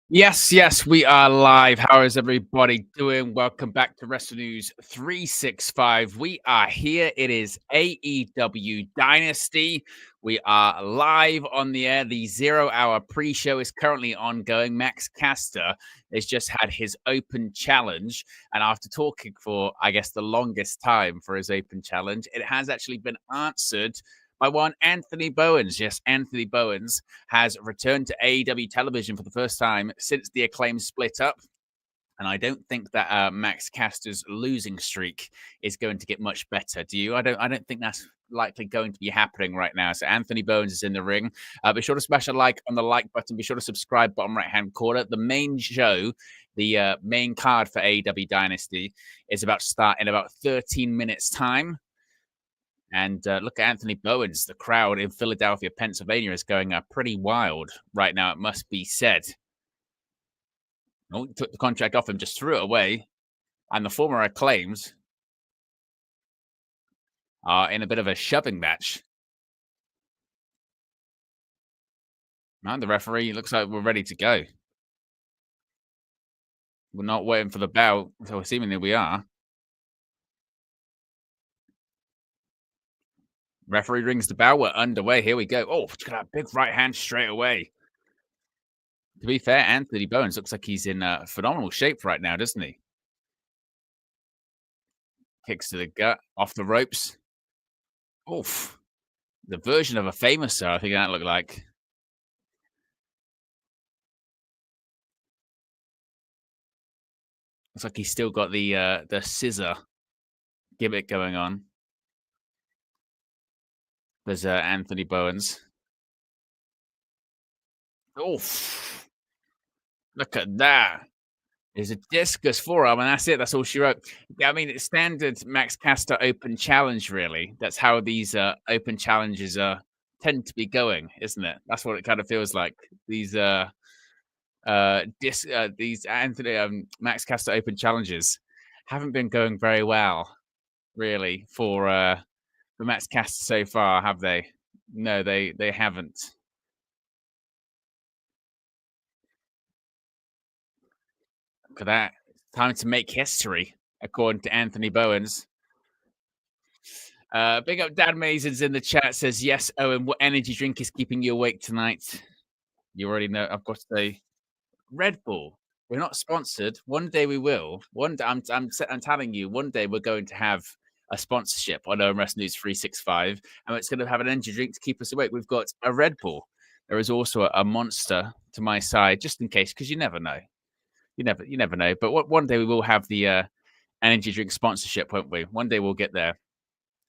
Yes, we are live. How is everybody doing? Welcome back to Wrestle News 365. We are here. It is AEW Dynasty. We are live on the air. The 0 hour pre-show is currently ongoing. Max Caster has just had his open challenge. And after talking for, I guess, the longest time for his open challenge, it has actually been answered by one Anthony Bowens. Yes, Anthony Bowens has returned to AEW television for the first time since the Acclaim split up. And I don't think that Max Caster's losing streak is going to get much better. Do you? I don't think that's likely going to be happening right now. So Anthony Bowens is in the ring. Be sure to smash a like on the like button. Be sure to subscribe, bottom right hand corner. The main show, the main card for AEW Dynasty, is about to start in about 13 minutes time. And look at Anthony Bowens. The crowd in Philadelphia, Pennsylvania is going pretty wild right now, it must be said. Oh, took the contract off him, just threw it away. And the former Acclaims are in a bit of a shoving match. And the referee looks like we're ready to go. We're not waiting for the bell, so seemingly we are. Referee rings the bell. We're underway. Here we go. Oh, look at that big right hand straight away. To be fair, Anthony Bowens looks like he's in phenomenal shape right now, doesn't he? Kicks to the gut, off the ropes. Oof. The version of a famous I think that looked like. Looks like he's still got the scissor gimmick going on. There's Anthony Bowens. Oof. Look at that. There's a discus forearm, and that's it. That's all she wrote. Yeah, I mean, it's standard Max Caster open challenge, really. That's how these open challenges tend to be going, isn't it? That's what it kind of feels like. These Anthony Max Caster open challenges haven't been going very well, really, for Max Caster so far, have they? No, they haven't. Look at that. Time to make history, according to Anthony Bowens. Big up Dan Mason's in the chat, says, yes, Owen, what energy drink is keeping you awake tonight? You already know. I've got to say, Red Bull. We're not sponsored. One day we will. One day, I'm telling you, one day we're going to have a sponsorship on OMS News 365, and it's going to have an energy drink to keep us awake. We've got a Red Bull. There is also a Monster to my side, just in case, because you never know. You never know. But one day we will have the energy drink sponsorship, won't we? One day we'll get there.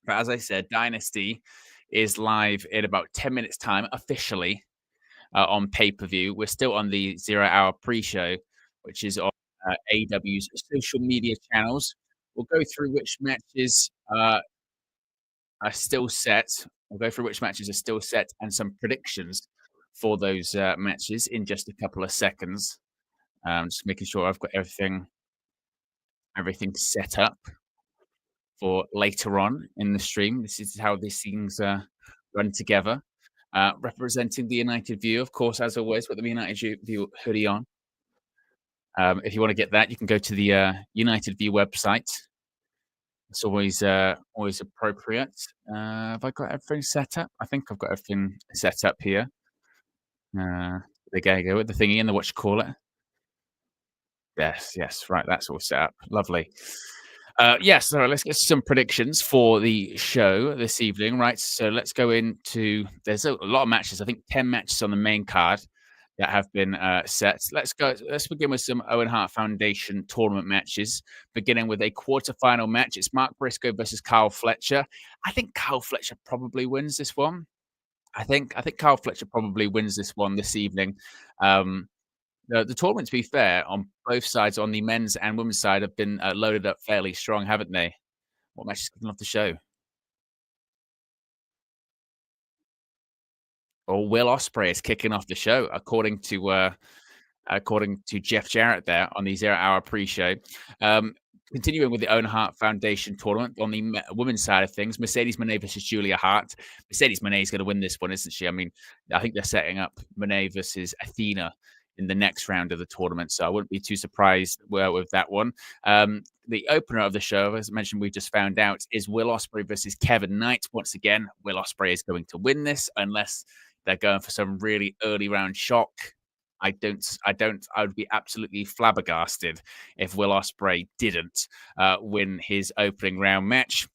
But as I said, Dynasty is live in about 10 minutes' time, officially on pay-per-view. We're still on the 0 hour pre-show, which is on AEW's social media channels. We'll go through which matches are still set. We'll go through which matches are still set and some predictions for those matches in just a couple of seconds. Just making sure I've got everything set up for later on in the stream. This is how these things run together. Representing the United View, of course, as always, with the United View hoodie on. If you want to get that, you can go to the United View website. It's always appropriate. Have I got everything set up? I think I've got everything set up here. There you go with the thingy and the what you call it. Yes, right. That's all set up. Lovely. Yes, so let's get some predictions for the show this evening, right? So let's go into. There's a lot of matches. I think 10 matches on the main card that have been set. Let's go. Let's begin with some Owen Hart Foundation tournament matches. Beginning with a quarterfinal match. It's Mark Briscoe versus Kyle Fletcher. I think Kyle Fletcher probably wins this one. I think Kyle Fletcher probably wins this one this evening. The tournament, to be fair, on both sides, on the men's and women's side, have been loaded up fairly strong, haven't they? What match is kicking off the show? Oh, Will Osprey is kicking off the show, according to Jeff Jarrett there on the 0 hour pre-show. Continuing with the Owen Hart Foundation tournament on the women's side of things, Mercedes Monet versus Julia Hart. Mercedes Monet is going to win this one, isn't she? I mean, I think they're setting up Monet versus Athena in the next round of the tournament. So I wouldn't be too surprised with that one. The opener of the show, as I mentioned, we just found out, is Will Osprey versus Kevin Knight. Once again, Will Osprey is going to win this unless they're going for some really early round shock. I would be absolutely flabbergasted if Will Osprey didn't win his opening round match.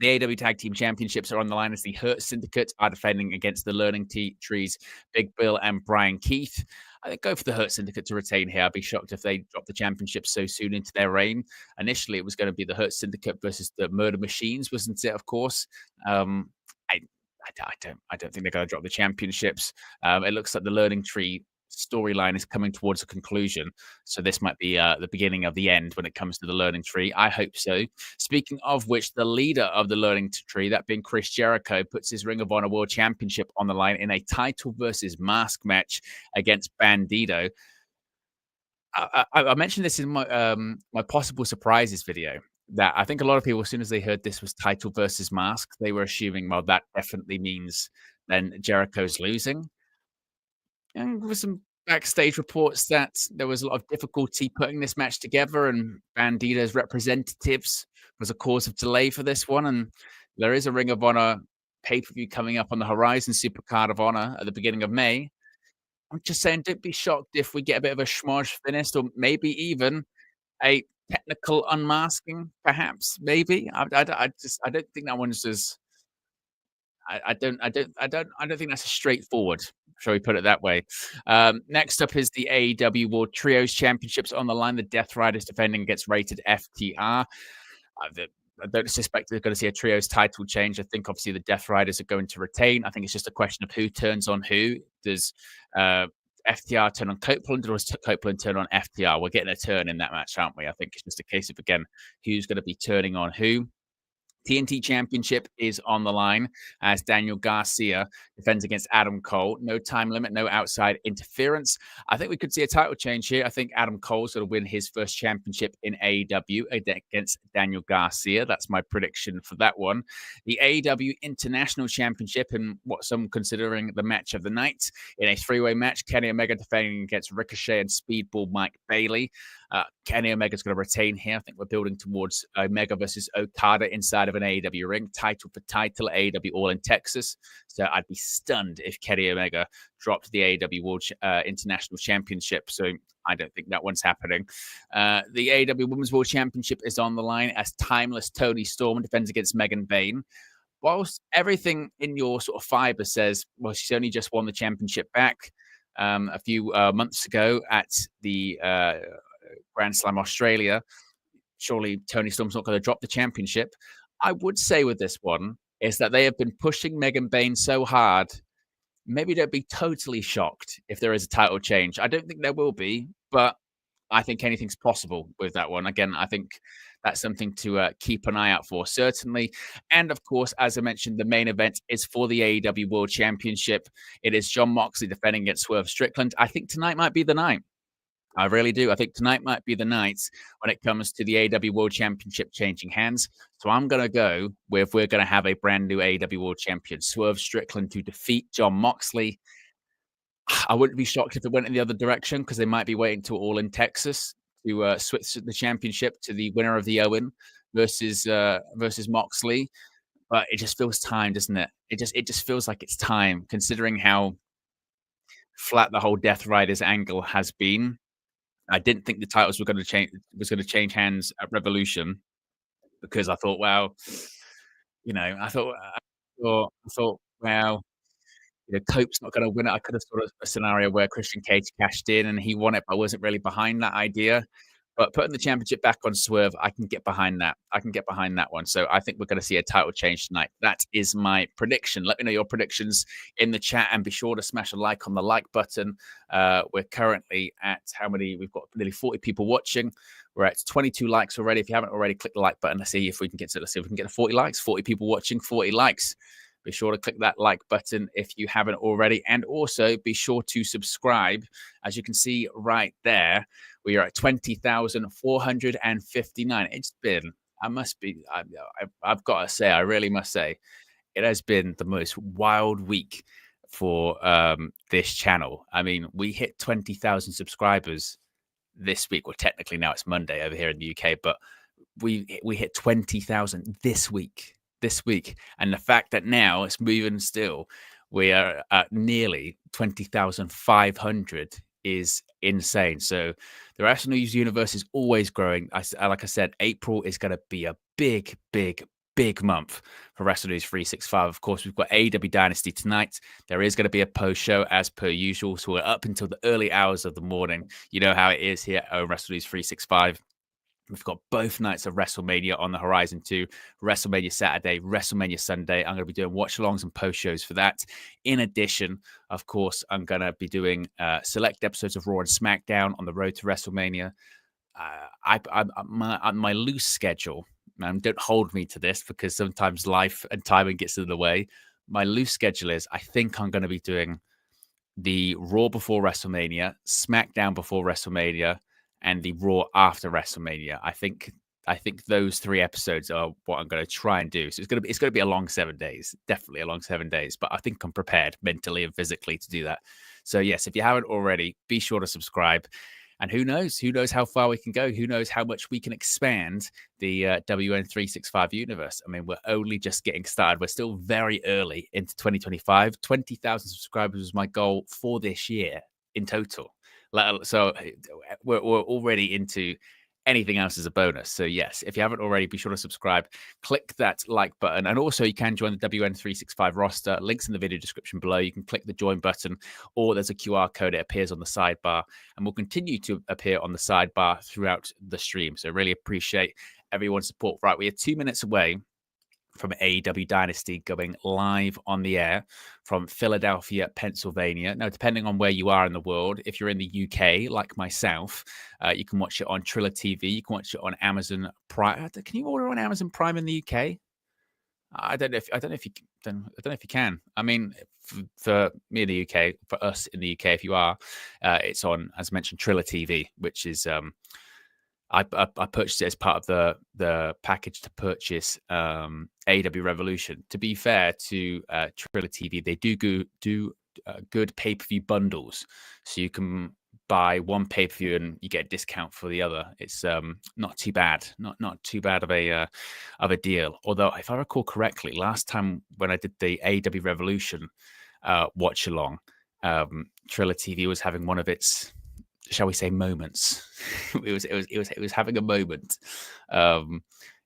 The AEW Tag Team Championships are on the line as the Hurt Syndicate are defending against the Learning Trees, Big Bill and Brian Keith. I think go for the Hurt Syndicate to retain here. I'd be shocked if they drop the championship so soon into their reign. Initially, it was going to be the Hurt Syndicate versus the Murder Machines, wasn't it? Of course. I, I don't think they're going to drop the championships. It looks like the Learning Tree storyline is coming towards a conclusion. So this might be the beginning of the end when it comes to the Learning Tree. I hope so. Speaking of which, the leader of the Learning Tree, that being Chris Jericho, puts his Ring of Honor World Championship on the line in a title versus mask match against Bandido. I mentioned this in my my possible surprises video, that I think a lot of people, as soon as they heard this was title versus mask, they were assuming, well, that definitely means then Jericho's losing. And with some backstage reports that there was a lot of difficulty putting this match together, and Bandido's representatives was a cause of delay for this one. And there is a Ring of Honor pay-per-view coming up on the Horizon Supercard of Honor at the beginning of May. I'm just saying, don't be shocked if we get a bit of a schmoz finish, or maybe even a technical unmasking, perhaps, maybe. I don't think that one's as I don't think that's as straightforward. Shall we put it that way? Next up is the AEW World Trios Championships on the line. The Death Riders defending against rated FTR. I don't suspect they're going to see a trios title change. I think obviously the Death Riders are going to retain. I think it's just a question of who turns on who. Does FTR turn on Copeland, or does Copeland turn on FTR? We're getting a turn in that match, aren't we? I think it's just a case of, again, who's going to be turning on who. TNT Championship is on the line as Daniel Garcia defends against Adam Cole. No time limit, no outside interference. I think we could see a title change here. I think Adam Cole's going to win his first championship in AEW against Daniel Garcia. That's my prediction for that one. The AEW International Championship, in what some considering the match of the night, in a three-way match, Kenny Omega defending against Ricochet and Speedball Mike Bailey. Kenny Omega's going to retain here. I think we're building towards Omega versus Okada inside of an AEW ring, title for title, AEW All in Texas. So I'd be stunned if Kenny Omega dropped the AEW World International Championship. So I don't think that one's happening. The AEW Women's World Championship is on the line as timeless Toni Storm defends against Megan Bayne. Whilst everything in your sort of fiber says, well, she's only just won the championship back a few months ago at the Grand Slam Australia, surely Toni Storm's not going to drop the championship. I would say with this one is that they have been pushing Megan Bayne so hard, maybe don't be totally shocked if there is a title change. I don't think there will be, but I think anything's possible with that one. Again, I think that's something to keep an eye out for, certainly. And of course, as I mentioned, the main event is for the AEW World Championship. It is Jon Moxley defending against Swerve Strickland. I think tonight might be the night. I really do. I think tonight might be the night when it comes to the AEW World Championship changing hands. So I'm going to go with, we're going to have a brand new AEW World Champion, Swerve Strickland, to defeat Jon Moxley. I wouldn't be shocked if it went in the other direction, because they might be waiting till All in Texas to switch the championship to the winner of the Owen versus Moxley. But it just feels time, doesn't it? It just feels like it's time, considering how flat the whole Death Riders angle has been. I didn't think the titles were going to change hands at Revolution, because I thought, well, I thought, well, Cope's not going to win it. I could have thought of a scenario where Christian Cage cashed in and he won it, but I wasn't really behind that idea. But putting the championship back on Swerve, I can get behind that. I can get behind that one. So I think we're going to see a title change tonight. That is my prediction. Let me know your predictions in the chat, and be sure to smash a like on the like button. We're currently at how many? We've got nearly 40 people watching. We're at 22 likes already. If you haven't already, click the like button. Let's see if we can get to 40 likes. 40 people watching, 40 likes. Be sure to click that like button if you haven't already. And also be sure to subscribe. As you can see right there, we are at 20,459. It's been, I've got to say, I really must say, it has been the most wild week for this channel. I mean, we hit 20,000 subscribers this week. Well, technically now it's Monday over here in the UK, but we hit 20,000 this week. And the fact that now it's moving still, we are at nearly 20,500 is insane. So the Wrestling News universe is always growing. Like I said, April is going to be a big month for Wrestling News 365. Of course, we've got AEW Dynasty tonight. There is going to be a post show as per usual. So we're up until the early hours of the morning. You know how it is here at Wrestling News 365. We've got both nights of WrestleMania on the horizon too. WrestleMania Saturday, WrestleMania Sunday. I'm going to be doing watch-alongs and post-shows for that. In addition, of course, I'm going to be doing select episodes of Raw and SmackDown on the road to WrestleMania. My loose schedule, and don't hold me to this because sometimes life and timing gets in the way. My loose schedule is I think I'm going to be doing the Raw before WrestleMania, SmackDown before WrestleMania, and the Raw after WrestleMania. I think those 3 episodes are what I'm going to try and do. So it's going to be a long 7 days, definitely a long 7 days. But I think I'm prepared mentally and physically to do that. So yes, if you haven't already, be sure to subscribe. And who knows how far we can go? Who knows how much we can expand the WN365 universe? I mean, we're only just getting started. We're still very early into 2025. 20,000 subscribers was my goal for this year in total. So we're already into anything else as a bonus. So yes, if you haven't already, be sure to subscribe, click that like button. And also you can join the WN365 roster. Links in the video description below. You can click the join button, or there's a QR code. It appears on the sidebar and will continue to appear on the sidebar throughout the stream. So really appreciate everyone's support. Right, we are 2 minutes away from AEW Dynasty going live on the air from Philadelphia, Pennsylvania. Now, depending on where you are in the world, if you're in the UK, like myself, you can watch it on Triller TV. You can watch it on Amazon Prime. Can you order on Amazon Prime in the UK? I don't know if you can. I mean, for me in the UK, for us in the UK, if you are, it's on, as mentioned, Triller TV, which is I purchased it as part of the package to purchase AEW Revolution. To be fair to Triller TV, they do good pay-per-view bundles, so you can buy one pay-per-view and you get a discount for the other. It's not too bad, not too bad of a deal. Although, if I recall correctly, last time when I did the AEW Revolution watch along, Triller TV was having one of its, shall we say, moments. it was having a moment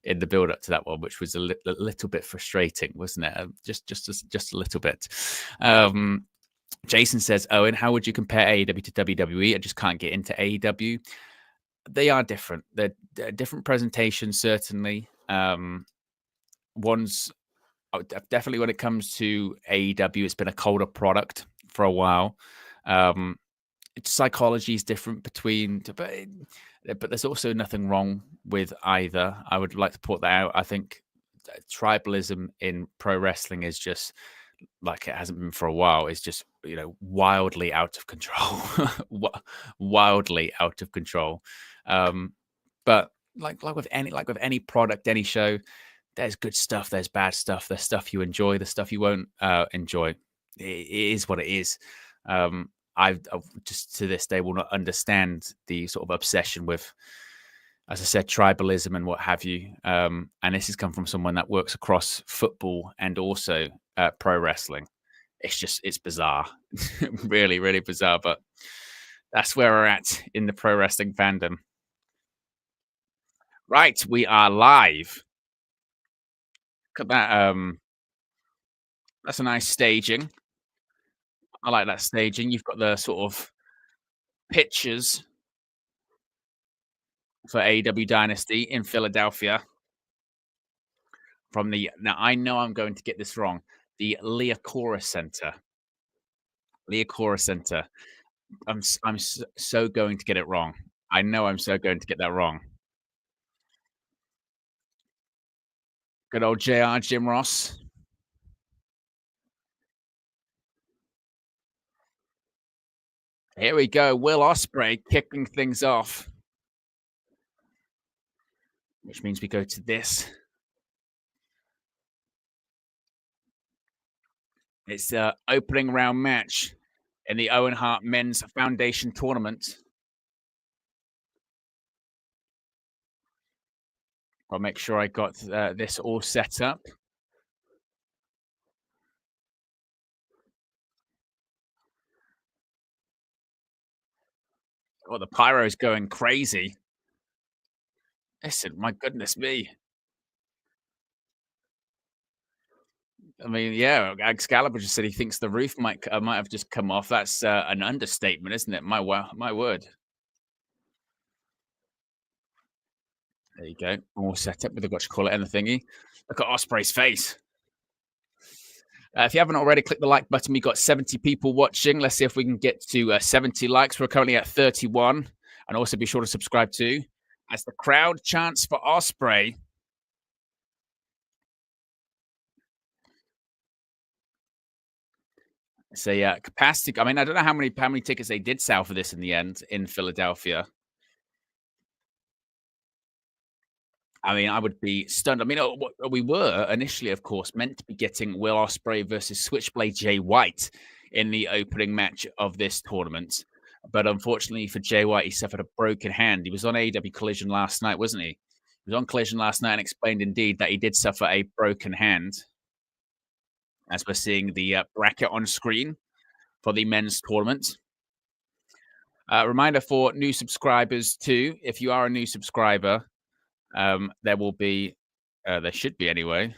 in the build up to that one, which was a little bit frustrating, wasn't it? Just a little bit. Jason says, Owen, how would you compare AEW to WWE? I just can't get into AEW. They are different. They're different presentations, certainly. One's definitely, when it comes to AEW, it's been a colder product for a while. Psychology is different between, but there's also nothing wrong with either. I would like to put that out. I think tribalism in pro wrestling is just, like it hasn't been for a while, is just, wildly out of control. Wildly out of control. But like with any product, any show, there's good stuff, there's bad stuff, there's stuff you enjoy, there's stuff you won't enjoy. It is what it is. I just to this day will not understand the sort of obsession with, as I said, tribalism and what have you. And this has come from someone that works across football and also pro wrestling. It's bizarre. Really, really bizarre. But that's where we're at in the pro wrestling fandom. Right, we are live. Look at that. That's a nice staging. I like that staging. You've got the sort of pictures for AEW Dynasty in Philadelphia from the, now I know I'm going to get this wrong, the Liacouras Center. Liacouras Center. I'm so going to get it wrong. I know I'm so going to get that wrong. Good old JR, Jim Ross. Here we go. Will Osprey kicking things off, which means we go to this. It's the opening round match in the Owen Hart Men's Foundation Tournament. I'll make sure I got this all set up. Oh, the pyro's going crazy. Listen, my goodness me. I mean, yeah, Excalibur just said he thinks the roof might have just come off. That's an understatement, isn't it? My word. There you go. All set up with the what you call it and the thingy. Look at Osprey's face. If you haven't already, click the like button. We've got 70 people watching. Let's see if we can get to 70 likes. We're currently at 31. And also be sure to subscribe too. As the crowd chants for Osprey. It's a capacity. I mean, I don't know how many tickets they did sell for this in the end in Philadelphia. I mean, I would be stunned. I mean, we were initially, of course, meant to be getting Will Ospreay versus Switchblade Jay White in the opening match of this tournament. But unfortunately for Jay White, he suffered a broken hand. He was on AEW Collision last night, wasn't he? He was on Collision last night and explained indeed that he did suffer a broken hand. As we're seeing the bracket on screen for the men's tournament. Reminder for new subscribers too. If you are a new subscriber, there will be, there should be anyway.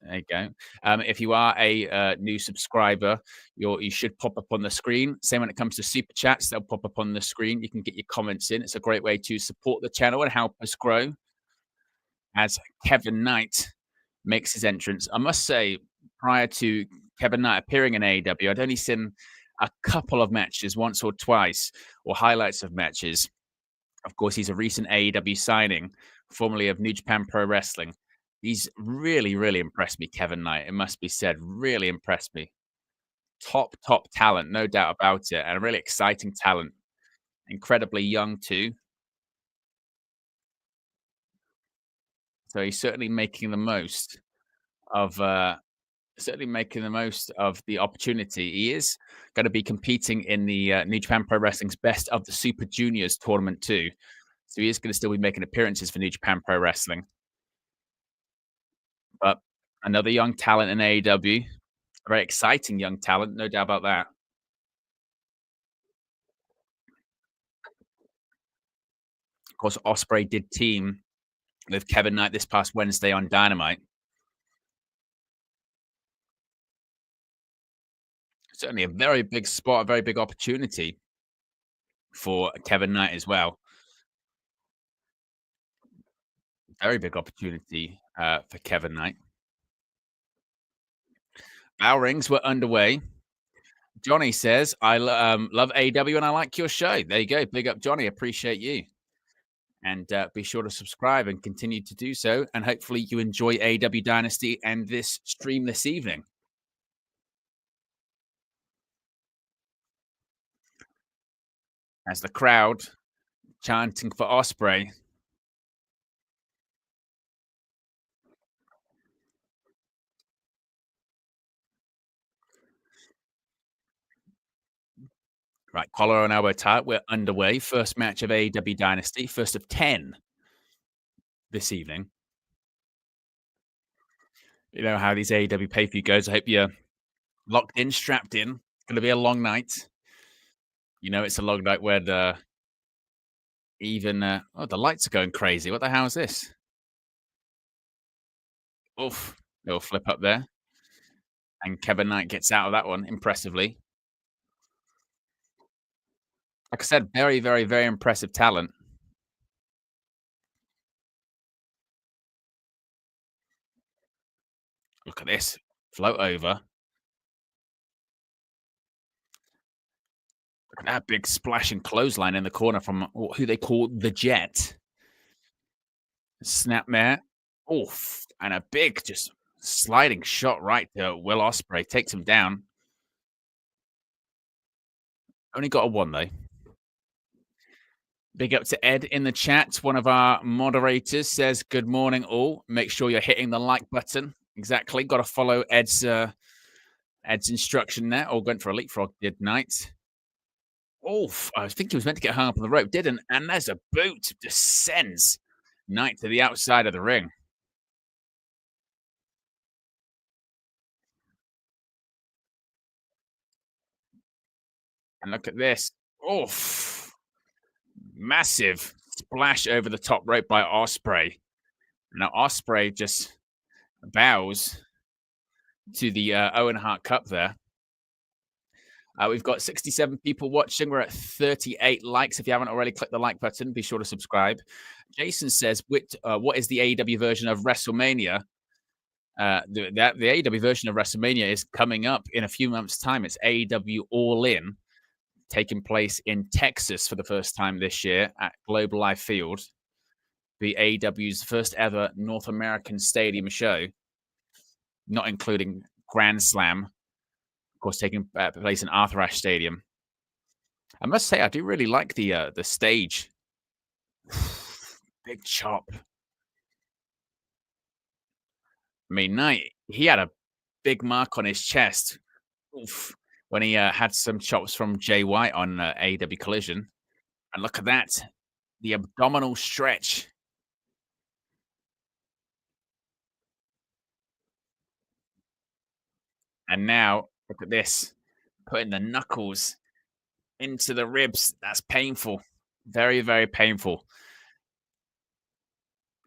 There you go. If you are a new subscriber, you should pop up on the screen. Same when it comes to super chats, they'll pop up on the screen. You can get your comments in. It's a great way to support the channel and help us grow. As Kevin Knight makes his entrance, I must say, prior to Kevin Knight appearing in AEW, I'd only seen a couple of matches, once or twice, or highlights of matches. Of course, he's a recent AEW signing, formerly of New Japan Pro Wrestling. He's really, really impressed me, Kevin Knight. It must be said, really impressed me. Top talent, no doubt about it, and a really exciting talent. Incredibly young too. So he's certainly making the most of the opportunity. He is going to be competing in the New Japan Pro Wrestling's Best of the Super Juniors tournament too. So he is going to still be making appearances for New Japan Pro Wrestling. But another young talent in AEW, a very exciting young talent, no doubt about that. Of course, Osprey did team with Kevin Knight this past Wednesday on Dynamite. Certainly a very big spot, a very big opportunity for Kevin Knight as well. Very big opportunity for Kevin Knight. Our rings were underway. Johnny says, I love AEW and I like your show. There you go. Big up, Johnny. Appreciate you. And be sure to subscribe and continue to do so. And hopefully you enjoy AEW Dynasty and this stream this evening. As the crowd chanting for Osprey. Right, collar and elbow tie. We're underway. First match of AEW Dynasty. First of 10 this evening. You know how these AEW pay-per-view goes. I hope you're locked in, strapped in. It's going to be a long night. You know, it's a long night where the lights are going crazy. What the hell is this? Oof. Little flip up there. And Kevin Knight gets out of that one impressively. Like I said, very, very, very impressive talent. Look at this. Float over. Look at that big splashing clothesline in the corner from who they call the Jet. Snapmare. Oof. And a big just sliding shot right to Will Ospreay. Takes him down. Only got a 1 though. Big up to Ed in the chat. One of our moderators says, good morning all. Make sure you're hitting the like button. Exactly. Got to follow Ed's Ed's instruction there. Oh, went for a leapfrog, did Knight. Oh, I think he was meant to get hung up on the rope, didn't. And there's a boot. Descends Knight to the outside of the ring. And look at this. Oh, massive splash over the top rope by Osprey. Now Osprey just bows to the Owen Hart Cup there. We've got 67 people watching. We're at 38 likes. If you haven't already clicked the like button, be sure to subscribe. Jason says, what is the AEW version of WrestleMania? The AEW version of WrestleMania is coming up in a few months' time. It's AEW All In, taking place in Texas for the first time this year at Globe Life Field. The AEW's first ever North American stadium show, not including Grand Slam, of course, taking place in Arthur Ashe Stadium. I must say, I do really like the stage. Big chop. I mean, Knight, he had a big mark on his chest. Oof, when he had some chops from Jay White on AEW Collision. And look at that, the abdominal stretch. And now, look at this, putting the knuckles into the ribs. That's painful. Very, very painful.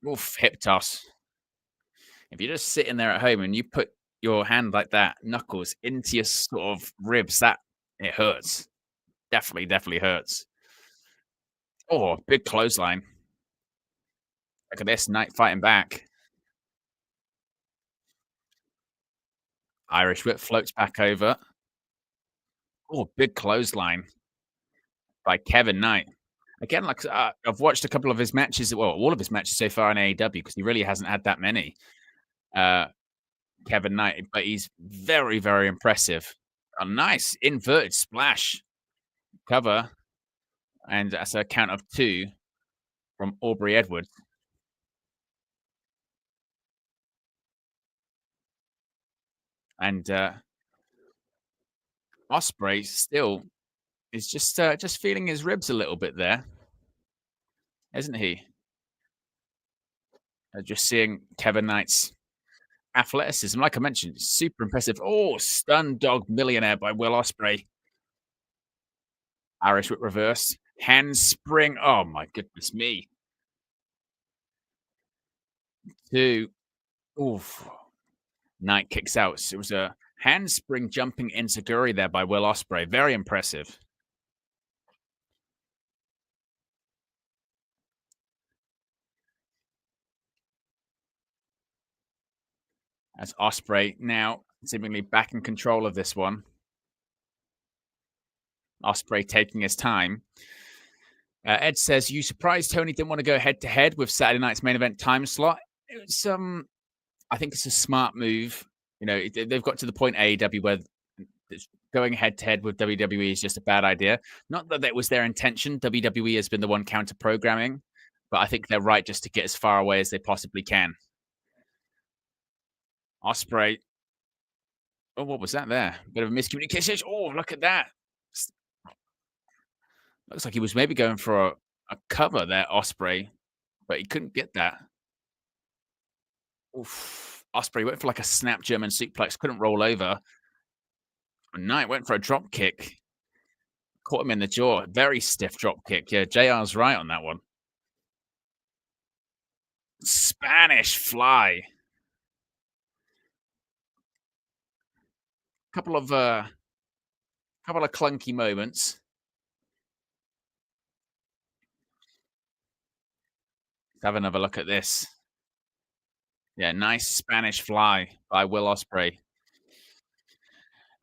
Oof, hip toss. If you're just sitting there at home and you put your hand like that, knuckles into your sort of ribs, that it hurts. Definitely hurts. Oh, big clothesline. Look at this, Knight fighting back. Irish whip floats back over. Oh, big clothesline by Kevin Knight. Again, like I've watched a couple of his matches, well, all of his matches so far in AEW because he really hasn't had that many. Kevin Knight, but he's very, very impressive. A nice inverted splash cover, and that's a count of 2 from Aubrey Edwards. And Osprey still is just feeling his ribs a little bit there, isn't he? Just seeing Kevin Knight's athleticism, like I mentioned, super impressive. Oh, stun dog millionaire by Will Ospreay. Irish whip reverse, handspring. Oh my goodness me! 2. Oof. Knight kicks out. So it was a handspring jumping enziguri there by Will Ospreay. Very impressive. As Ospreay now seemingly back in control of this one. Ospreay taking his time. Ed says, "You surprised Toni didn't want to go head to head with Saturday night's main event time slot?" It was, I think it's a smart move. You know, they've got to the point AEW where going head to head with WWE is just a bad idea. Not that that was their intention. WWE has been the one counter programming, but I think they're right just to get as far away as they possibly can. Ospreay. Oh, what was that there? Bit of a miscommunication. Oh, look at that. Looks like he was maybe going for a cover there, Ospreay, but he couldn't get that. Oof. Ospreay went for like a snap German suplex, couldn't roll over. Knight went for a drop kick. Caught him in the jaw. Very stiff drop kick. Yeah, JR's right on that one. Spanish fly. Couple of clunky moments. Let's have another look at this. Yeah, nice Spanish fly by Will Ospreay.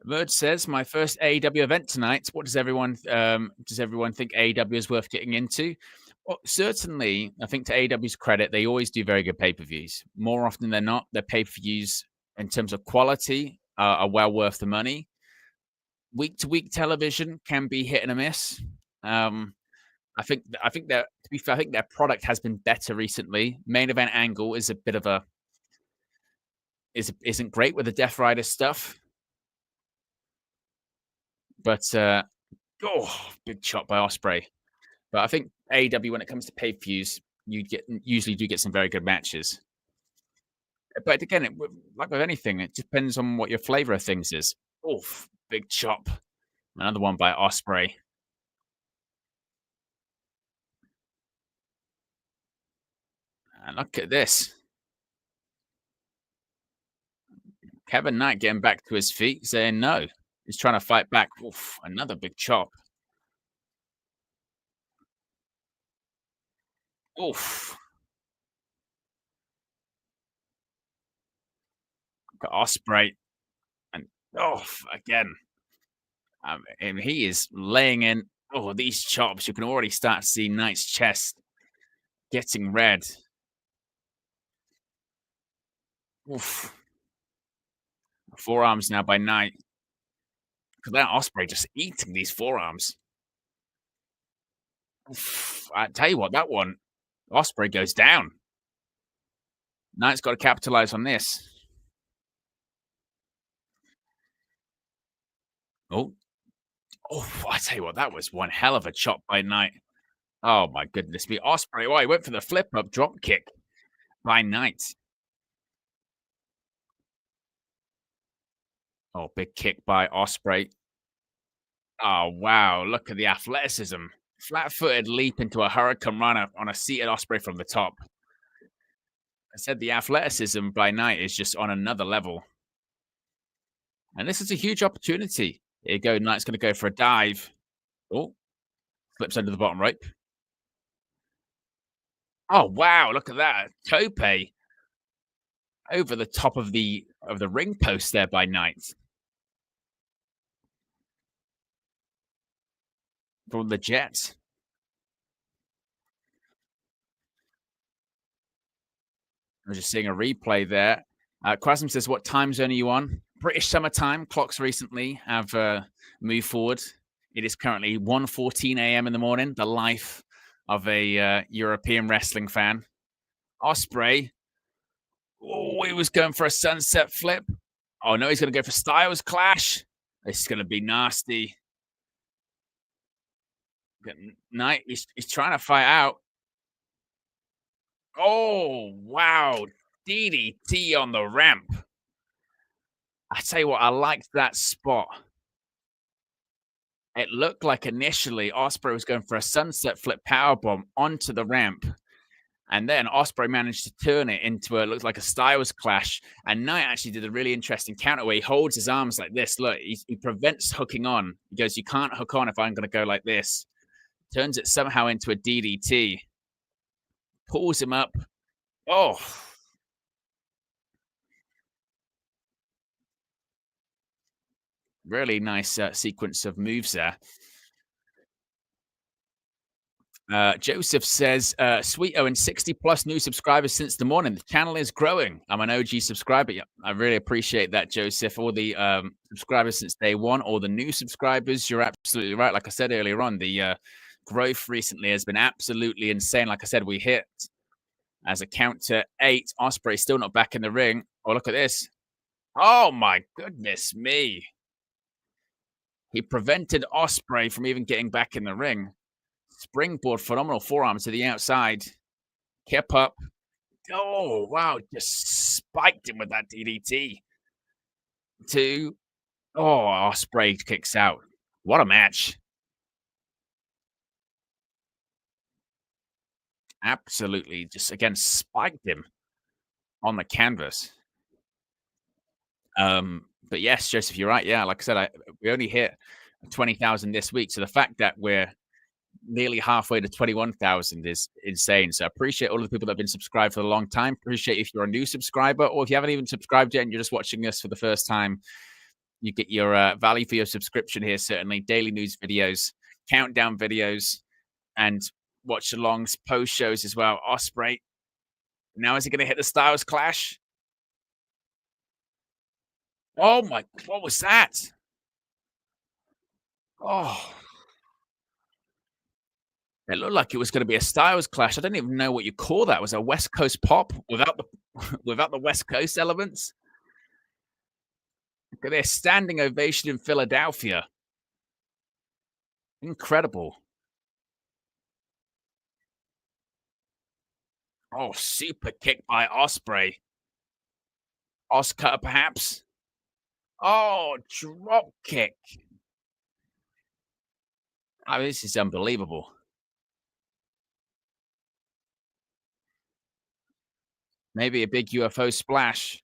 Merge says, "My first AEW event tonight. What does everyone think AEW is worth getting into?" Well, certainly, I think to AEW's credit, they always do very good pay-per-views. More often than not, their pay-per-views in terms of quality are well worth the money. Week-to-week television can be hit and a miss. I think that to be fair, I think their product has been better recently. Main event angle is a bit of a isn't great with the Death Rider stuff. But big chop by Osprey. But I think AEW, when it comes to pay-per-views, usually do get some very good matches. But again, like with anything, it depends on what your flavor of things is. Oof, big chop. Another one by Osprey. And look at this. Kevin Knight getting back to his feet, saying no. He's trying to fight back. Oof, another big chop. Oof. Got Osprey. And again. And he is laying in. Oh, these chops. You can already start to see Knight's chest getting red. Oof. Forearms now by Knight. Because that Osprey just eating these forearms. Oof. I tell you what, that one, Osprey goes down. Knight's got to capitalize on this. Oh, I tell you what, that was one hell of a chop by Knight. Oh my goodness me, Osprey! Oh, he went for the flip up drop kick by Knight. Oh, big kick by Osprey. Oh wow, look at the athleticism. Flat-footed leap into a hurricane runner on a seated Osprey from the top. I said the athleticism by Knight is just on another level. And this is a huge opportunity. Here you go, Knight's going to go for a dive. Oh, flips under the bottom rope. Oh, wow, look at that. Tope over the top of the ring post there by Knight. From the Jets. I'm just seeing a replay there. Quasm says, what time zone are you on? British summertime. Clocks recently have moved forward. It is currently 1:14 a.m. in the morning. The life of a European wrestling fan. Osprey. Oh, he was going for a sunset flip. Oh, no, he's going to go for Styles Clash. This is going to be nasty. Knight, he's trying to fight out. Oh, wow. DDT on the ramp. I tell you what, I liked that spot. It looked like initially Osprey was going for a sunset flip powerbomb onto the ramp. And then Osprey managed to turn it into it looks like a Styles Clash. And Knight actually did a really interesting counter where he holds his arms like this. Look, he prevents hooking on. He goes, you can't hook on if I'm going to go like this. Turns it somehow into a DDT. Pulls him up. Oh. Really nice sequence of moves there. Joseph says, Sweet Owen, 60 plus new subscribers since the morning. The channel is growing. I'm an OG subscriber. I really appreciate that, Joseph. All the subscribers since day one, all the new subscribers, you're absolutely right. Like I said earlier on, the growth recently has been absolutely insane. Like I said, we hit as a count to 8. Osprey still not back in the ring. Oh, look at this. Oh, my goodness me. He prevented Osprey from even getting back in the ring. Springboard, phenomenal forearm to the outside. Kept up. Oh, wow. Just spiked him with that DDT. Osprey kicks out. What a match. Absolutely. Just, again, spiked him on the canvas. But yes, Joseph, you're right. Yeah, like I said, we only hit 20,000 this week. So the fact that we're nearly halfway to 21,000 is insane. So I appreciate all of the people that have been subscribed for a long time. Appreciate if you're a new subscriber or if you haven't even subscribed yet and you're just watching this for the first time, you get your value for your subscription here. Certainly daily news videos, countdown videos, and watch alongs, post shows as well. Osprey. Now is he going to hit the Styles Clash? Oh my, what was that? Oh, it looked like it was going to be a Styles Clash. I don't even know what you call that. It was a West Coast pop without the without the West Coast elements. Look at this standing ovation in Philadelphia. Incredible. Oh, super kick by Osprey. Oscar, perhaps. Oh, drop kick. Oh, this is unbelievable. Maybe a big UFO splash.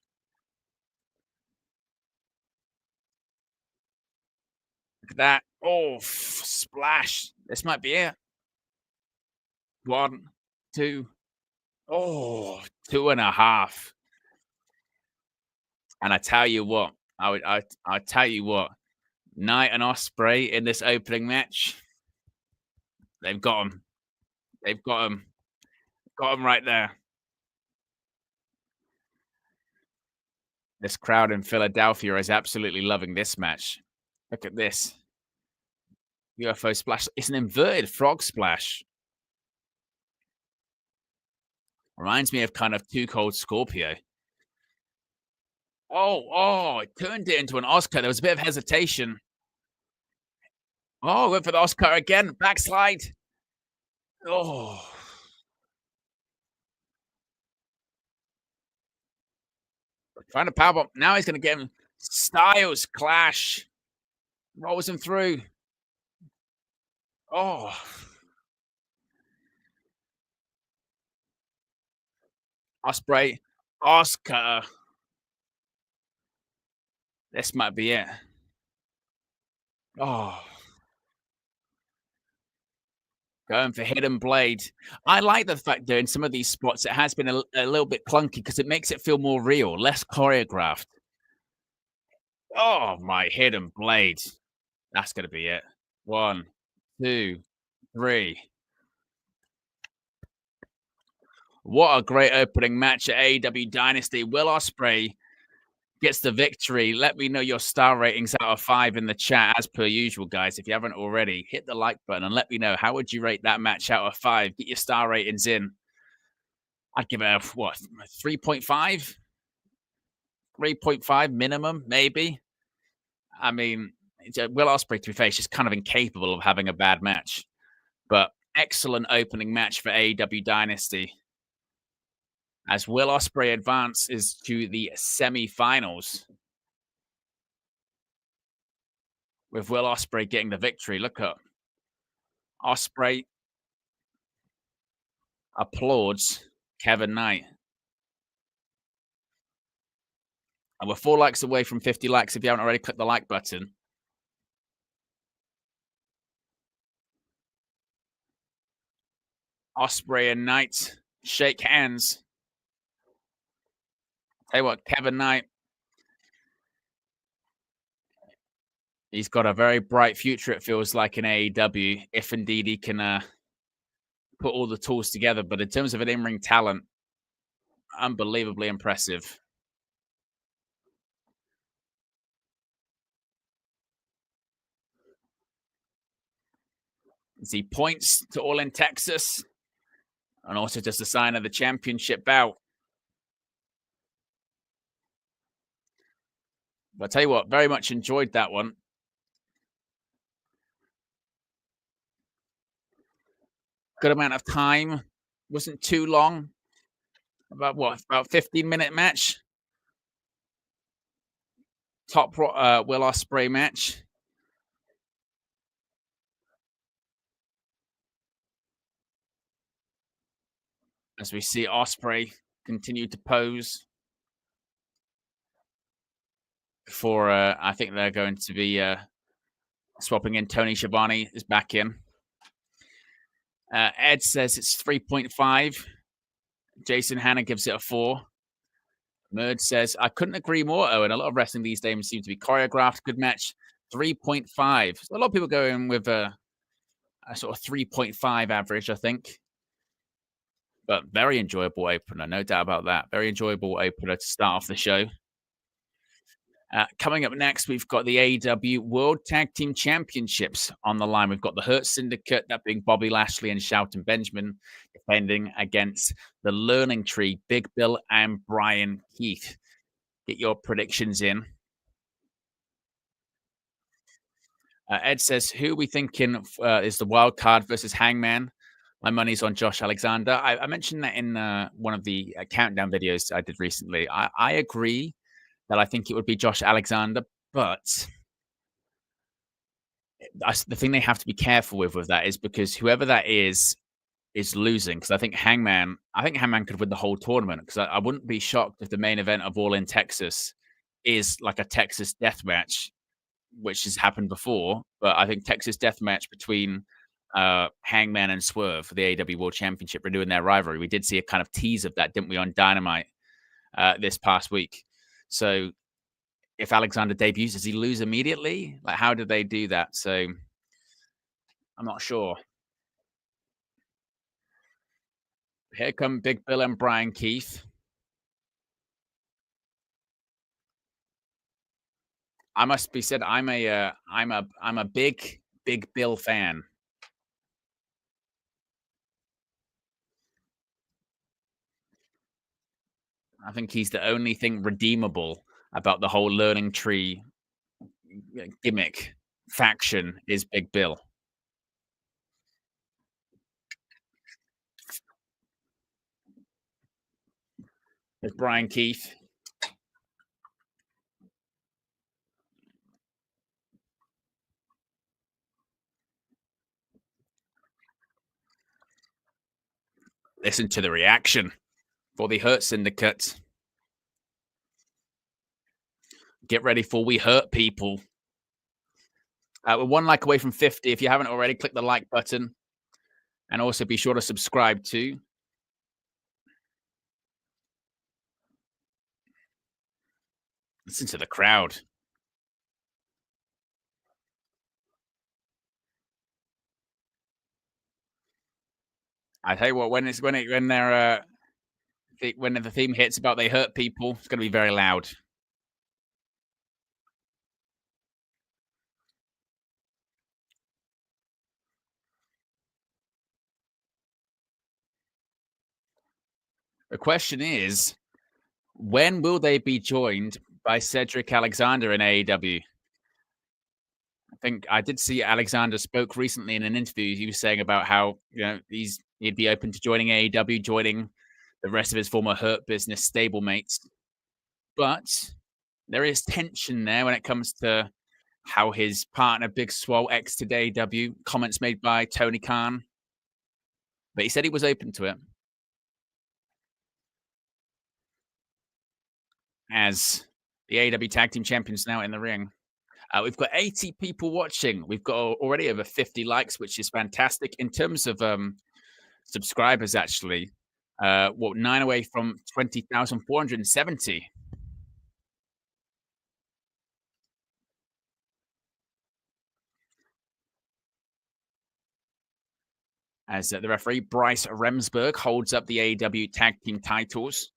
Look at that. Oh, splash. This might be it. One, two. Oh, 2.5. And I tell you what, I tell you what, Knight and Osprey in this opening match, they've got him. They've got him. Got him right there. This crowd in Philadelphia is absolutely loving this match. Look at this. UFO splash. It's an inverted frog splash. Reminds me of kind of Too Cold Scorpio. Oh, it turned it into an Oscar. There was a bit of hesitation. Oh, went for the Oscar again. Backslide. Oh. Trying to powerbomb. Now he's going to get him. Styles clash. Rolls him through. Oh. Osprey. Oscar. This might be it. Oh. Going for hidden blade. I like the fact that in some of these spots it has been a little bit clunky because it makes it feel more real, less choreographed. Oh, my hidden blade. That's going to be it. 1, 2, 3. What a great opening match at AEW Dynasty. Will Osprey gets the victory. Let me know your star ratings out of 5 in the chat, as per usual, guys. If you haven't already, hit the like button and let me know, how would you rate that match out of 5? Get your star ratings in. I'd give it a, what, 3.5? 3.5 minimum, maybe. I mean, Will Osprey, to be fair, is just kind of incapable of having a bad match. But excellent opening match for AEW Dynasty, as Will Osprey advances to the semi-finals, with Will Osprey getting the victory. Look up. Osprey applauds Kevin Knight. And we're 4 likes away from 50 likes. If you haven't already, click the like button. Osprey and Knight shake hands. Tell you what, Kevin Knight, he's got a very bright future, it feels like, in AEW, if indeed he can put all the tools together. But in terms of an in-ring talent, unbelievably impressive. As he points to All in Texas, and also just a sign of the championship bout. But I tell you what, very much enjoyed that one. Good amount of time. Wasn't too long. About 15-minute match. Top Will Osprey match. As we see Osprey continue to pose. Before I think they're going to be swapping in. Tony Schiavone is back in. Ed says it's 3.5. Jason Hanna gives it a 4. Merd says, I couldn't agree more, Owen. A lot of wrestling these days seem to be choreographed. Good match. 3.5. So a lot of people going with a sort of 3.5 average, I think. But very enjoyable opener, no doubt about that. Very enjoyable opener to start off the show. Coming up next, we've got the AEW World Tag Team Championships on the line. We've got the Hurt Syndicate, that being Bobby Lashley and Shelton Benjamin, defending against the Learning Tree, Big Bill and Bryan Keith. Get your predictions in. Ed says, "Who are we thinking is the wild card versus Hangman?" My money's on Josh Alexander. I mentioned that in one of the countdown videos I did recently. I agree that I think it would be Josh Alexander, but the thing they have to be careful with that is because whoever that is losing. Because I think Hangman could win the whole tournament. Because I wouldn't be shocked if the main event of All in Texas is like a Texas death match, which has happened before. But I think Texas death match between Hangman and Swerve for the AEW World Championship renewing their rivalry. We did see a kind of tease of that, didn't we, on Dynamite this past week? So if Alexander debuts, does he lose immediately? Like, how did they do that? So I'm not sure. Here come Big Bill and Brian Keith. I must be said, I'm a Big Bill fan. I think he's the only thing redeemable about the whole learning tree gimmick faction is Big Bill. There's Brian Keith. Listen to the reaction for the Hurt Syndicate. Get ready for We Hurt People. We're one like away from 50. If you haven't already, click the like button. And also be sure to subscribe too. Listen to the crowd. I tell you what, when the theme hits about they hurt people, it's going to be very loud. The question is, when will they be joined by Cedric Alexander in AEW? I think I did see Alexander spoke recently in an interview. He was saying about how he'd be open to joining AEW, joining the rest of his former Hurt Business stablemates. But there is tension there when it comes to how his partner Big Swole exited AEW. Comments made by Tony Khan, but he said he was open to it. As the AEW Tag Team Champions now in the ring. We've got 80 people watching. We've got already over 50 likes, which is fantastic. In terms of subscribers, actually, 9 away from 20,470. As the referee, Bryce Remsburg, holds up the AEW Tag Team titles.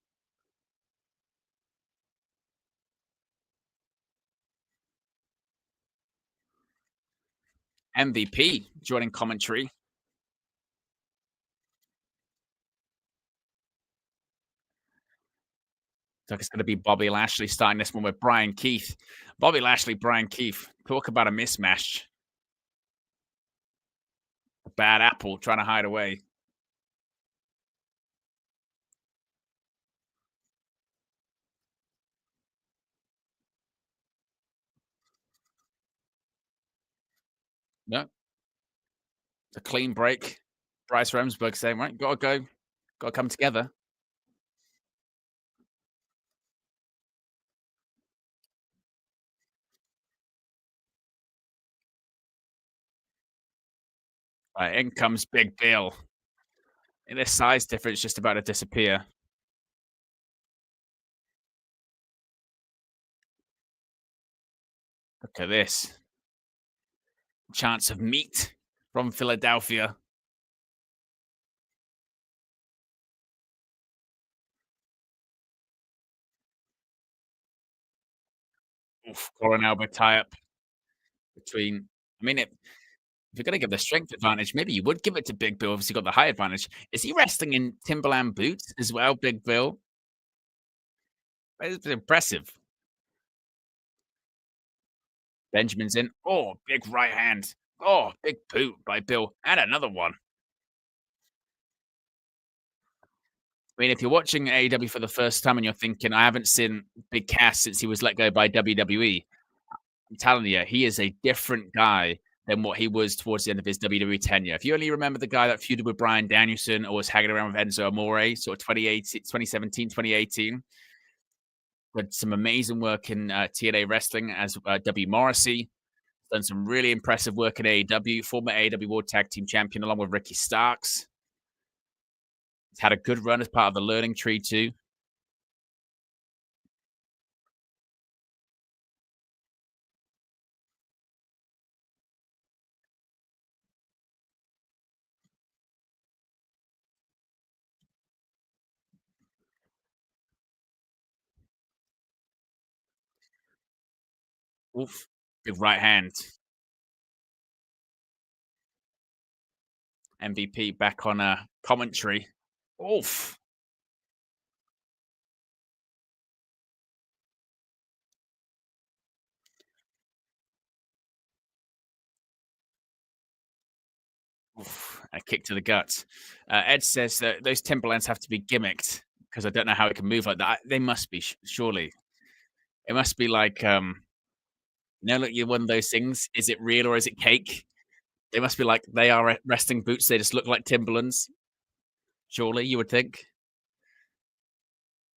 MVP joining commentary. Looks like it's going to be Bobby Lashley starting this one with Brian Keith. Bobby Lashley, Brian Keith. Talk about a mismatch. A bad apple trying to hide away. No, it's a clean break. Bryce Remsburg saying, right, gotta go. Gotta come together. Right, in comes Big Bill. And this size difference just about to disappear. Look at this. Chance of meat from Philadelphia. Oof, Coron elbow tie up between. I mean, if you're going to give the strength advantage, maybe you would give it to Big Bill. Obviously, got the high advantage. Is he resting in Timberland boots as well, Big Bill? It's impressive. Benjamin's in. Oh, big right hand. Oh, big boot by Bill. And another one. I mean, if you're watching AEW for the first time and you're thinking, I haven't seen Big Cass since he was let go by WWE, I'm telling you, he is a different guy than what he was towards the end of his WWE tenure. If you only remember the guy that feuded with Bryan Danielson or was hanging around with Enzo Amore, sort of 2018, 2017, 2018, did some amazing work in TNA wrestling as W. Morrissey, done some really impressive work in AEW, former AEW World Tag Team Champion along with Ricky Starks. He's had a good run as part of the learning tree too. Oof. Big right hand. MVP back on commentary. Oof. Oof. A kick to the gut. Ed says that those Timberlands have to be gimmicked because I don't know how it can move like that. They must be, surely. It must be like, look, you're one of those things. Is it real or is it cake? They must be like, they are resting boots. They just look like Timberlands. Surely, you would think.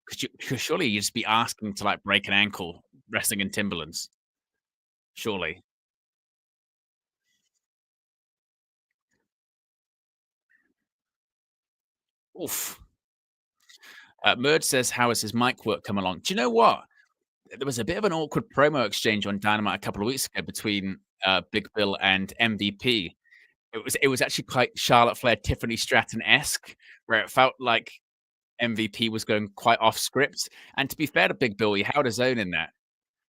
Because surely you'd just be asking to like break an ankle resting in Timberlands. Surely. Oof. Murd says, how has his mic work come along? Do you know what? There was a bit of an awkward promo exchange on Dynamite a couple of weeks ago between Big Bill and MVP. It was actually quite Charlotte Flair, Tiffany Stratton esque, where it felt like MVP was going quite off script. And to be fair to Big Bill, he held his own in that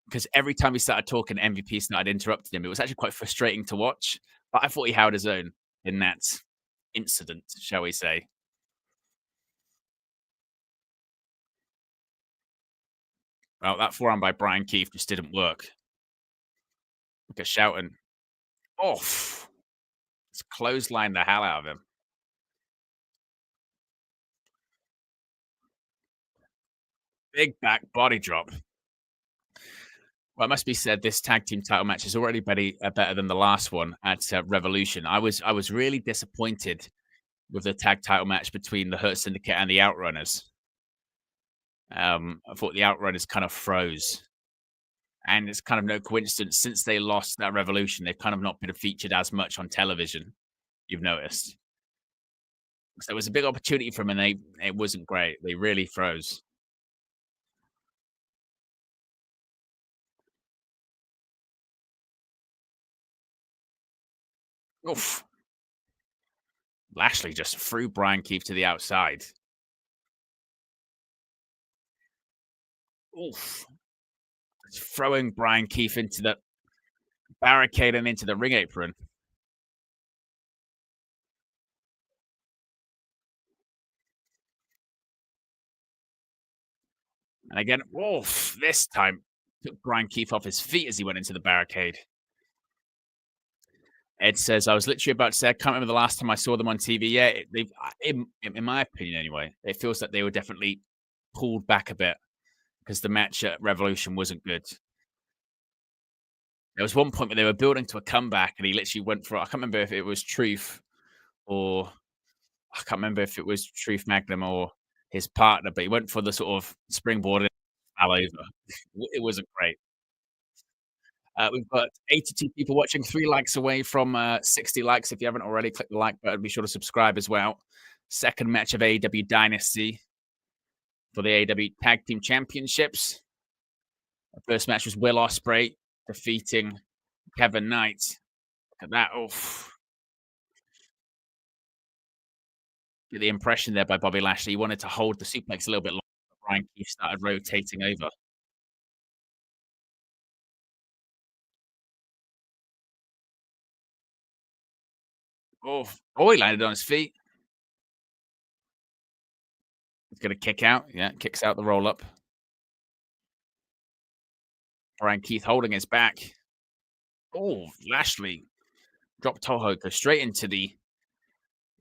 because every time he started talking, MVP started interrupting him. It was actually quite frustrating to watch, but I thought he held his own in that incident, shall we say. Well, that forearm by Brian Keefe just didn't work. Look at Shelton. Off. It's clothesline the hell out of him. Big back body drop. Well, it must be said this tag team title match is already better than the last one at Revolution. I was really disappointed with the tag title match between the Hurt Syndicate and the Outrunners. I thought the Outrunners kind of froze, and it's kind of no coincidence since they lost that Revolution, they've kind of not been featured as much on television. You've noticed. So it was a big opportunity for them, and it wasn't great. They really froze. Oof. Lashley just threw Brian Keefe to the outside. Oof. Just throwing Brian Keefe into the barricade and into the ring apron. And again, oof, this time took Brian Keefe off his feet as he went into the barricade. Ed says, I was literally about to say, I can't remember the last time I saw them on TV. Yeah, they've, in my opinion anyway, it feels like they were definitely pulled back a bit because the match at Revolution wasn't good. There was one point where they were building to a comeback and he literally went for, I can't remember if it was Truth or I can't remember if it was Truth Magnum or his partner, but he went for the sort of springboard and fell over. It wasn't great. We've got 82 people watching, 3 likes away from 60 likes. If you haven't already, click the like button. Be sure to subscribe as well. Second match of AEW Dynasty for the AEW Tag Team Championships. The first match was Will Osprey defeating Kevin Knight. Look at that. Oof. Get the impression there by Bobby Lashley. He wanted to hold the suplex a little bit longer. Brian Keefe started rotating over. Oh, he landed on his feet. He's going to kick out. Yeah, kicks out the roll up. Brian Keith holding his back. Oh, Lashley dropped Toho, go straight into the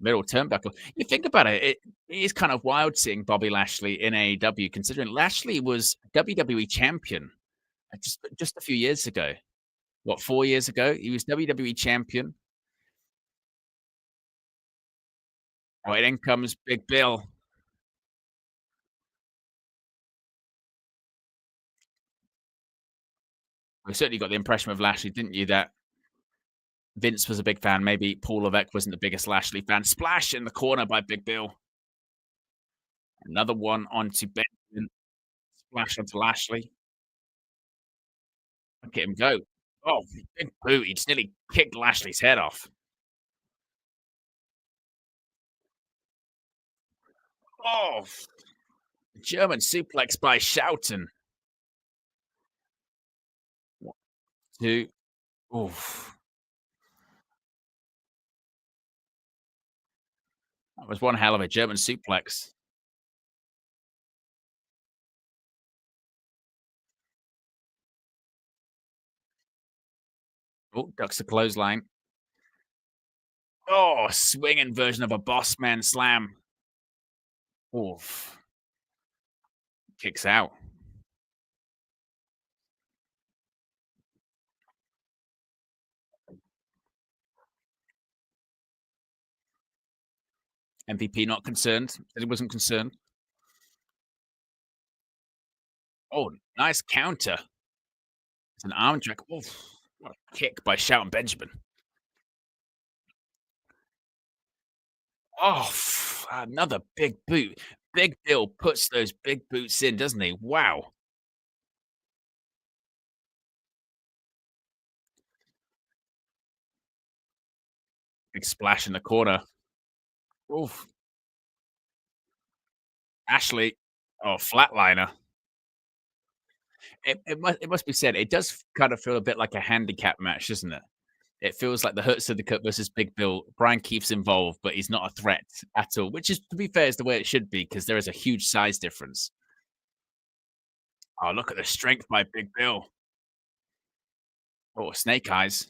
middle turnbuckle. You think about it, it is kind of wild seeing Bobby Lashley in AEW, considering Lashley was WWE champion just a few years ago. What, 4 years ago? He was WWE champion. Right, then comes Big Bill. I certainly got the impression of Lashley, didn't you, that Vince was a big fan. Maybe Paul Levesque wasn't the biggest Lashley fan. Splash in the corner by Big Bill. Another one onto Benjamin. Splash onto Lashley. Look at him go. Oh, big boot. He just nearly kicked Lashley's head off. Oh, German suplex by Shelton. 1, 2. Oof. That was one hell of a German suplex. Oh, ducks the clothesline. Oh, swinging version of a boss man slam. Oof. Kicks out. MVP not concerned. Said he wasn't concerned. Oh, nice counter. It's an arm drag. Oof. What a kick by Shelton Benjamin. Oh, another big boot. Big Bill puts those big boots in, doesn't he? Wow. Big splash in the corner. Oof. Ashley. Oh, flatliner. It must be said, it does kind of feel a bit like a handicap match, doesn't it? It feels like the Hurt Syndicate versus Big Bill. Brian Keith's involved, but he's not a threat at all, which is, to be fair, is the way it should be because there is a huge size difference. Oh, look at the strength by Big Bill. Oh, snake eyes.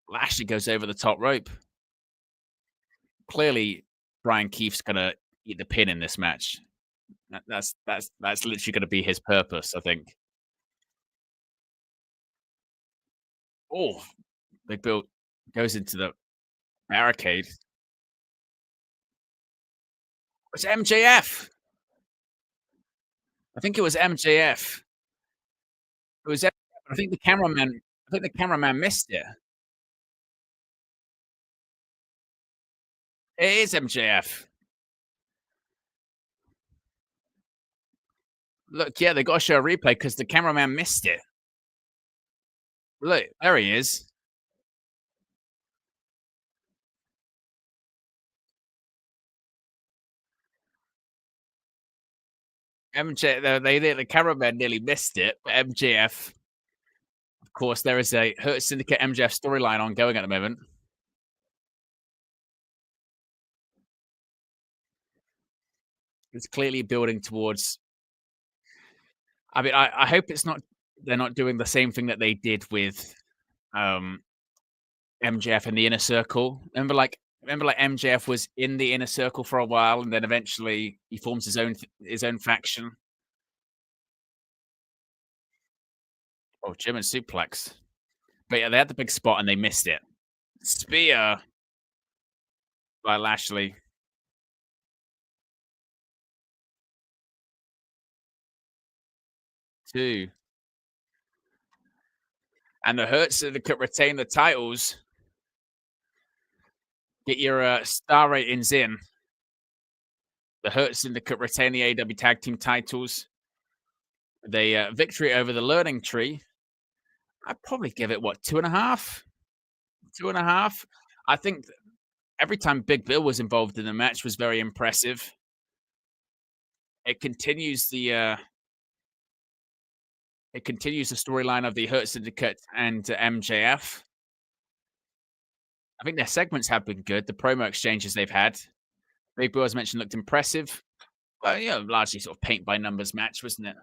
Lashley goes over the top rope. Clearly, Brian Keith's gonna eat the pin in this match. That's literally gonna be his purpose, I think. Oh, Big Bill goes into the barricade. It's MJF. I think it was MJF. It was MJF. I think the cameraman missed it. It is MJF. Look, yeah, they gotta show a replay because the cameraman missed it. Look, there he is. MJ the cameraman nearly missed it, but MJF, of course, there is a Hurt Syndicate MJF storyline ongoing at the moment. It's clearly building towards. I mean, I hope it's not. They're not doing the same thing that they did with um, MJF in the Inner Circle. Remember, like MJF was in the Inner Circle for a while, and then eventually he forms his own faction. Oh, German suplex. But yeah, they had the big spot and they missed it. Spear by Lashley. 2. And the Hurt Syndicate retain the titles. Get your star ratings in. The Hurt Syndicate retain the AEW Tag Team titles. The victory over the Learning Tree. I'd probably give it, what, 2.5? 2.5? I think every time Big Bill was involved in the match was very impressive. It continues the storyline of the Hurt Syndicate and MJF. I think their segments have been good. The promo exchanges they've had. Big Bill, as mentioned, looked impressive. Well, yeah, largely sort of paint by numbers match, wasn't it?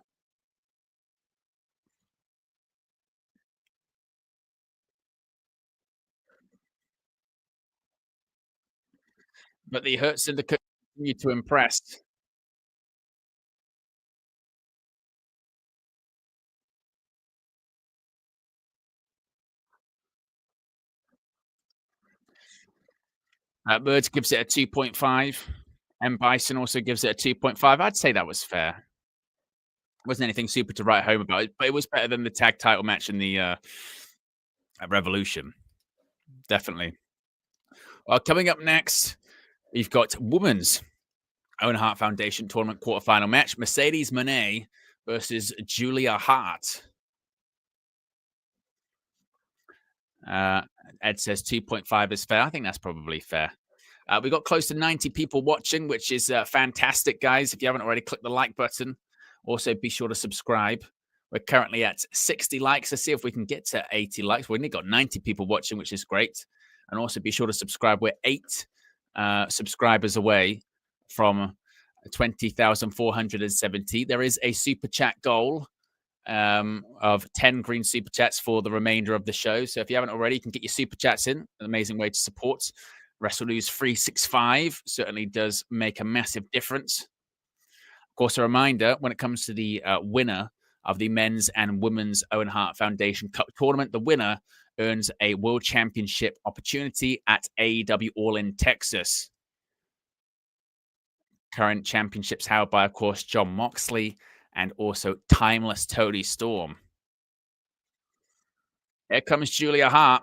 but the Hurt Syndicate continue to impress. Birds gives it a 2.5, and Bison also gives it a 2.5. I'd say that was fair. Wasn't anything super to write home about it, but it was better than the tag title match in the at Revolution. Definitely. Well, coming up next, we've got Women's Owen Hart Foundation Tournament quarterfinal match. Mercedes Monet versus Julia Hart. Ed says 2.5 is fair. I think that's probably fair. We got close to 90 people watching, which is fantastic, guys. If you haven't already, click the like button. Also, be sure to subscribe. We're currently at 60 likes. Let's see if we can get to 80 likes. We've only got 90 people watching, which is great. And also be sure to subscribe. We're 8 subscribers away from 20,470. There is a super chat goal of 10 green super chats for the remainder of the show. So if you haven't already, you can get your super chats in. An amazing way to support Wrestle News 365. Certainly does make a massive difference. Of course, a reminder when it comes to the winner of the men's and women's Owen Hart Foundation Cup tournament, the winner earns a World Championship opportunity at AEW All in Texas. Current championships held by, of course, Jon Moxley and also Timeless Toni Storm. Here comes Julia Hart.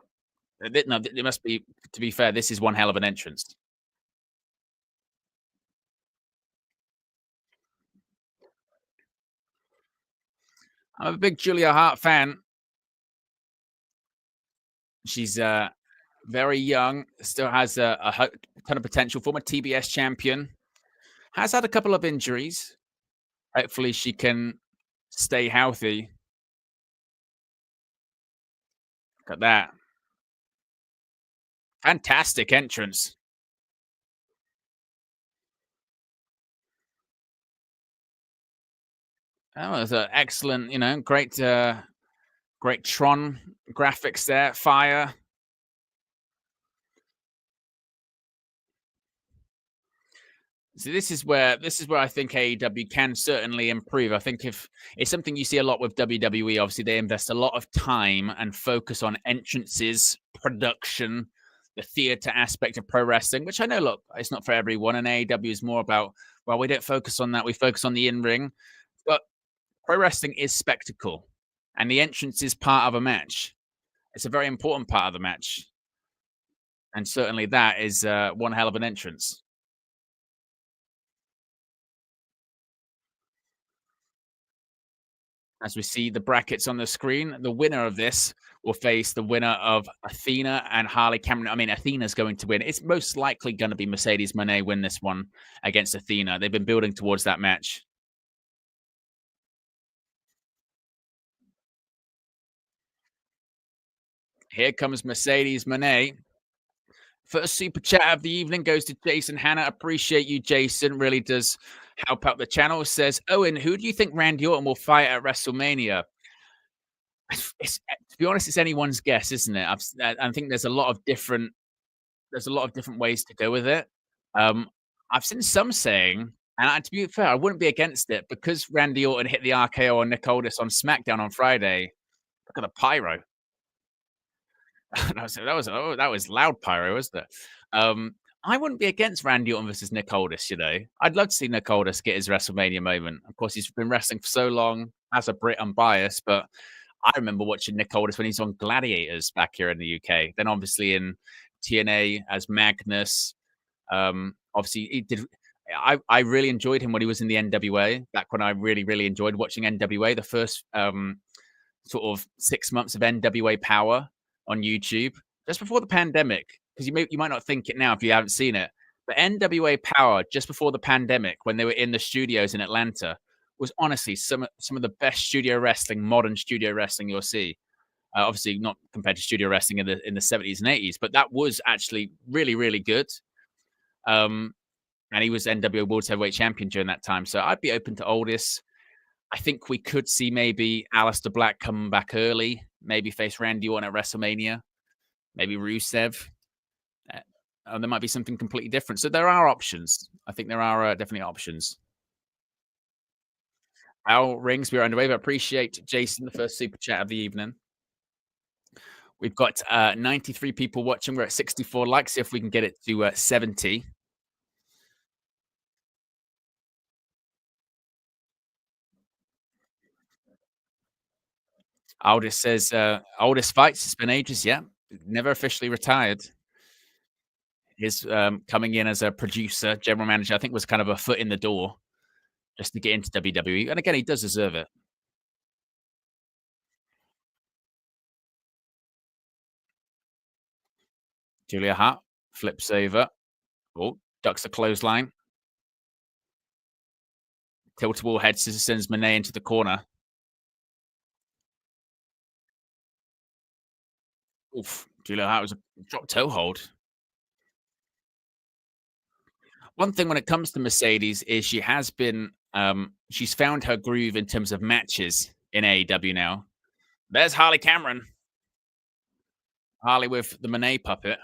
No, it must be, to be fair, this is one hell of an entrance. I'm a big Julia Hart fan. She's very young, still has a ton of potential, former TBS champion. Has had a couple of injuries. Hopefully she can stay healthy. Look at that. Fantastic entrance. That was an excellent, great great Tron graphics there. Fire. So this is where I think AEW can certainly improve. I think if it's something you see a lot with WWE, obviously they invest a lot of time and focus on entrances, production, the theater aspect of pro wrestling, which I know, look, it's not for everyone. And AEW is more about, well, we don't focus on that. We focus on the in-ring. But pro wrestling is spectacle. And the entrance is part of a match. It's a very important part of the match. And certainly that is one hell of an entrance. As we see the brackets on the screen, the winner of this will face the winner of Athena and Harley Cameron. I mean, Athena's going to win. It's most likely going to be Mercedes Monet win this one against Athena. They've been building towards that match. Here comes Mercedes Monet. First super chat of the evening goes to Jason Hanna. Appreciate you, Jason. Really does help out the channel. Says, Owen, who do you think Randy Orton will fight at WrestleMania? To be honest, it's anyone's guess, isn't it? I think there's a lot of different ways to go with it. I've seen some saying, and to be fair, I wouldn't be against it because Randy Orton hit the RKO on Nick Aldis on SmackDown on Friday. Look at the pyro. that was loud pyro, wasn't it? I wouldn't be against Randy Orton versus Nick Aldis, I'd love to see Nick Aldis get his WrestleMania moment. Of course, he's been wrestling for so long. As a Brit, I'm biased, but I remember watching Nick Aldis when he's on Gladiators back here in the UK. Then obviously in TNA as Magnus. Obviously he did. I really enjoyed him when he was in the NWA. Back when I really, really enjoyed watching NWA. The first sort of 6 months of NWA Power on YouTube, just before the pandemic. Because you might not think it now if you haven't seen it. But NWA Power, just before the pandemic, when they were in the studios in Atlanta, was honestly some of the best studio wrestling, modern studio wrestling you'll see. Obviously, not compared to studio wrestling in the 70s and 80s, but that was actually really, really good. And he was NWA World Heavyweight Champion during that time. So I'd be open to Aldis. I think we could see maybe Aleister Black come back early, maybe face Randy Orton at WrestleMania, maybe Rusev. there might be something completely different. So there are options. I think there are definitely options. Our rings, we are underway. But appreciate Jason, the first super chat of the evening. We've got 93 people watching. We're at 64 likes. See if we can get it to 70. Aldous says, oldest fights. It's been ages. Yeah. Never officially retired. His coming in as a producer, general manager, I think was kind of a foot in the door just to get into WWE. And again, he does deserve it. Julia Hart flips over. Oh, ducks a clothesline. Tiltable head scissors sends Monet into the corner. Oof. Julia Hart was a drop toe hold. One thing when it comes to Mercedes is she has been, she's found her groove in terms of matches in AEW now. There's Harley Cameron. Harley with the Monet puppet.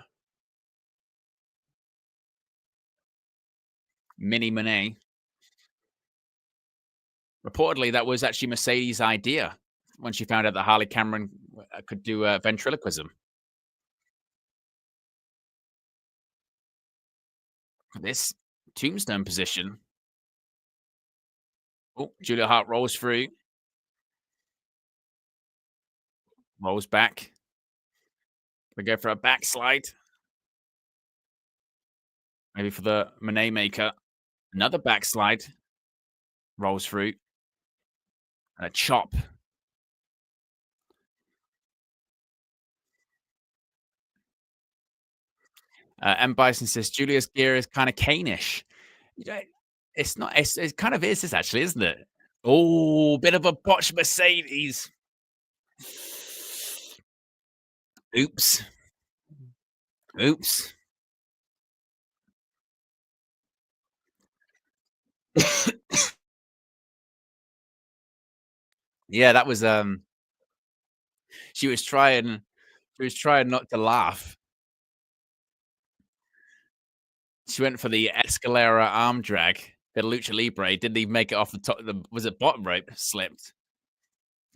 Mini Monet. Reportedly, that was actually Mercedes' idea when she found out that Harley Cameron could do ventriloquism. This tombstone position. Oh, Julia Hart rolls through. Rolls back. We go for a backslide. Maybe for the Monet maker. Another backslide. Rolls through. And a chop. M. Bison says Julia's gear is kind of Kane-ish. You know, it's not. It kind of is, actually, isn't it? Oh, bit of a botch Mercedes. Oops. Oops. Yeah, that was she was trying not to laugh. She went for the Escalera arm drag, the Lucha Libre, didn't even make it off the top of the was it bottom rope slipped?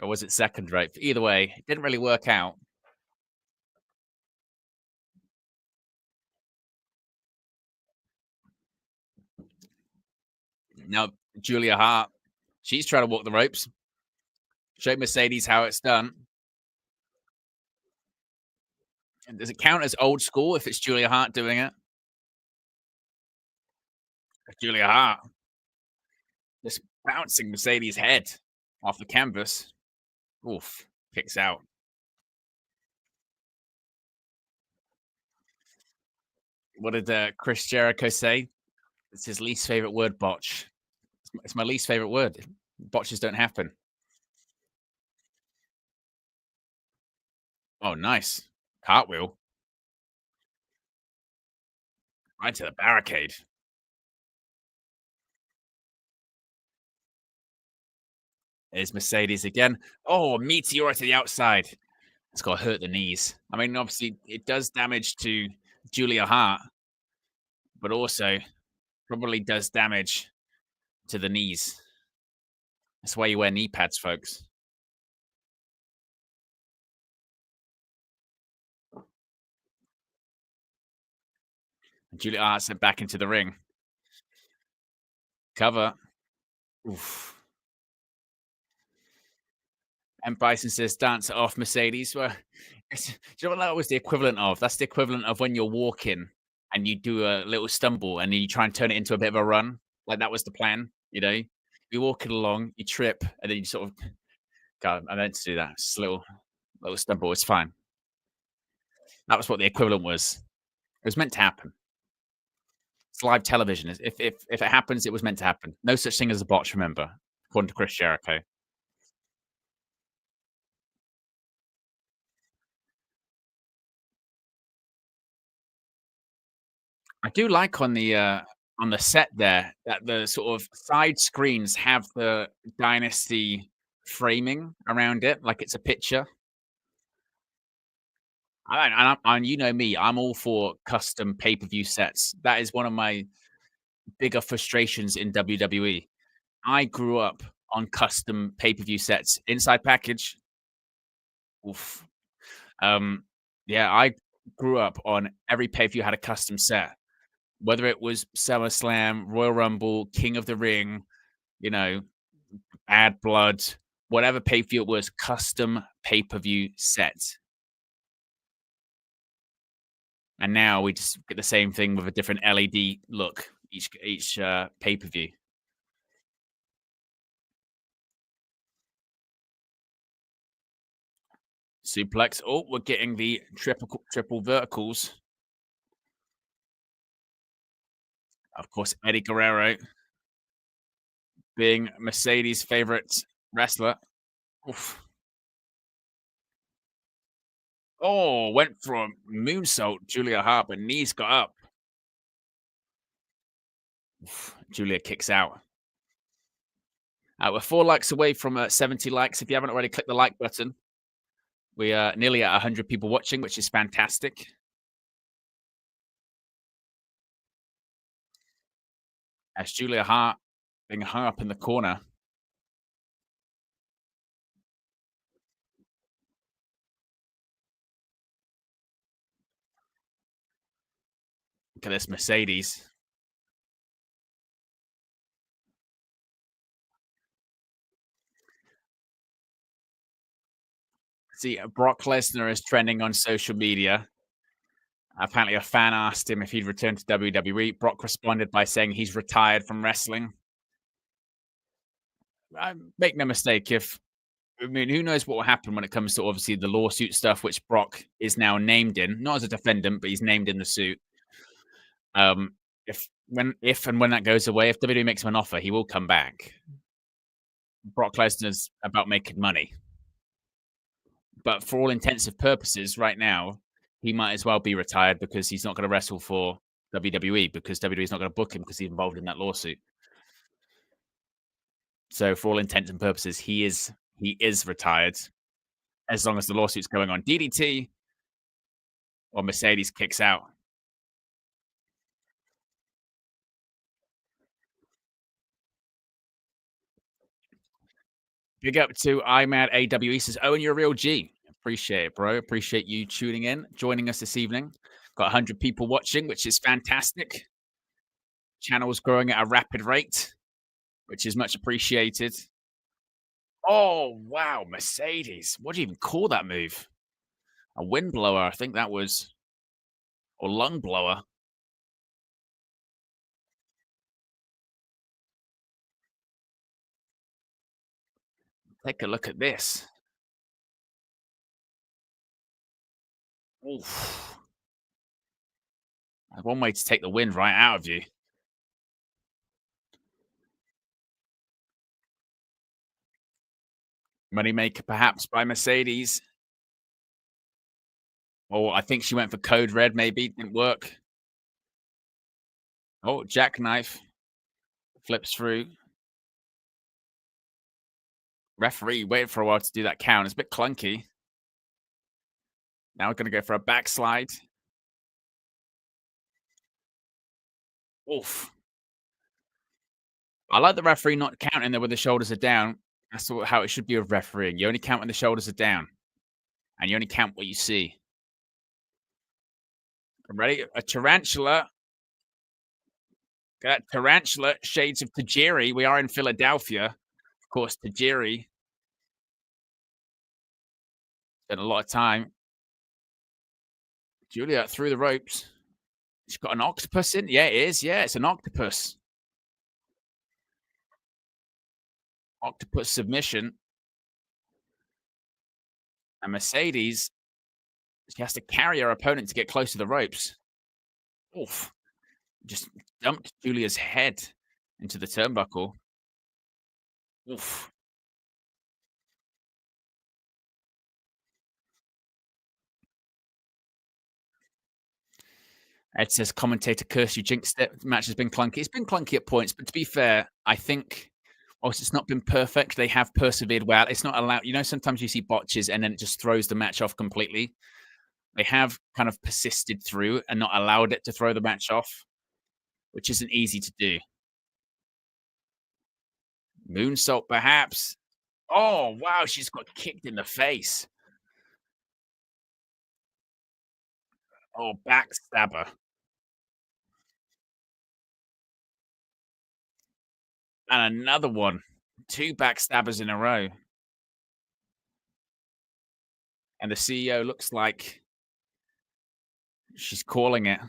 Or was it second rope? Either way, it didn't really work out. Now, Julia Hart, she's trying to walk the ropes. Show Mercedes how it's done. Does it count as old school if it's Julia Hart doing it? Julia Hart just bouncing Mercedes' head off the canvas. Oof, kicks out. What did Chris Jericho say? It's his least favorite word, botch. It's my least favorite word. Botches don't happen. Oh, nice. Cartwheel. Right to the barricade. There's Mercedes again. Oh, meteor to the outside. It's got to hurt the knees. I mean, obviously, it does damage to Julia Hart, but also probably does damage to the knees. That's why you wear knee pads, folks. Julia Hart sent back into the ring. Cover. Oof. And Bison says, dance it off, Mercedes. Well, do you know what that was the equivalent of? That's the equivalent of when you're walking and you do a little stumble and then you try and turn it into a bit of a run. Like that was the plan, you know? You're walking along, you trip, and then you sort of go, I meant to do that. It's a little stumble. It's fine. That was what the equivalent was. It was meant to happen. It's live television. If it happens, it was meant to happen. No such thing as a botch, remember, according to Chris Jericho. I do like on the set there that the sort of side screens have the Dynasty framing around it, like it's a picture. And you know me, I'm all for custom pay-per-view sets. That is one of my bigger frustrations in WWE. I grew up on custom pay-per-view sets. Inside package, oof. Um, yeah, I grew up on every pay-per-view had a custom set, whether it was SummerSlam, Royal Rumble, King of the Ring, you know, Bad Blood, whatever pay-per-view it was, custom pay-per-view set. And now we just get the same thing with a different LED look each pay-per-view. Suplex. Oh, we're getting the triple verticals. Of course, Eddie Guerrero being Mercedes' favorite wrestler. Oof. Oh, went from moonsault, Julia Hart, but knees got up. Oof. Julia kicks out. We're 4 likes away from 70 likes. If you haven't already, click the like button. We are nearly at 100 people watching, which is fantastic. As Julia Hart being hung up in the corner. Look at this Mercedes. See, Brock Lesnar is trending on social media. Apparently, a fan asked him if he'd return to WWE. Brock responded by saying he's retired from wrestling. Make no mistake, who knows what will happen when it comes to obviously the lawsuit stuff, which Brock is now named in, not as a defendant, but he's named in the suit. If and when that goes away, if WWE makes him an offer, he will come back. Brock Lesnar's about making money. But for all intensive purposes, right now, he might as well be retired because he's not going to wrestle for WWE because WWE is not going to book him because he's involved in that lawsuit. So for all intents and purposes, he is retired as long as the lawsuit's going on. DDT or Mercedes kicks out. Big up to IMAD AWE says, Owen, you're a real G. Appreciate it, bro. Appreciate you tuning in, joining us this evening. Got 100 people watching, which is fantastic. Channel's growing at a rapid rate, which is much appreciated. Oh, wow. Mercedes. What do you even call that move? A wind blower. I think that was, or lung blower. Take a look at this. Oof. One way to take the wind right out of you. Moneymaker, perhaps, by Mercedes. Oh, I think she went for code red, maybe. Didn't work. Oh, jackknife. Flips through. Referee waited for a while to do that count. It's a bit clunky. Now we're going to go for a backslide. Oof. I like the referee not counting there when the shoulders are down. That's how it should be with refereeing. You only count when the shoulders are down. And you only count what you see. Ready? A tarantula. That tarantula. Shades of Tajiri. We are in Philadelphia. Of course, Tajiri. Spent a lot of time. Julia through the ropes. She's got an octopus in. Yeah, it is. Yeah, it's an octopus. Octopus submission. And Mercedes, she has to carry her opponent to get close to the ropes. Oof. Just dumped Julia's head into the turnbuckle. Oof. Ed says, commentator curse you jinxed it. The match has been clunky. It's been clunky at points, but to be fair, I think whilst it's not been perfect, they have persevered well. It's not allowed. Sometimes you see botches and then it just throws the match off completely. They have kind of persisted through and not allowed it to throw the match off, which isn't easy to do. Moonsault, perhaps. Oh, wow, she's got kicked in the face. Oh, backstabber. And another one. 2 backstabbers in a row. And the CEO looks like she's calling it.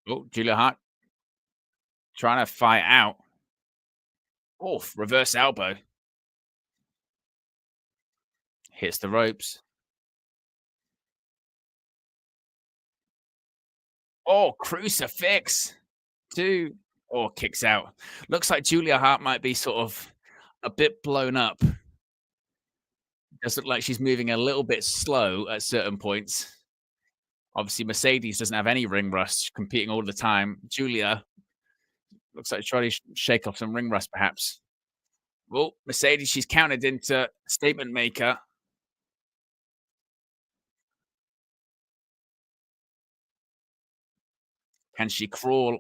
Oh, Julia Hart trying to fight out. Oh, reverse elbow. Hits the ropes. Oh, crucifix. 2. Oh, kicks out. Looks like Julia Hart might be sort of a bit blown up. Does look like she's moving a little bit slow at certain points. Obviously, Mercedes doesn't have any ring rust, competing all the time. Julia looks like trying to shake off some ring rust, perhaps. Well, Mercedes, she's counted into statement maker. Can she crawl?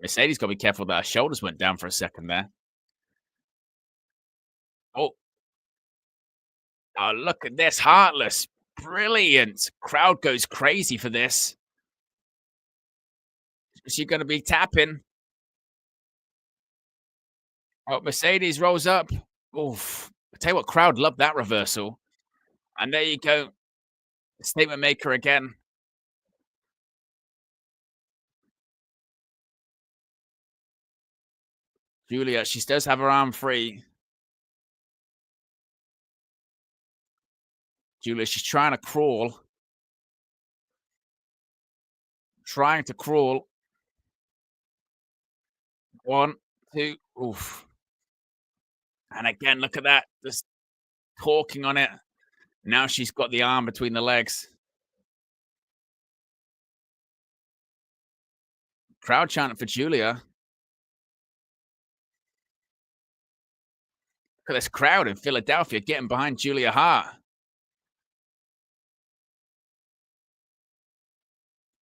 Mercedes got to be careful that her shoulders went down for a second there. Oh, oh, look at this. Heartless. Brilliant. Crowd goes crazy for this. Is she going to be tapping? Oh, Mercedes rolls up. Oof. I tell you what, crowd loved that reversal. And there you go. Statement maker again. Julia, she does have her arm free. Julia, she's trying to crawl. Trying to crawl. 1, 2. Oof. And again, look at that. Just talking on it. Now she's got the arm between the legs. Crowd chanting for Julia. Look at this crowd in Philadelphia getting behind Julia Hart.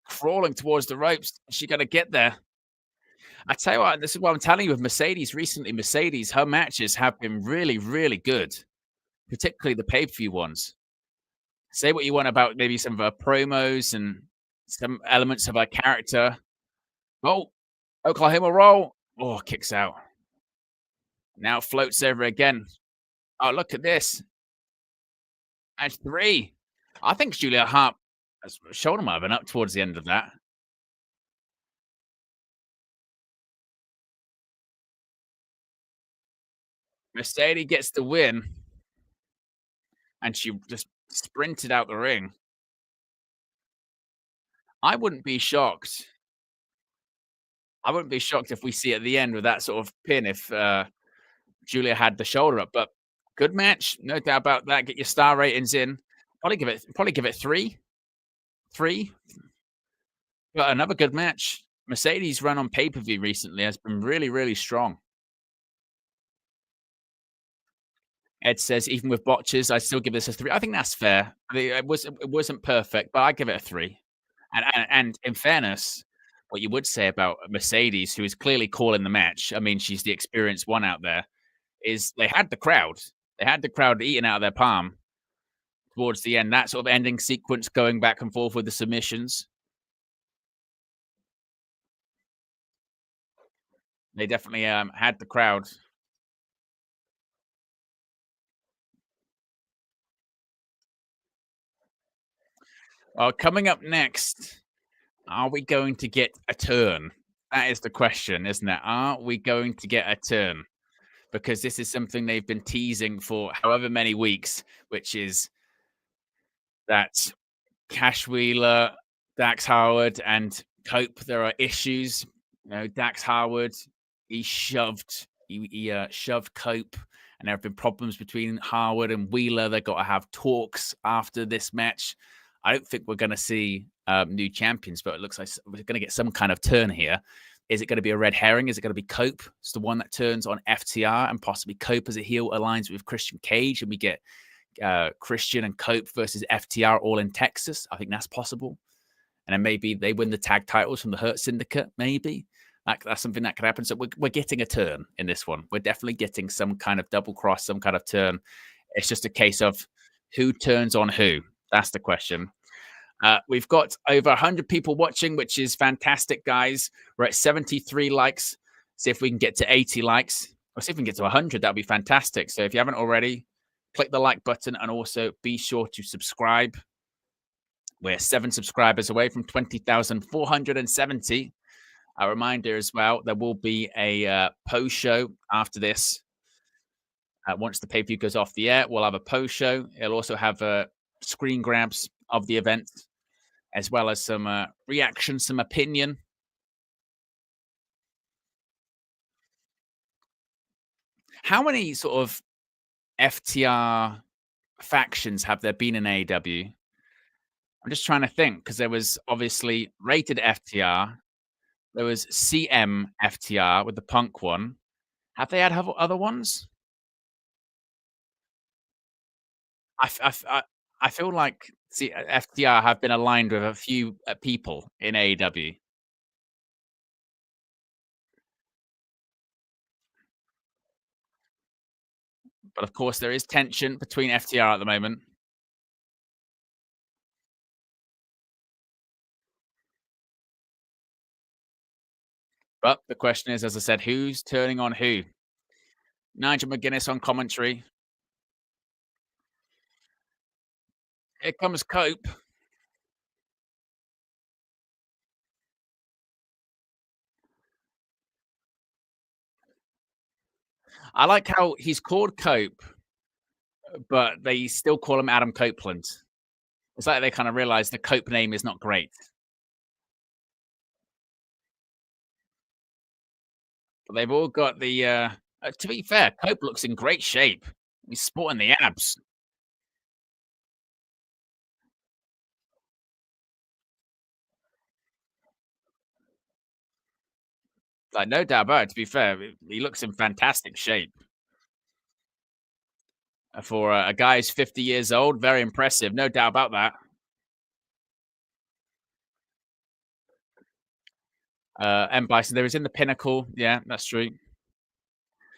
Crawling towards the ropes. Is she going to get there? I tell you what, this is what I'm telling you with Mercedes recently. Mercedes, her matches have been really, really good, particularly the pay-per-view ones. Say what you want about maybe some of her promos and some elements of her character. Oh, Oklahoma roll. Oh, kicks out. Now floats over again. Oh, look at this. And 3. I think Julia Hart shoulder might have been up towards the end of that. Mercedes gets the win. And she just sprinted out the ring. I wouldn't be shocked. I wouldn't be shocked if we see at the end with that sort of pin if Julia had the shoulder up. But good match, no doubt about that. Get your star ratings in. Probably give it 3. 3. But another good match. Mercedes' run on pay-per-view recently has been really, really strong. Ed says, even with botches, I still give this a 3. I think that's fair. It wasn't perfect, but I give it a 3. And in fairness, what you would say about Mercedes, who is clearly calling the match, I mean, she's the experienced one out there, is they had the crowd. They had the crowd eating out of their palm towards the end. That sort of ending sequence going back and forth with the submissions. They definitely had the crowd. Well, coming up next, are we going to get a turn? That is the question, isn't it? Are we going to get a turn? Because this is something they've been teasing for however many weeks, which is that Cash Wheeler, Dax Harwood, and Cope, there are issues. You know, Dax Harwood, he shoved Cope, and there have been problems between Harwood and Wheeler. They've got to have talks after this match. I don't think we're going to see new champions, but it looks like we're going to get some kind of turn here. Is it going to be a red herring? Is it going to be Cope? It's the one that turns on FTR and possibly Cope as a heel aligns with Christian Cage and we get Christian and Cope versus FTR all in Texas. I think that's possible. And then maybe they win the tag titles from the Hurt Syndicate. Maybe that's something that could happen. So we're getting a turn in this one. We're definitely getting some kind of double cross, some kind of turn. It's just a case of who turns on who. That's the question. We've got over 100 people watching, which is fantastic, guys. We're at 73 likes. See if we can get to 80 likes. Or see if we can get to 100. That would be fantastic. So if you haven't already, click the like button and also be sure to subscribe. We're 7 subscribers away from 20,470. A reminder as well, there will be a post show after this. Once the pay-per-view goes off the air, we'll have a post show. It'll also have screen grabs of the event, as well as some reaction, some opinion. How many sort of FTR factions have there been in AEW? I'm just trying to think because there was obviously rated FTR. There was CM FTR with the Punk one. Have they had other ones? I feel like FTR have been aligned with a few people in AEW. But of course, there is tension between FTR at the moment. But the question is, as I said, who's turning on who? Nigel McGuinness on commentary. Here comes Cope. I like how he's called Cope, but they still call him Adam Copeland. It's like they kind of realize the Cope name is not great. But they've all got the. To be fair, Cope looks in great shape. He's sporting the abs. Like, no doubt about it. To be fair, he looks in fantastic shape. For a guy who's 50 years old, very impressive. No doubt about that. M. Bison, there is in the Pinnacle. Yeah, that's true.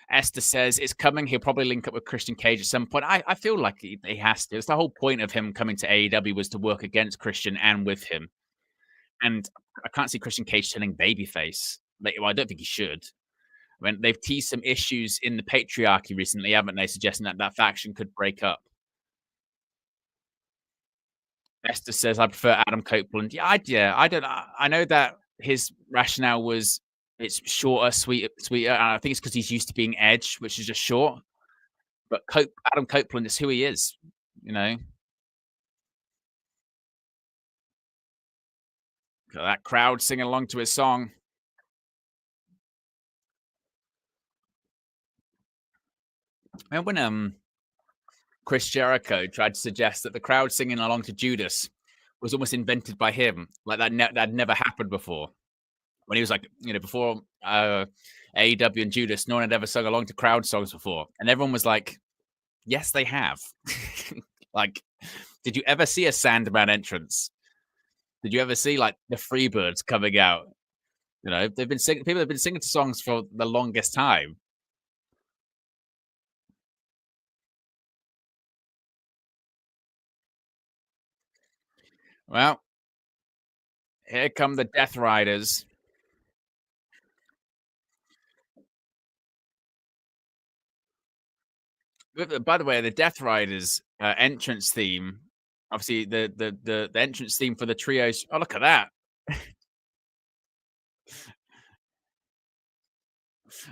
Esther says it's coming. He'll probably link up with Christian Cage at some point. I feel like he has to. It's the whole point of him coming to AEW was to work against Christian and with him. And I can't see Christian Cage turning babyface. Like, well, I don't think he should. I mean, they've teased some issues in the patriarchy recently, haven't they? Suggesting that that faction could break up. Esther says, I prefer Adam Copeland. Yeah, I don't. I know that his rationale was it's shorter, sweeter. And I think it's because he's used to being Edge, which is just short. But Adam Copeland is who he is, you know. Got that crowd singing along to his song. And when Chris Jericho tried to suggest that the crowd singing along to Judas was almost invented by him, like that never happened before. When he was like, before AEW and Judas, no one had ever sung along to crowd songs before, and everyone was like, "Yes, they have." Like, did you ever see a Sandman entrance? Did you ever see like the Freebirds coming out? They've been singing. People have been singing songs for the longest time. Well, here come the Death Riders. By the way, the Death Riders entrance theme, obviously the entrance theme for the trios. Oh, look at that!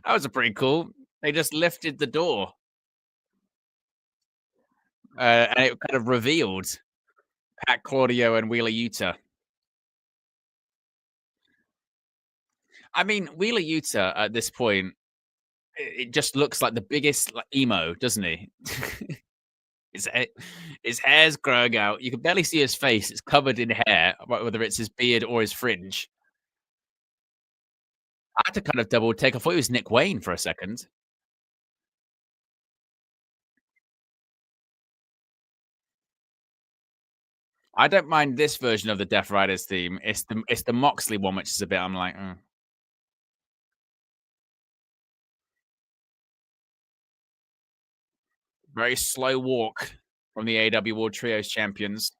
That was a pretty cool. They just lifted the door, and it kind of revealed Pat Claudio and Wheeler Yuta. I mean, Wheeler Yuta at this point, it just looks like the biggest emo, doesn't he? his, his hair's growing out. You can barely see his face. It's covered in hair, whether it's his beard or his fringe. I had to kind of double take. I thought it was Nick Wayne for a second. I don't mind this version of the Death Riders theme. It's the Moxley one, which is a bit. I'm like, very slow walk from the AEW World Trios champions.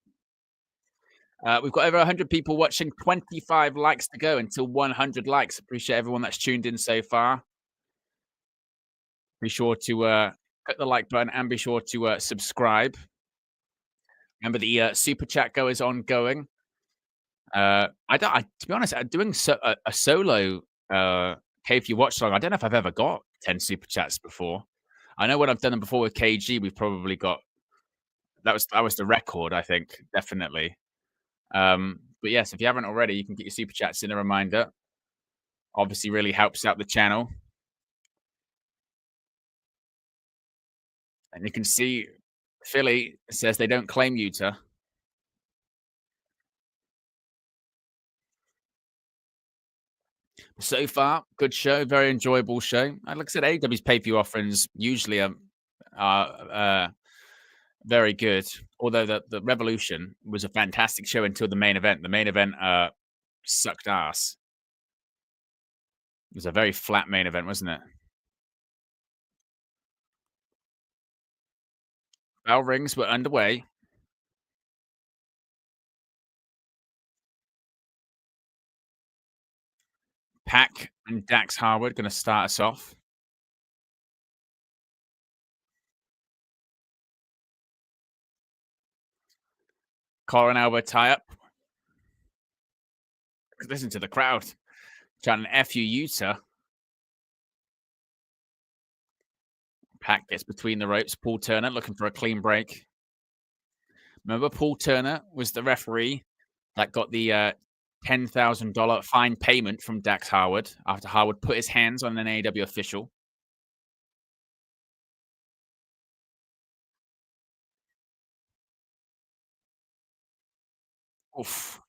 We've got over 100 people watching, 25 likes to go until 100 likes. Appreciate everyone that's tuned in so far. Be sure to click the like button and be sure to subscribe. Remember, the super chat go is ongoing. To be honest, doing a solo KFU watch long, I don't know if I've ever got 10 super chats before. I know when I've done them before with KG, we've probably got that was the record, I think, definitely. But yes, if you haven't already, you can get your super chats in a reminder. Obviously, really helps out the channel. And you can see Philly says they don't claim Yuta. So far, good show, very enjoyable show. And like I said, AEW's pay-per-view offerings usually are very good. Although the Revolution was a fantastic show until the main event. The main event sucked ass. It was a very flat main event, wasn't it? Bell rings were underway. Pac and Dax Harwood going to start us off. Collar and elbow tie up. Listen to the crowd chanting "F you, Yuta." Pac gets between the ropes. Paul Turner looking for a clean break. Remember, Paul Turner was the referee that got the $10,000 fine payment from Dax Harwood after Harwood put his hands on an AEW official. Oof.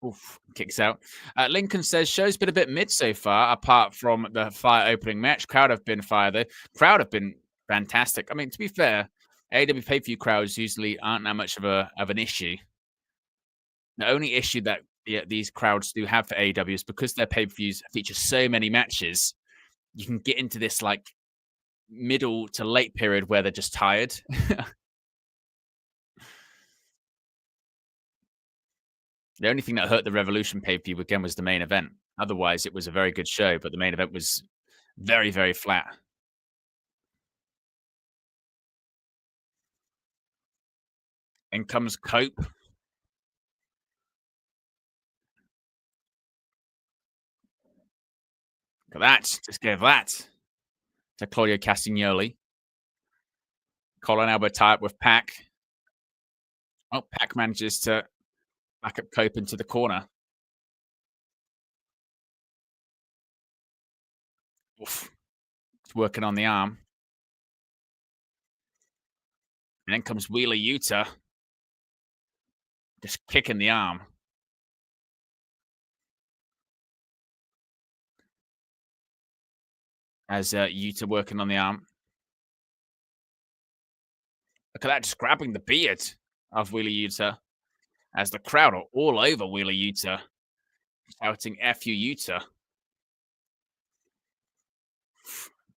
Oof. Kicks out. Lincoln says, show's been a bit mid so far, apart from the fire opening match. Crowd have been fire, though. Crowd have been fantastic. I mean, to be fair, AEW pay-per-view crowds usually aren't that much of an issue. The only issue that these crowds do have for AEW is because their pay-per-views feature so many matches, you can get into this like middle to late period where they're just tired. The only thing that hurt the Revolution pay-per-view again was the main event. Otherwise, it was a very good show, but the main event was very, very flat. In comes Cope. Look at that. Just gave that to Claudio Castagnoli. Colin Albert tie up with Pac. Oh, Pac manages to back up Cope into the corner. Oof. It's working on the arm. And then comes Wheeler Yuta. Just kicking the arm. As Yuta working on the arm. Look at that, just grabbing the beard of Wheeler Yuta. As the crowd are all over Wheeler Yuta. Shouting F you, Yuta.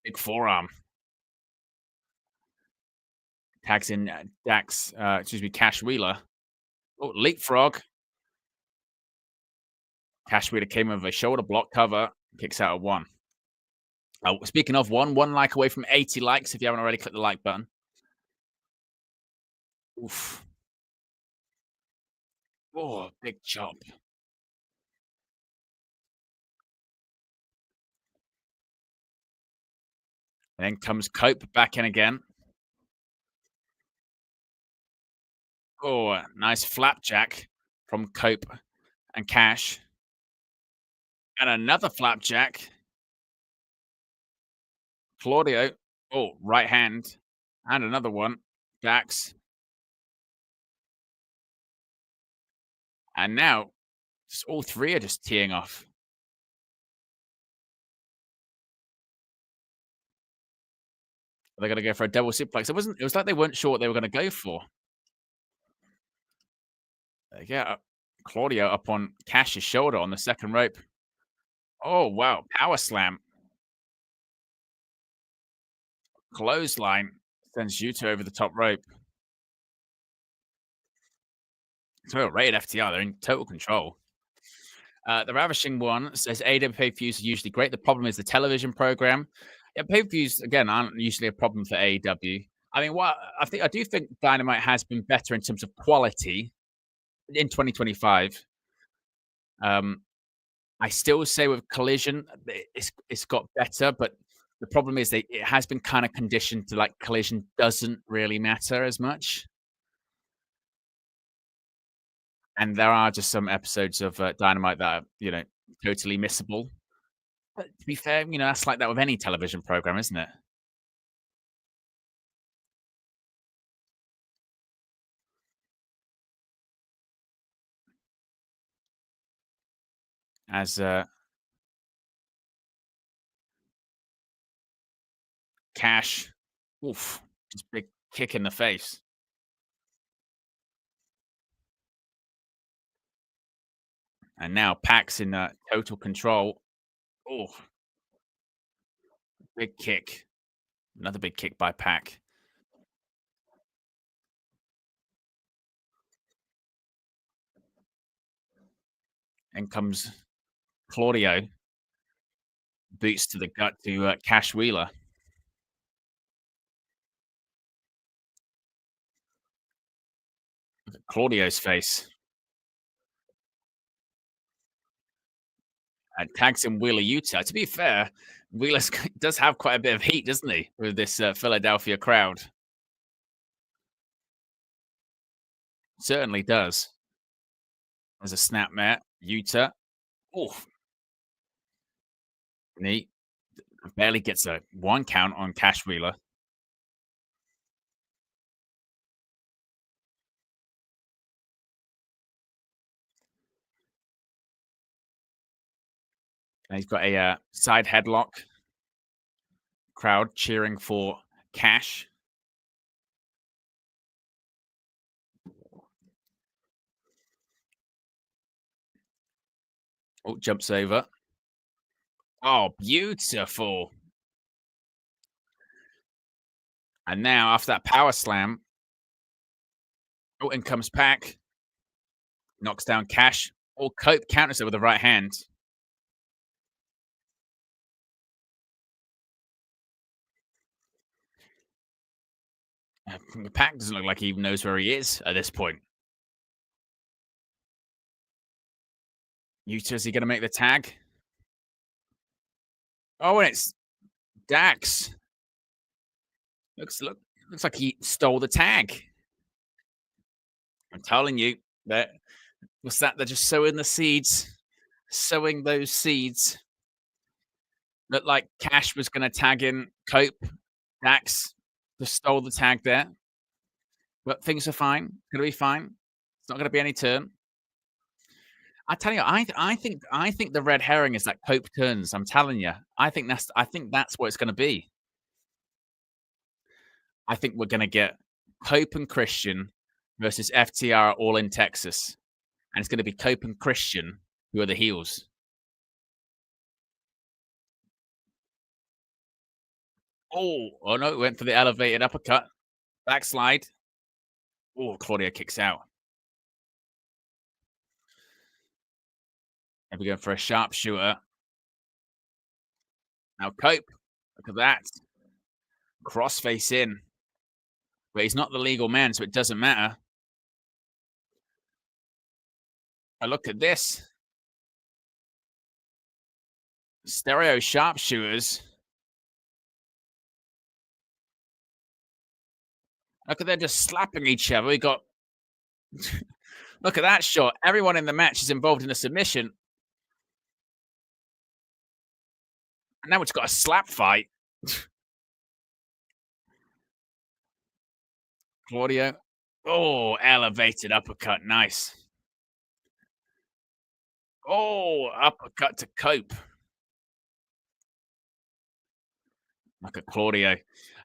Big forearm. Tags in Cash Wheeler. Oh, leapfrog. Cash Wheeler came over a shoulder block cover. Kicks out a 1. Speaking of 1 like away from 80 likes. If you haven't already, click the like button. Oof. Oh, big chop. And then comes Cope back in again. Oh, nice flapjack from Cope and Cash. And another flapjack. Claudio. Oh, right hand. And another one. Dax. And now, just all three are just teeing off. They're going to go for a double suplex. It was like they weren't sure what they were going to go for. Yeah, Claudio up on Cash's shoulder on the second rope. Oh, wow. Power slam. Clothesline sends Yuta over the top rope. So rated FTR. They're in total control. The Ravishing One says AEW pay-per-views are usually great. The problem is the television program. Yeah, pay-per-views, again, aren't usually a problem for AEW. I mean, what I do think Dynamite has been better in terms of quality in 2025. I still say with Collision, it's got better, but the problem is it has been kind of conditioned to like Collision doesn't really matter as much. And there are just some episodes of Dynamite that are, totally missable. But to be fair, that's like that with any television program, isn't it? As Cash, oof, just big kick in the face. And now Pac's in total control. Oh, big kick. Another big kick by Pac. And comes Claudio. Boots to the gut to Cash Wheeler. Look at Claudio's face. And tags in Wheeler Yuta. To be fair, Wheeler does have quite a bit of heat, doesn't he, with this Philadelphia crowd? Certainly does. There's a snap mat. Yuta. Oh, neat. Barely gets a one count on Cash Wheeler. And he's got a side headlock. Crowd cheering for Cash. Oh, jumps over. Oh, beautiful. And now, after that power slam, oh, in comes Pac. Knocks down Cash. Oh, Cope counters it with the right hand. Pac doesn't look like he even knows where he is at this point. Yuta, is he going to make the tag? Oh, and it's Dax. Looks like he stole the tag. I'm telling you, that was that they're just sowing the seeds, sowing those seeds. Looked like Cash was going to tag in Cope. Dax just stole the tag there. But things are fine. Going to be fine. It's not going to be any turn. I tell you, I think the red herring is that Cope turns. I'm telling you, I think that's what it's going to be. I think we're going to get Cope and Christian versus FTR all in Texas, and it's going to be Cope and Christian who are the heels. Oh no! Went for the elevated uppercut, backslide. Oh, Claudio kicks out. And we're going for a sharpshooter. Now Cope, look at that. Crossface in. But he's not the legal man, so it doesn't matter. But look at this. Stereo sharpshooters. Look at they're just slapping each other. We got look at that shot. Everyone in the match is involved in a submission. And now it's got a slap fight. Claudio. Oh, elevated uppercut. Nice. Oh, uppercut to Cope. Look at Claudio.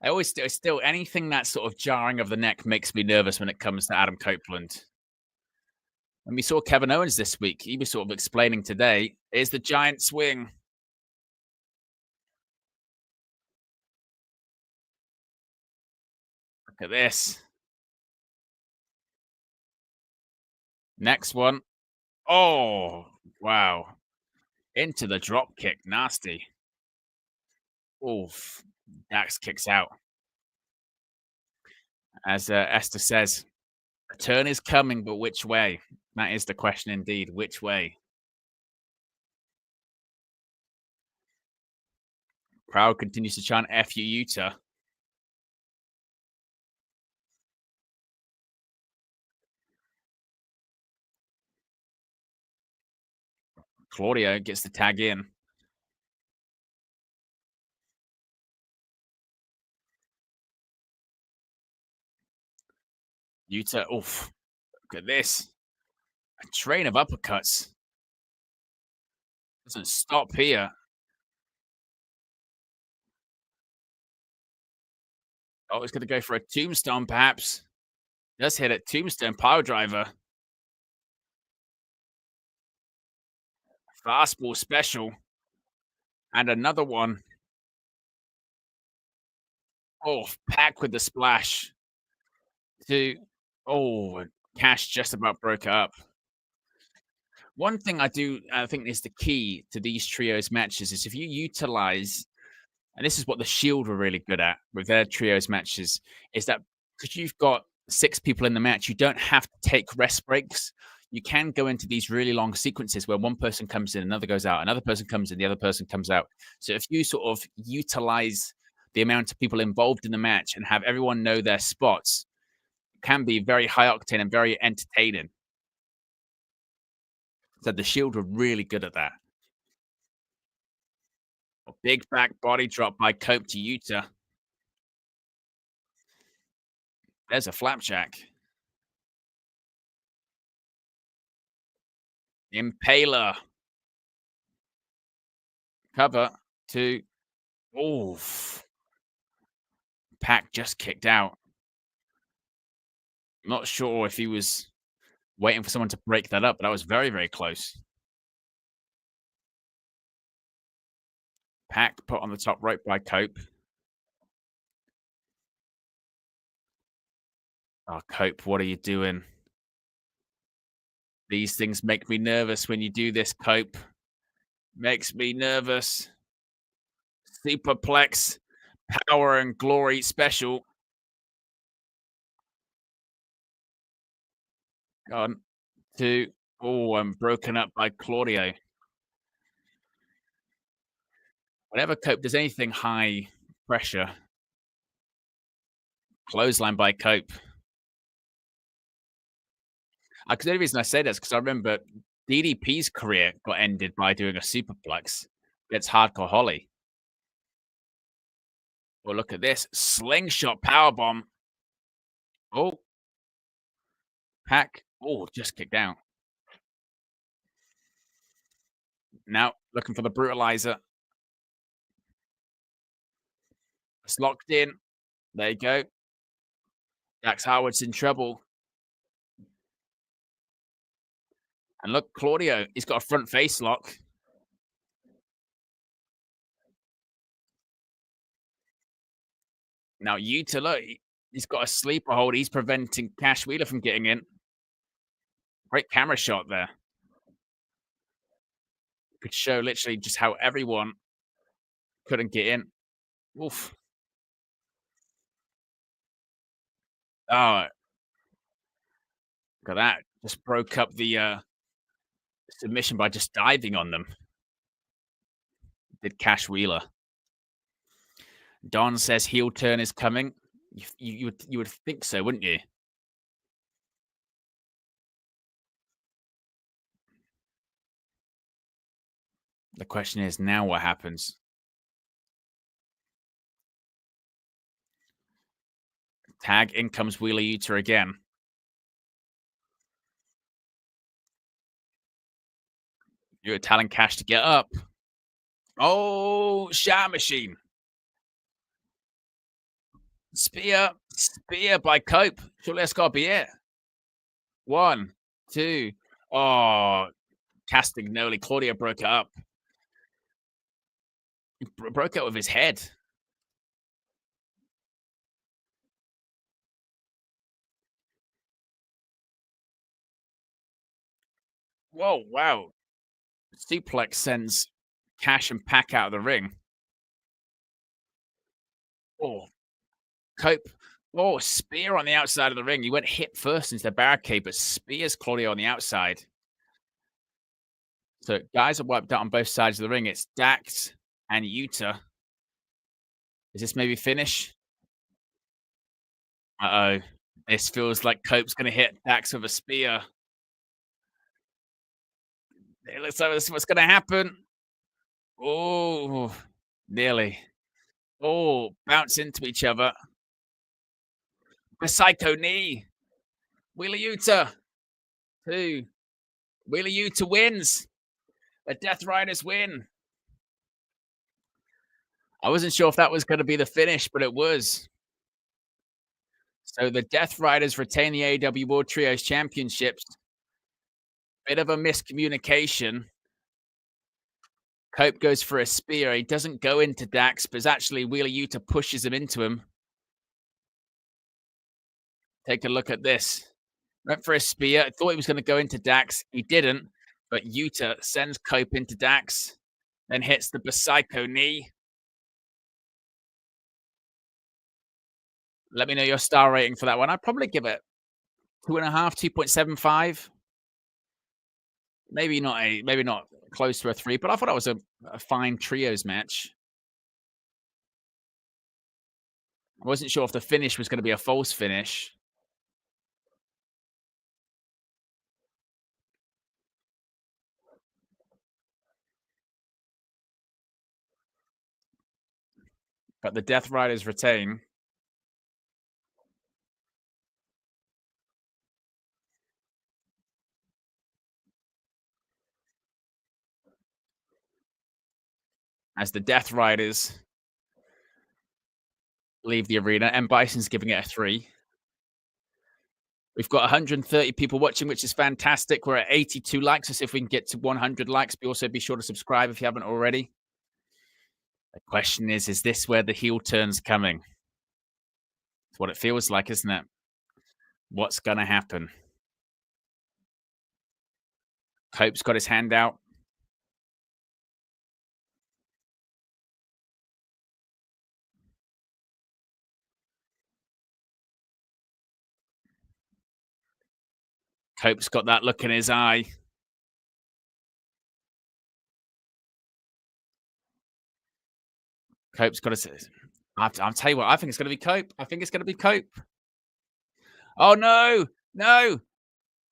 I always still anything that's sort of jarring of the neck makes me nervous when it comes to Adam Copeland. When we saw Kevin Owens this week, he was sort of explaining today, is the giant swing. Look at this. Next one. Oh, wow. Into the drop kick. Nasty. Oof. Dax kicks out. As Esther says, a turn is coming, but which way? That is the question indeed. Which way? Crowd continues to chant F you, Yuta. Claudio gets the tag in. Yuta, oof. Look at this. A train of uppercuts. Doesn't stop here. Oh, he's going to go for a tombstone, perhaps. Does hit it. Tombstone, power driver. Fastball special. And another one. Oh, Pack with the splash. Cash just about broke up. One thing I think is the key to these trios matches is if you utilize, and this is what the Shield were really good at with their trios matches, is that because you've got 6 people in the match, you don't have to take rest breaks. You can go into these really long sequences where one person comes in, another goes out, another person comes in, the other person comes out. So if you sort of utilize the amount of people involved in the match and have everyone know their spots, it can be very high octane and very entertaining. So the Shield were really good at that. A big back body drop by Cope to Yuta. There's a flapjack. Impaler. Cover to... Oof. Pac just kicked out. Not sure if he was waiting for someone to break that up, but that was very, very close. Pac put on the top rope by Cope. Oh, Cope, what are you doing? These things make me nervous when you do this, Cope. Makes me nervous. Superplex, power and glory special. Gone to... Oh, I'm broken up by Claudio. Whenever Cope does anything high pressure, clothesline by Cope. The only reason I say that is because I remember DDP's career got ended by doing a superplex against Hardcore Holly. Well, look at this. Slingshot powerbomb. Oh. Pac. Oh, just kicked out. Now looking for the brutalizer. It's locked in. There you go. Dax Harwood's in trouble. And look, Claudio, he's got a front face lock. Now Yuta, look, he's got a sleeper hold. He's preventing Cash Wheeler from getting in. Great camera shot there. Could show literally just how everyone couldn't get in. Oof. Oh, look at that. Just broke up the submission by just diving on them. Did Cash Wheeler. Don says heel turn is coming. You would think so, wouldn't you? The question is now what happens? Tag, in comes Wheeler Yuta again. You're telling Cash to get up. Oh, shot machine. Spear by Cope. Surely that's got to be it. 1, 2. Oh, Castagnoli. Claudio broke it up. He broke it with his head. Whoa, wow. Suplex sends Cash and Pac out of the ring. Oh, Cope. Oh, spear on the outside of the ring. He went hip first into the barricade, but spears Claudio on the outside. So guys are wiped out on both sides of the ring. It's Dax and Yuta. Is this maybe finish? Uh-oh. This feels like Cope's going to hit Dax with a spear. It looks like this is what's going to happen. Oh, nearly. Oh, bounce into each other. A psycho knee. Wheeler Yuta. 2. Wheeler Yuta wins. The Death Riders win. I wasn't sure if that was going to be the finish, but it was. So the Death Riders retain the AEW World Trios Championships. Bit of a miscommunication. Cope goes for a spear. He doesn't go into Dax, but actually Wheeler Yuta pushes him into him. Take a look at this. Went for a spear. I thought he was going to go into Dax. He didn't, but Yuta sends Cope into Dax, then hits the Psycho knee. Let me know your star rating for that one. I'd probably give it 2.5, 2.75. Maybe not close to a 3, but I thought that was a fine trios match. I wasn't sure if the finish was going to be a false finish. But the Death Riders retain. As the Death Riders leave the arena, and Bison's giving it a 3. We've got 130 people watching, which is fantastic. We're at 82 likes. Let's see if we can get to 100 likes. But also be sure to subscribe if you haven't already. The question is this where the heel turn's coming? It's what it feels like, isn't it? What's going to happen? Cope's got his hand out. Cope's got that look in his eye. Cope's got to. I'll tell you what, I think it's going to be Cope. I think it's going to be Cope. Oh, no. No.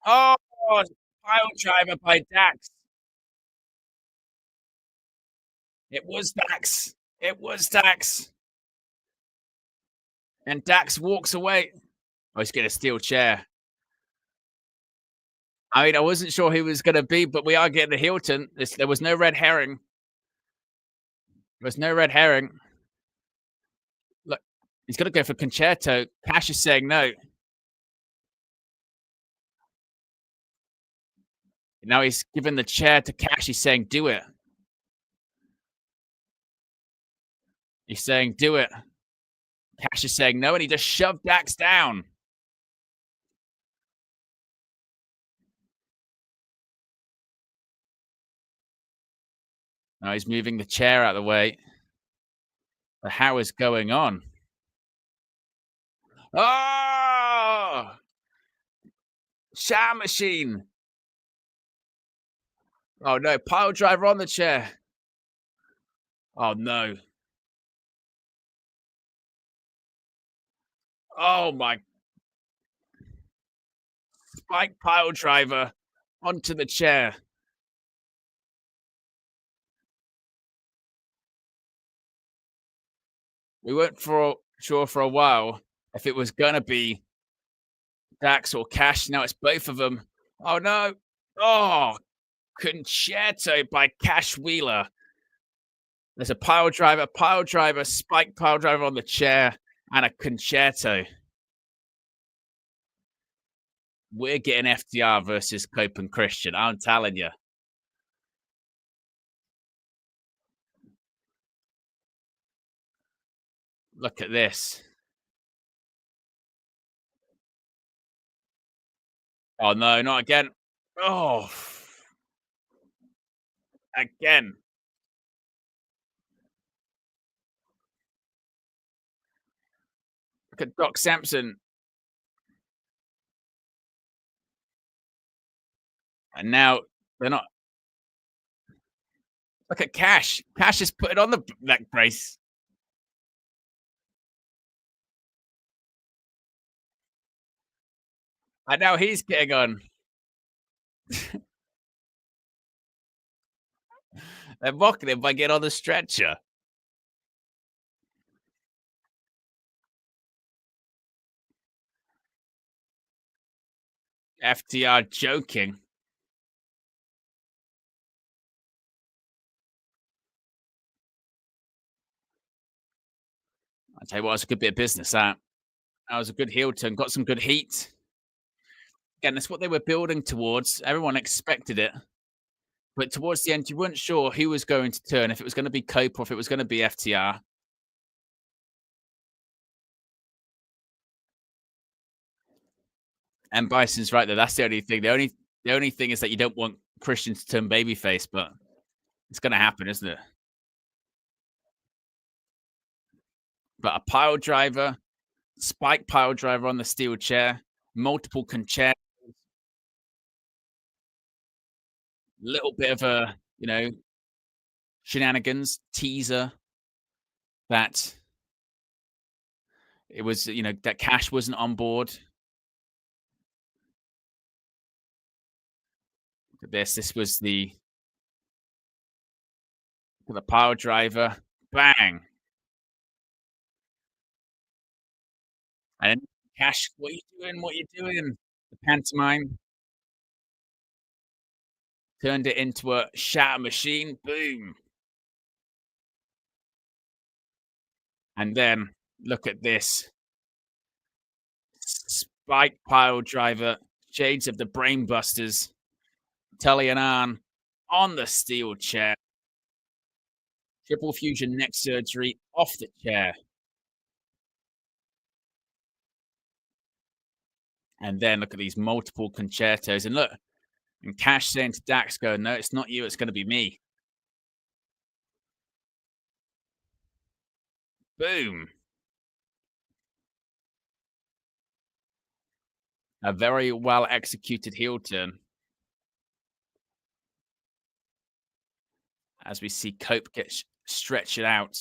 Oh, pile driver by Dax. It was Dax. It was Dax. And Dax walks away. Oh, he's getting a steel chair. I mean, I wasn't sure who was going to be, but we are getting the heel turn. There was no red herring. There was no red herring. Look, he's going to go for concerto. Cash is saying no. Now he's giving the chair to Cash. He's saying, do it. He's saying, do it. Cash is saying no, and he just shoved Dax down. Now he's moving the chair out of the way. But how is going on? Oh! Shot machine. Oh, no. Pile driver on the chair. Oh, no. Oh, my. Spike pile driver onto the chair. We weren't sure for a while If it was gonna be Dax or Cash, now it's both of them. Oh no! Oh, concerto by Cash Wheeler. There's a pile driver, spike pile driver on the chair, and a concerto. We're getting FTR versus Cope and Christian. I'm telling you. Look at this. Oh no, not again. Oh, again. Look at Doc Sampson. And now they're not. Look at Cash. Cash is putting on the neck brace. And now he's getting on. They're mocking him by getting on the stretcher. FTR joking. I tell you what, it's a good bit of business. That was a good heel turn. Got some good heat. Again, that's what they were building towards. Everyone expected it. But towards the end, you weren't sure who was going to turn, if it was going to be Cope or if it was going to be FTR. And Bison's right there. That's the only thing. The only thing is that you don't want Christian to turn babyface, but it's going to happen, isn't it? But a pile driver, spike pile driver on the steel chair, multiple concertos, little bit of a, shenanigans teaser that it was, that Cash wasn't on board. This was the pile driver, bang, and Cash, what are you doing? What are you doing? The pantomime turned it into a shatter machine, boom, and then look at this spike pile driver, shades of the Brainbusters, Tully and Arn on the steel chair. Triple fusion neck surgery off the chair. And then look at these multiple concertos. And look, and Cash saying to Dax, going, no, it's not you, it's going to be me. Boom. A very well executed heel turn. As we see Cope get stretched out.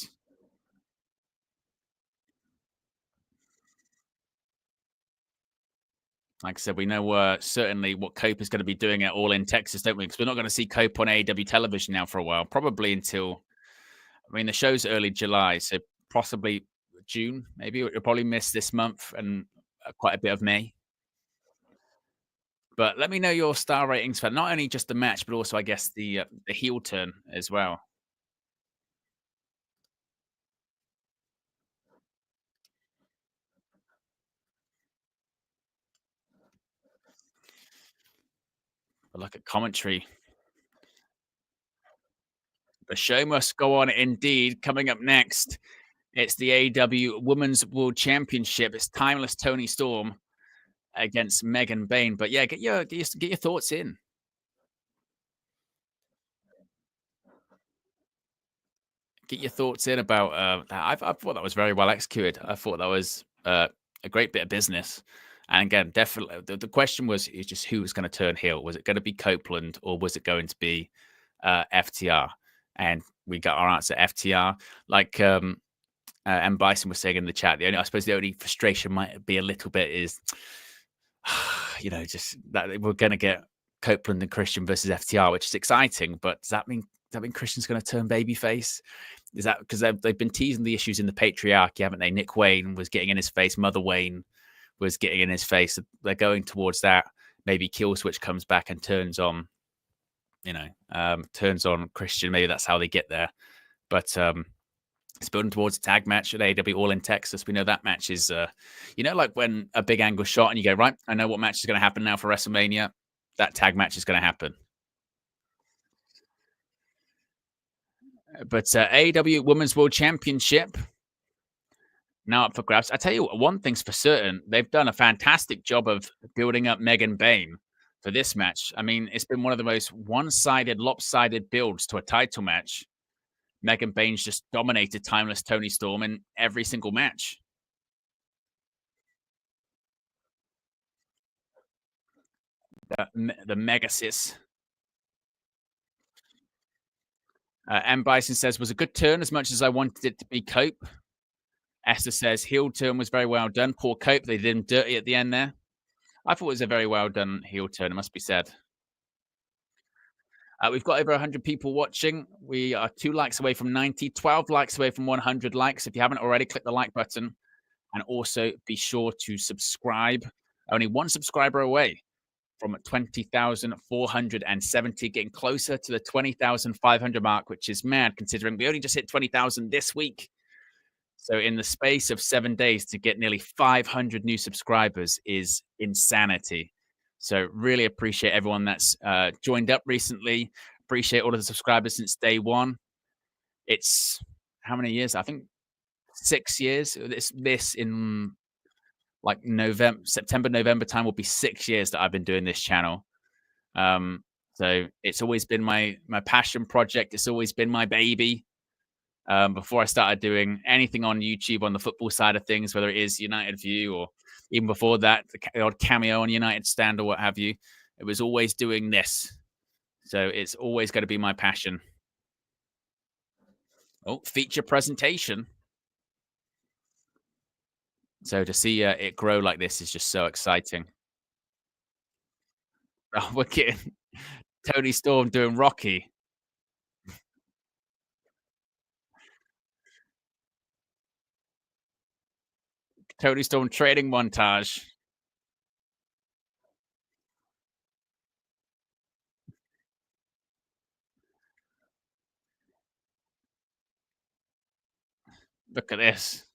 Like I said, we know certainly what Cope is going to be doing at All in Texas, don't we? Because we're not going to see Cope on AEW television now for a while, probably until, the show's early July, so possibly June, maybe. You'll probably miss this month and quite a bit of May. But let me know your star ratings for not only just the match, but also, I guess, the heel turn as well. But look at commentary. The show must go on indeed. Coming up next, it's the AEW Women's World Championship. It's Timeless Toni Storm against Megan Bayne. But yeah, get your thoughts in. Get your thoughts in about that. I thought that was very well executed. I thought that was a great bit of business. And again, definitely the question was is just who was going to turn heel. Was it going to be Copeland or was it going to be FTR? And we got our answer, FTR. Like and Bison was saying in the chat, I suppose the only frustration might be a little bit is, just that we're going to get Copeland and Christian versus FTR, which is exciting. But does that mean Christian's going to turn babyface? Is that because they've been teasing the issues in the patriarchy, haven't they? Nick Wayne was getting in his face. Mother Wayne was getting in his face. They're going towards that. Maybe Kill Switch comes back and turns on, turns on Christian. Maybe that's how they get there. But it's building towards a tag match at AEW All in Texas. We know that match is, like when a big angle shot and you go, right, I know what match is going to happen now for WrestleMania. That tag match is going to happen. But AEW Women's World Championship now up for grabs. I tell you what, one thing's for certain. They've done a fantastic job of building up Megan Bayne for this match. I mean, it's been one of the most one-sided, lopsided builds to a title match. Megan Bayne's just dominated Timeless Toni Storm in every single match. The Mega Sis. M. Bison says, was a good turn as much as I wanted it to be Cope. Esther says, heel turn was very well done. Poor Cope, they did him dirty at the end there. I thought it was a very well done heel turn, it must be said. We've got over 100 people watching. We are 2 likes away from 90, 12 likes away from 100 likes. If you haven't already, click the like button. And also be sure to subscribe. Only 1 subscriber away from 20,470, getting closer to the 20,500 mark, which is mad considering we only just hit 20,000 this week. So in the space of 7 days to get nearly 500 new subscribers is insanity. So really appreciate everyone that's joined up recently. Appreciate all of the subscribers since day one. It's how many years? I think 6 years. This in like September, November time will be 6 years that I've been doing this channel. So it's always been my passion project. It's always been my baby. Before I started doing anything on YouTube on the football side of things, whether it is United View or even before that, the odd cameo on United Stand or what have you, it was always doing this. So it's always going to be my passion. Oh, feature presentation. So to see it grow like this is just so exciting. Oh, we're getting Toni Storm doing Rocky. Toni Storm training montage. Look at this.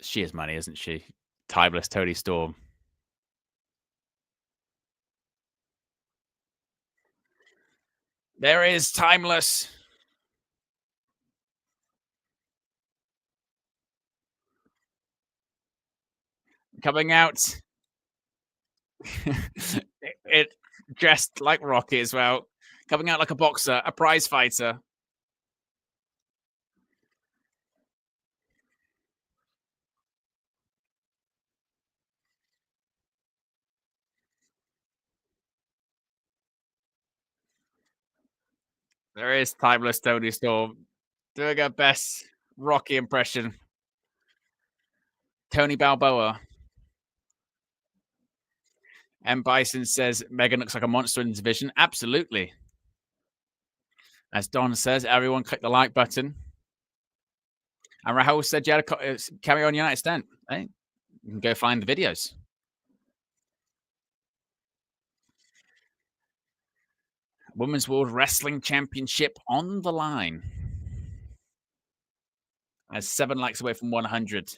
She is money, isn't she? Timeless Toni Storm. There is Timeless. Coming out. it dressed like Rocky as well. Coming out like a boxer, a prize fighter. There is Timeless Toni Storm doing her best Rocky impression. Tony Balboa. M. Bison says Megan looks like a monster in the division. Absolutely. As Don says, everyone click the like button. And Rahul said Jericho carry on United Stand. Hey, you can go find the videos. Women's World Wrestling Championship on the line. As 7 likes away from 100.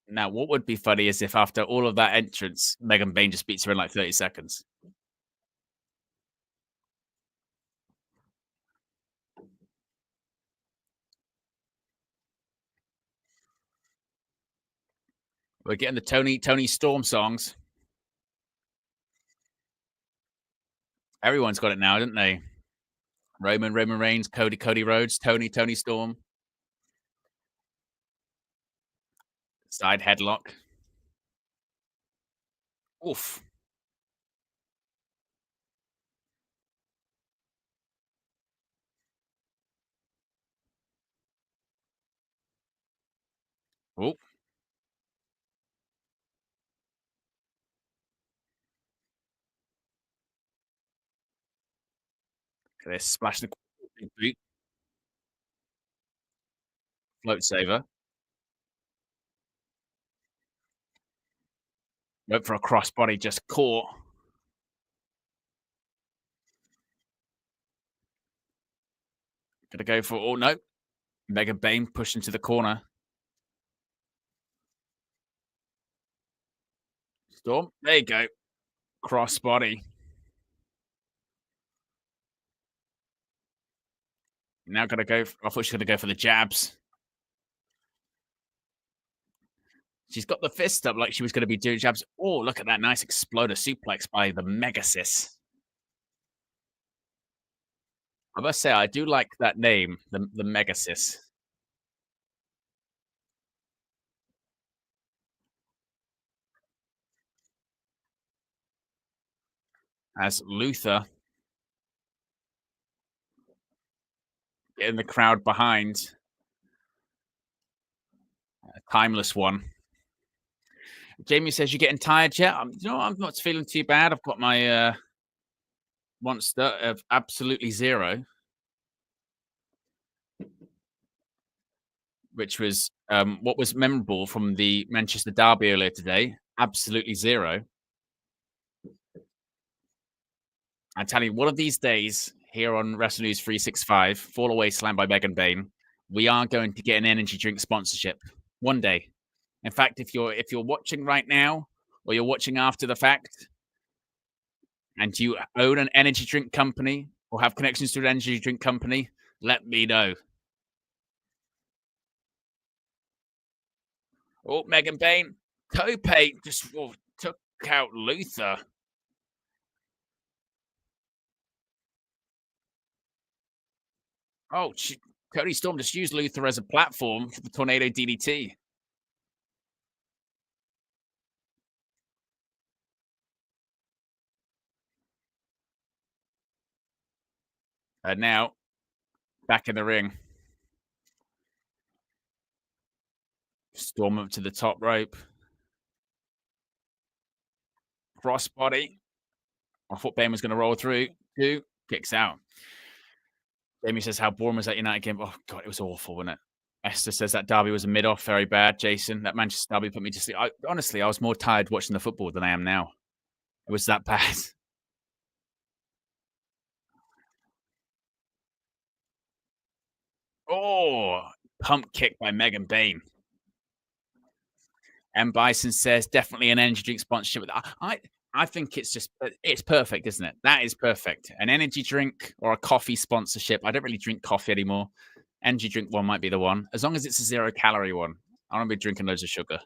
Now, what would be funny is if after all of that entrance, Megan Bayne just beats her in like 30 seconds. We're getting the Toni Storm songs. Everyone's got it now, didn't they? Roman Reigns, Cody Rhodes, Toni Storm. Side headlock. Oof. Oh. This splash the boot, float saver. Went for a crossbody, just caught. Gonna go for, oh no. Mega Bayne pushed into the corner. Storm, there you go. Crossbody. Now gonna go, I thought she was gonna go for the jabs. She's got the fist up like she was gonna be doing jabs. Oh, look at that nice exploder suplex by the Megasis. I must say, I do like that name, the Megasis. As Luther getting the crowd behind. A timeless one. Jamie says, "You're getting tired yet?" I'm not feeling too bad. I've got my monster of absolutely zero, which was what was memorable from the Manchester Derby earlier today. Absolutely zero. I tell you, one of these days here on Wrestle News 365, Fall Away Slam by Megan Bayne, we are going to get an energy drink sponsorship one day. In fact, if you're watching right now or you're watching after the fact and you own an energy drink company or have connections to an energy drink company, let me know. Oh, Megan Bayne. Tope just took out Luther. Oh, Cody Storm just used Luther as a platform for the Tornado DDT. And now, back in the ring. Storm up to the top rope. Crossbody. I thought Bayne was going to roll through. Two. Kicks out. Jamie says, how boring was that United game? Oh, God, it was awful, wasn't it? Esther says that derby was a mid-off, very bad. Jason, that Manchester derby put me to sleep. Honestly, I was more tired watching the football than I am now. It was that bad. Oh, pump kick by Megan Bayne. And Bison says, definitely an energy drink sponsorship. I think it's perfect, isn't it? That is perfect. An energy drink or a coffee sponsorship. I don't really drink coffee anymore. Energy drink one might be the one. As long as it's a 0-calorie one. I don't want to be drinking loads of sugar.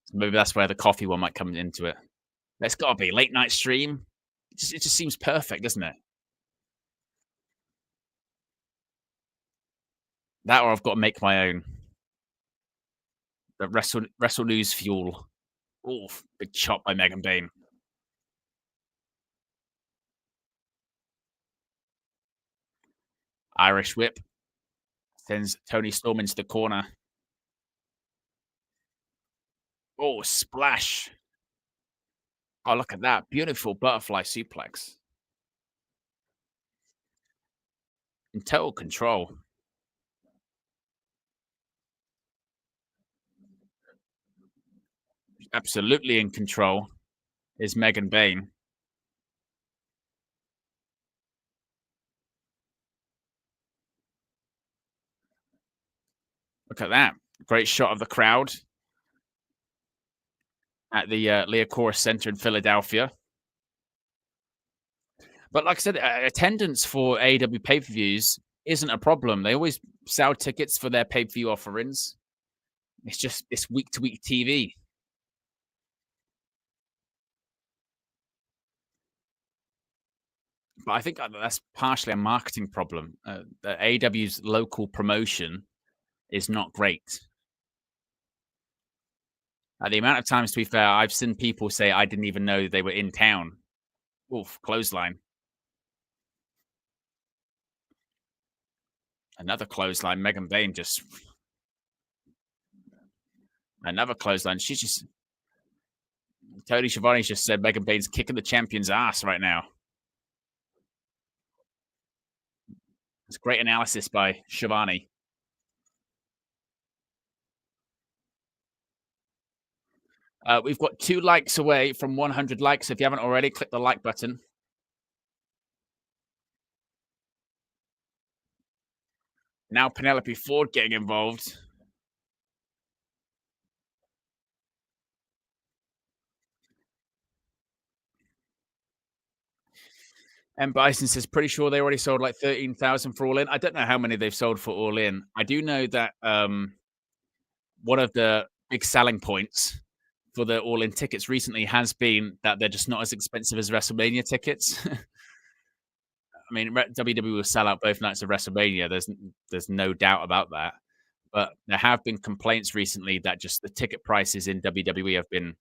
So maybe that's where the coffee one might come into it. It's got to be late night stream. It just seems perfect, doesn't it? That or I've got to make my own. The Wrestle News Fuel. Oh, big chop by Megan Bayne. Irish whip. Sends Toni Storm into the corner. Oh, splash. Oh, look at that. Beautiful butterfly suplex. In total control. Absolutely in control is Megan Bayne. Look at that. Great shot of the crowd at the Liacouras Center in Philadelphia. But like I said, attendance for AEW pay-per-views isn't a problem. They always sell tickets for their pay-per-view offerings. It's week-to-week TV. But I think that's partially a marketing problem. AEW's local promotion is not great. The amount of times, to be fair, I've seen people say I didn't even know they were in town. Oof, clothesline. Another clothesline. Megan Bayne just... Another clothesline. She's just... Tony Schiavone's just said Megan Bayne's kicking the champion's ass right now. It's great analysis by Shivani. We've got 2 likes away from 100 likes. If you haven't already, click the like button. Now Penelope Ford getting involved. And Bison says, pretty sure they already sold like 13,000 for All In. I don't know how many they've sold for All In. I do know that one of the big selling points for the All In tickets recently has been that they're just not as expensive as WrestleMania tickets. I mean, WWE will sell out both nights of WrestleMania. There's no doubt about that. But there have been complaints recently that just the ticket prices in WWE have been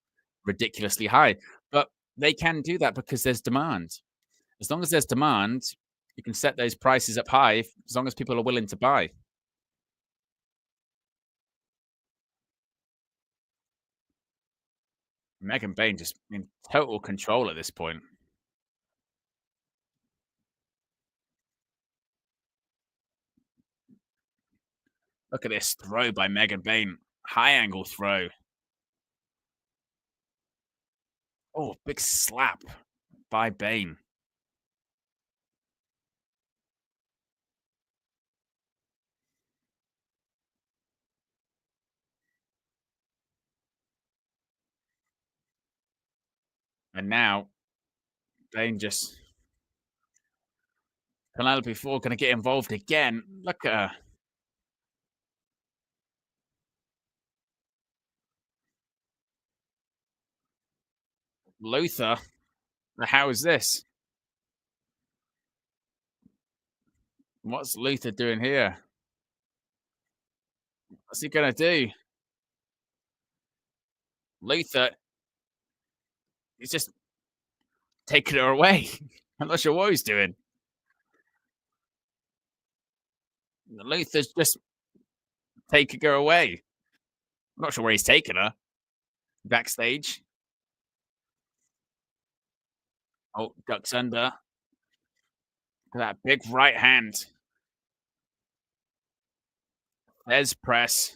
ridiculously high. But they can do that because there's demand. As long as there's demand, you can set those prices up high as long as people are willing to buy. Megan Bayne just in total control at this point. Look at this throw by Megan Bayne. High angle throw. Oh, big slap by Bayne. And now Bayne just Penelope Ford going to get involved again. Look at her. Luther. How is this? What's Luther doing here? What's he going to do? Luther is just taking her away. I'm not sure what he's doing. Luther's just taking her away. I'm not sure where he's taking her. Backstage. Oh, ducks under. Look at that big right hand. There's press.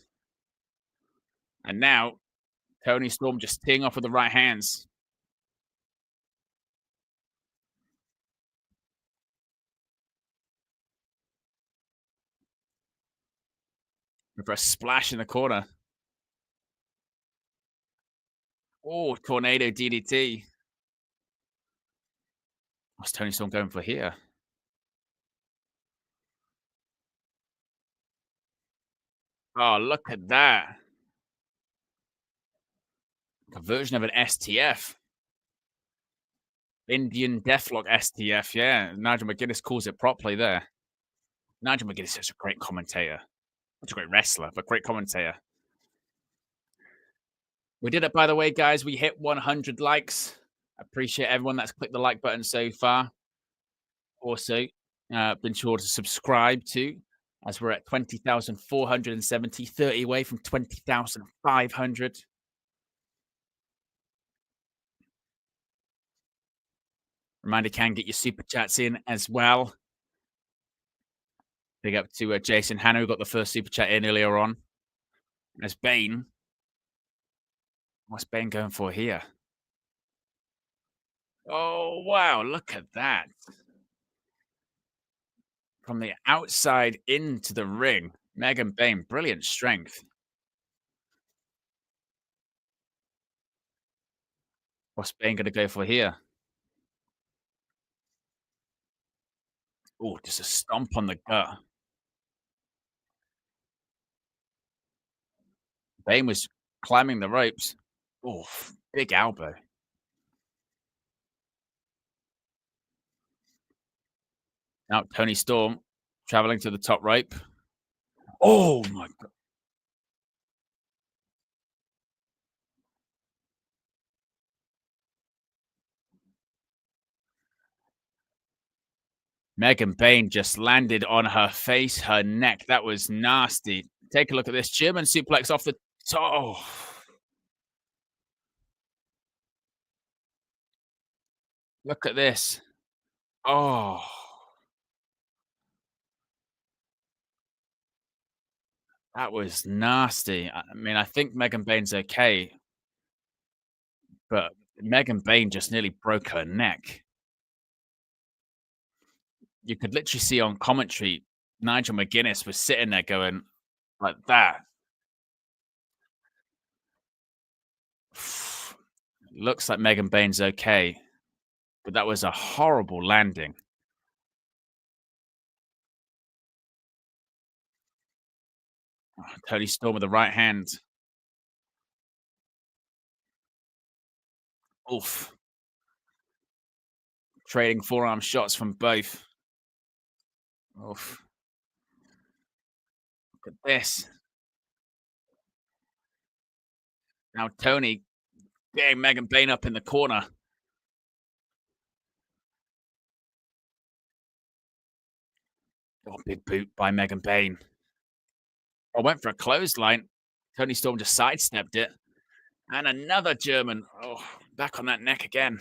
And now Toni Storm just teeing off with the right hands. For a splash in the corner. Oh, tornado DDT. What's Toni Storm going for here? Oh, look at that. A version of an STF. Indian Deathlock STF, yeah. Nigel McGuinness calls it properly there. Nigel McGuinness is such a great commentator. Such a great wrestler, but great commentator. We did it, by the way, guys. We hit 100 likes. Appreciate everyone that's clicked the like button so far. Also, been sure to subscribe too, as we're at 20,470, 30 away from 20,500. Reminder, can get your super chats in as well. Big up to Jason Hanna, who got the first super chat in earlier on. As Bayne. What's Bayne going for here? Oh, wow. Look at that. From the outside into the ring. Megan Bayne, brilliant strength. What's Bayne going to go for here? Oh, just a stomp on the gut. Bayne was climbing the ropes. Oh, big elbow. Now Toni Storm traveling to the top rope. Oh my god. Megan Bayne just landed on her face, her neck. That was nasty. Take a look at this German suplex off the top. Oh. Look at this. Oh. That was nasty. I mean, I think Megan Bayne's okay, but Megan Bayne just nearly broke her neck. You could literally see on commentary, Nigel McGuinness was sitting there going like that. Looks like Megan Bayne's okay, but that was a horrible landing. Oh, Tony Storm with the right hand. Oof. Trading forearm shots from both. Oof. Look at this. Now Tony getting Megan Bayne up in the corner. Oh, big boot by Megan Bayne. I went for a clothesline. Tony Storm just sidestepped it. And another German. Oh, back on that neck again.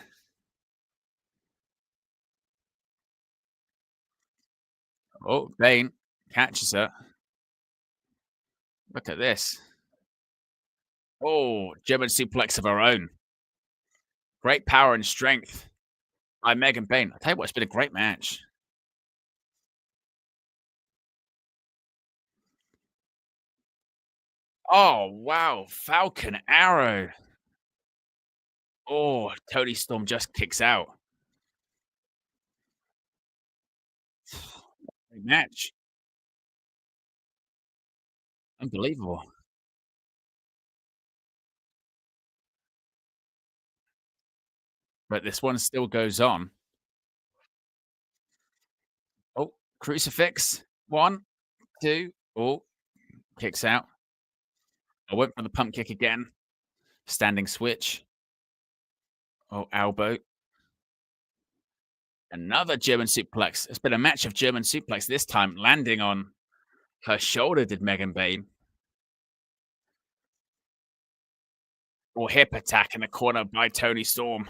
Oh, Bayne catches her. Look at this. Oh, German suplex of her own. Great power and strength by Megan Bayne. I'll tell you what, it's been a great match. Oh, wow. Falcon Arrow. Oh, Tony Storm just kicks out. Great match. Unbelievable. But this one still goes on. Oh, crucifix. 1, 2. Oh, kicks out. I went for the pump kick again. Standing switch. Oh, elbow. Another German suplex. It's been a match of German suplex, this time landing on her shoulder, did Megan Bayne. Or hip attack in the corner by Toni Storm.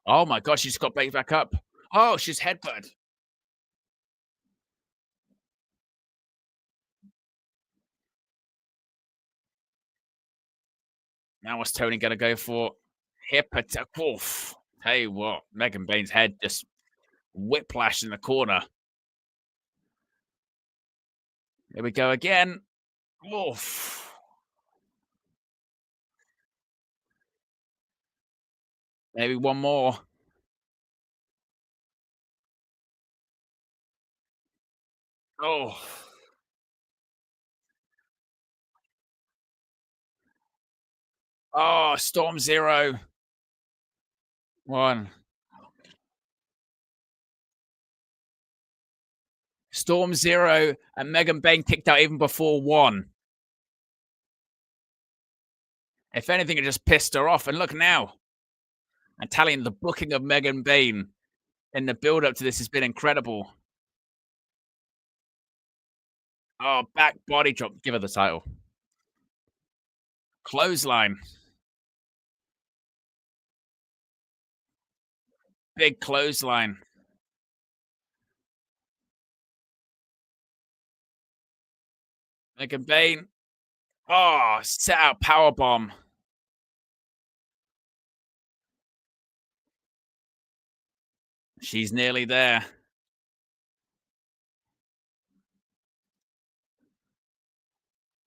Oh my gosh, she's got back up. Oh, she's headbutt. Now what's Toni going to go for? Hip attack. Oof. Tell you what, Megan Bayne's head just whiplash in the corner. Here we go again. Oof. Maybe one more. Oh. Oh, Storm Zero. 1. Storm Zero and Megan Bayne kicked out even before 1. If anything, it just pissed her off. And look now. Italian, the booking of Megan Bayne in the build up to this has been incredible. Oh, back body drop. Give her the title. Clothesline. Big clothesline. Megan Bayne. Oh, set out power bomb. She's nearly there.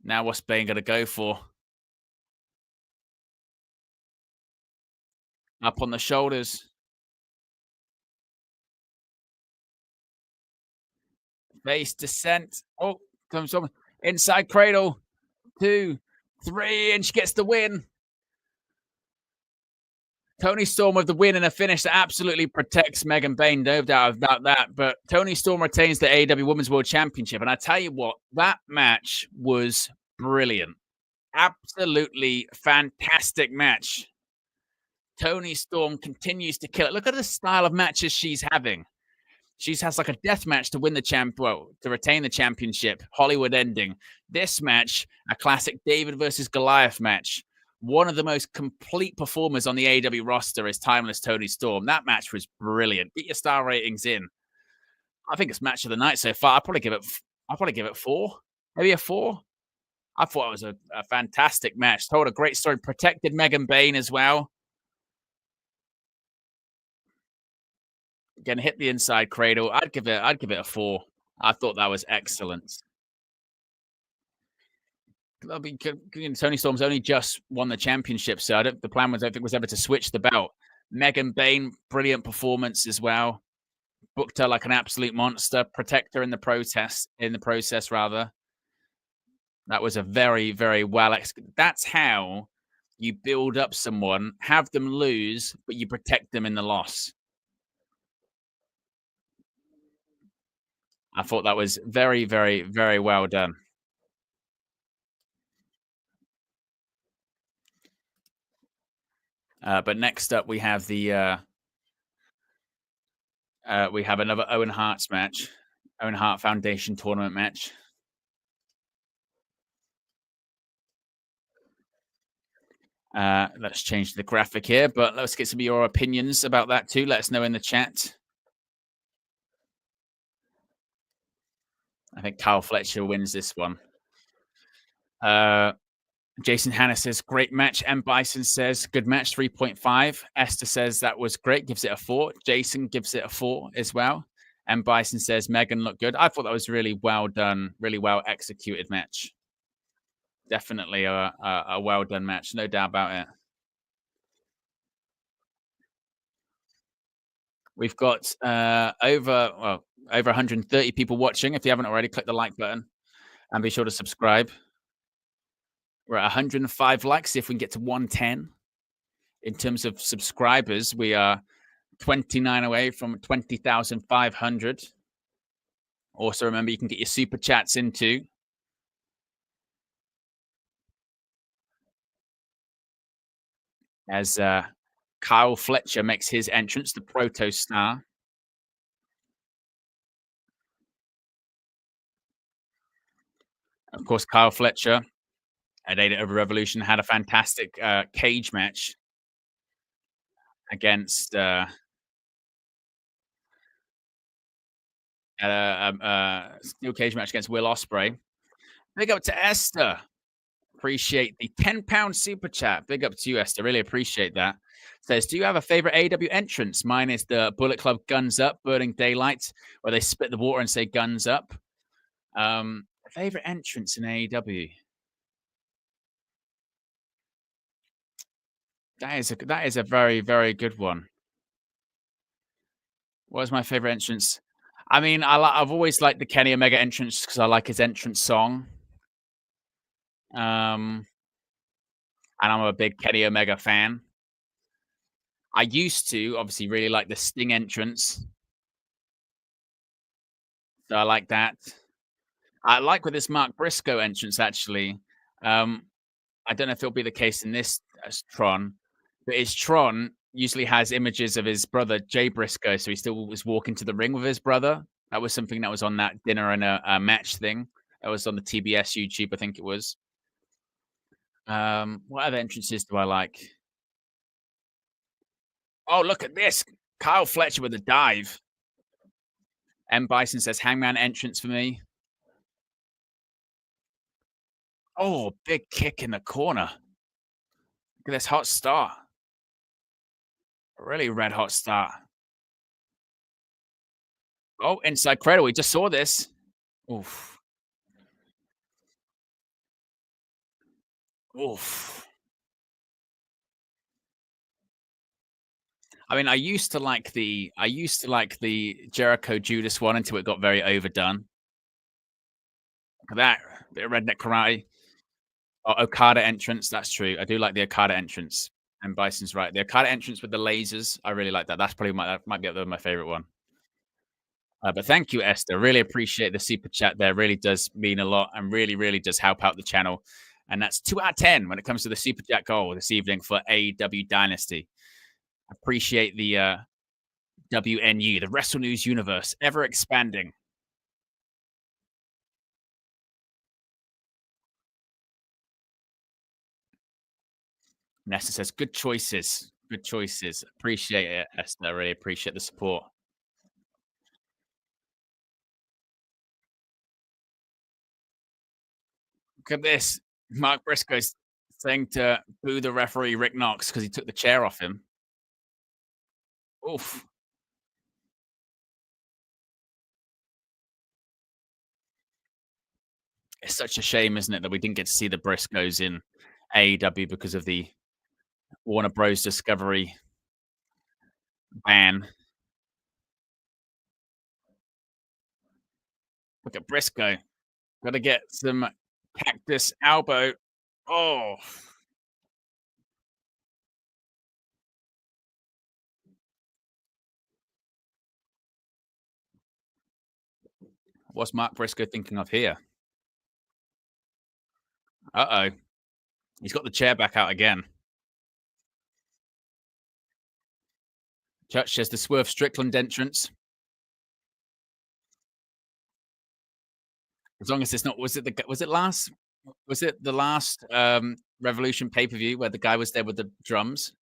Now what's Bayne going to go for? Up on the shoulders. Face descent. Oh, comes on. Inside cradle. 2, 3, and she gets the win. Toni Storm with the win and a finish that absolutely protects Megan Bayne, no doubt about that. But Toni Storm retains the AEW Women's World Championship. And I tell you what, that match was brilliant. Absolutely fantastic match. Toni Storm continues to kill it. Look at the style of matches she's having. She has like a death match to win the to retain the championship, Hollywood ending. This match, a classic David versus Goliath match. One of the most complete performers on the AEW roster is Timeless Toni Storm. That match was brilliant. Get your star ratings in. I think it's match of the night so far. I'll probably give it 4, maybe a 4. I thought it was a fantastic match. Told a great story. Protected Megan Bayne as well. Again, hit the inside cradle. I'd give it a 4. I thought that was excellent. I mean, Tony Storm's only just won the championship, so the plan was, I think, was ever to switch the belt. Megan Bayne, brilliant performance as well. Booked her like an absolute monster. Protect her in the process rather. That was a very, very well executed. That's how you build up someone, have them lose, but you protect them in the loss. I thought that was very, very, very well done. But next up, we have we have another Owen Hart's match, Owen Hart Foundation tournament match. Let's change the graphic here, but let's get some of your opinions about that too. Let us know in the chat. I think Kyle Fletcher wins this one. Jason Hanna says, great match. M. Bison says, good match, 3.5. Esther says, that was great, gives it a 4. Jason gives it a 4 as well. M. Bison says, Megan looked good. I thought that was really well done, really well executed match. Definitely a well done match, no doubt about it. We've got over 130 people watching. If you haven't already, click the like button and be sure to subscribe. We're at 105 likes. See if we can get to 110. In terms of subscribers, we are 29 away from 20,500. Also, remember, you can get your super chats in too. As Kyle Fletcher makes his entrance, the Proto Star. Of course, Kyle Fletcher at AEW Revolution had a fantastic cage match against steel cage match against Will Osprey. Big up to Esther. Appreciate the £10 super chat. Big up to you, Esther. Really appreciate that. Says, do you have a favorite AEW entrance? Mine is the Bullet Club Guns Up, Burning Daylight, where they spit the water and say guns up. Favorite entrance in AEW? That is a very, very good one. What was my favorite entrance? I mean, I've always liked the Kenny Omega entrance because I like his entrance song. And I'm a big Kenny Omega fan. I used to obviously really like the Sting entrance. So I like that. I like with this Mark Briscoe entrance, actually. I don't know if it'll be the case in this as Tron, but his Tron usually has images of his brother, Jay Briscoe. So he still was walking to the ring with his brother. That was something that was on that dinner and a match thing. That was on the TBS YouTube, I think it was. What other entrances do I like? Oh, look at this. Kyle Fletcher with a dive. M. Bison says Hangman entrance for me. Oh, big kick in the corner. Look at this hot start. Really red hot start. Oh, inside cradle. We just saw this. Oof. Oof. I mean, I used to like the Jericho Judas one until it got very overdone. Look at that. Bit of redneck karate. Oh, Okada entrance. That's true. I do like the Okada entrance. And Bison's right. The Okada entrance with the lasers. I really like that. That's probably that might be up there my favorite one. But thank you, Esther. Really appreciate the super chat there. Really does mean a lot and really, really does help out the channel. And that's 2 out of 10 when it comes to the super chat goal this evening for AEW Dynasty. Appreciate the WNU, the Wrestle News universe, ever expanding. Nessa says, good choices. Good choices. Appreciate it, Esther. I really appreciate the support. Look at this. Mark Briscoe's saying to boo the referee Rick Knox because he took the chair off him. Oof. It's such a shame, isn't it, that we didn't get to see the Briscoes in AEW because of the Warner Bros. Discovery ban. Look at Briscoe. Got to get some cactus elbow. Oh, what's Mark Briscoe thinking of here? Uh oh. He's got the chair back out again. Church says the Swerve Strickland entrance. As long as it's not, was it the last Revolution pay per view where the guy was there with the drums?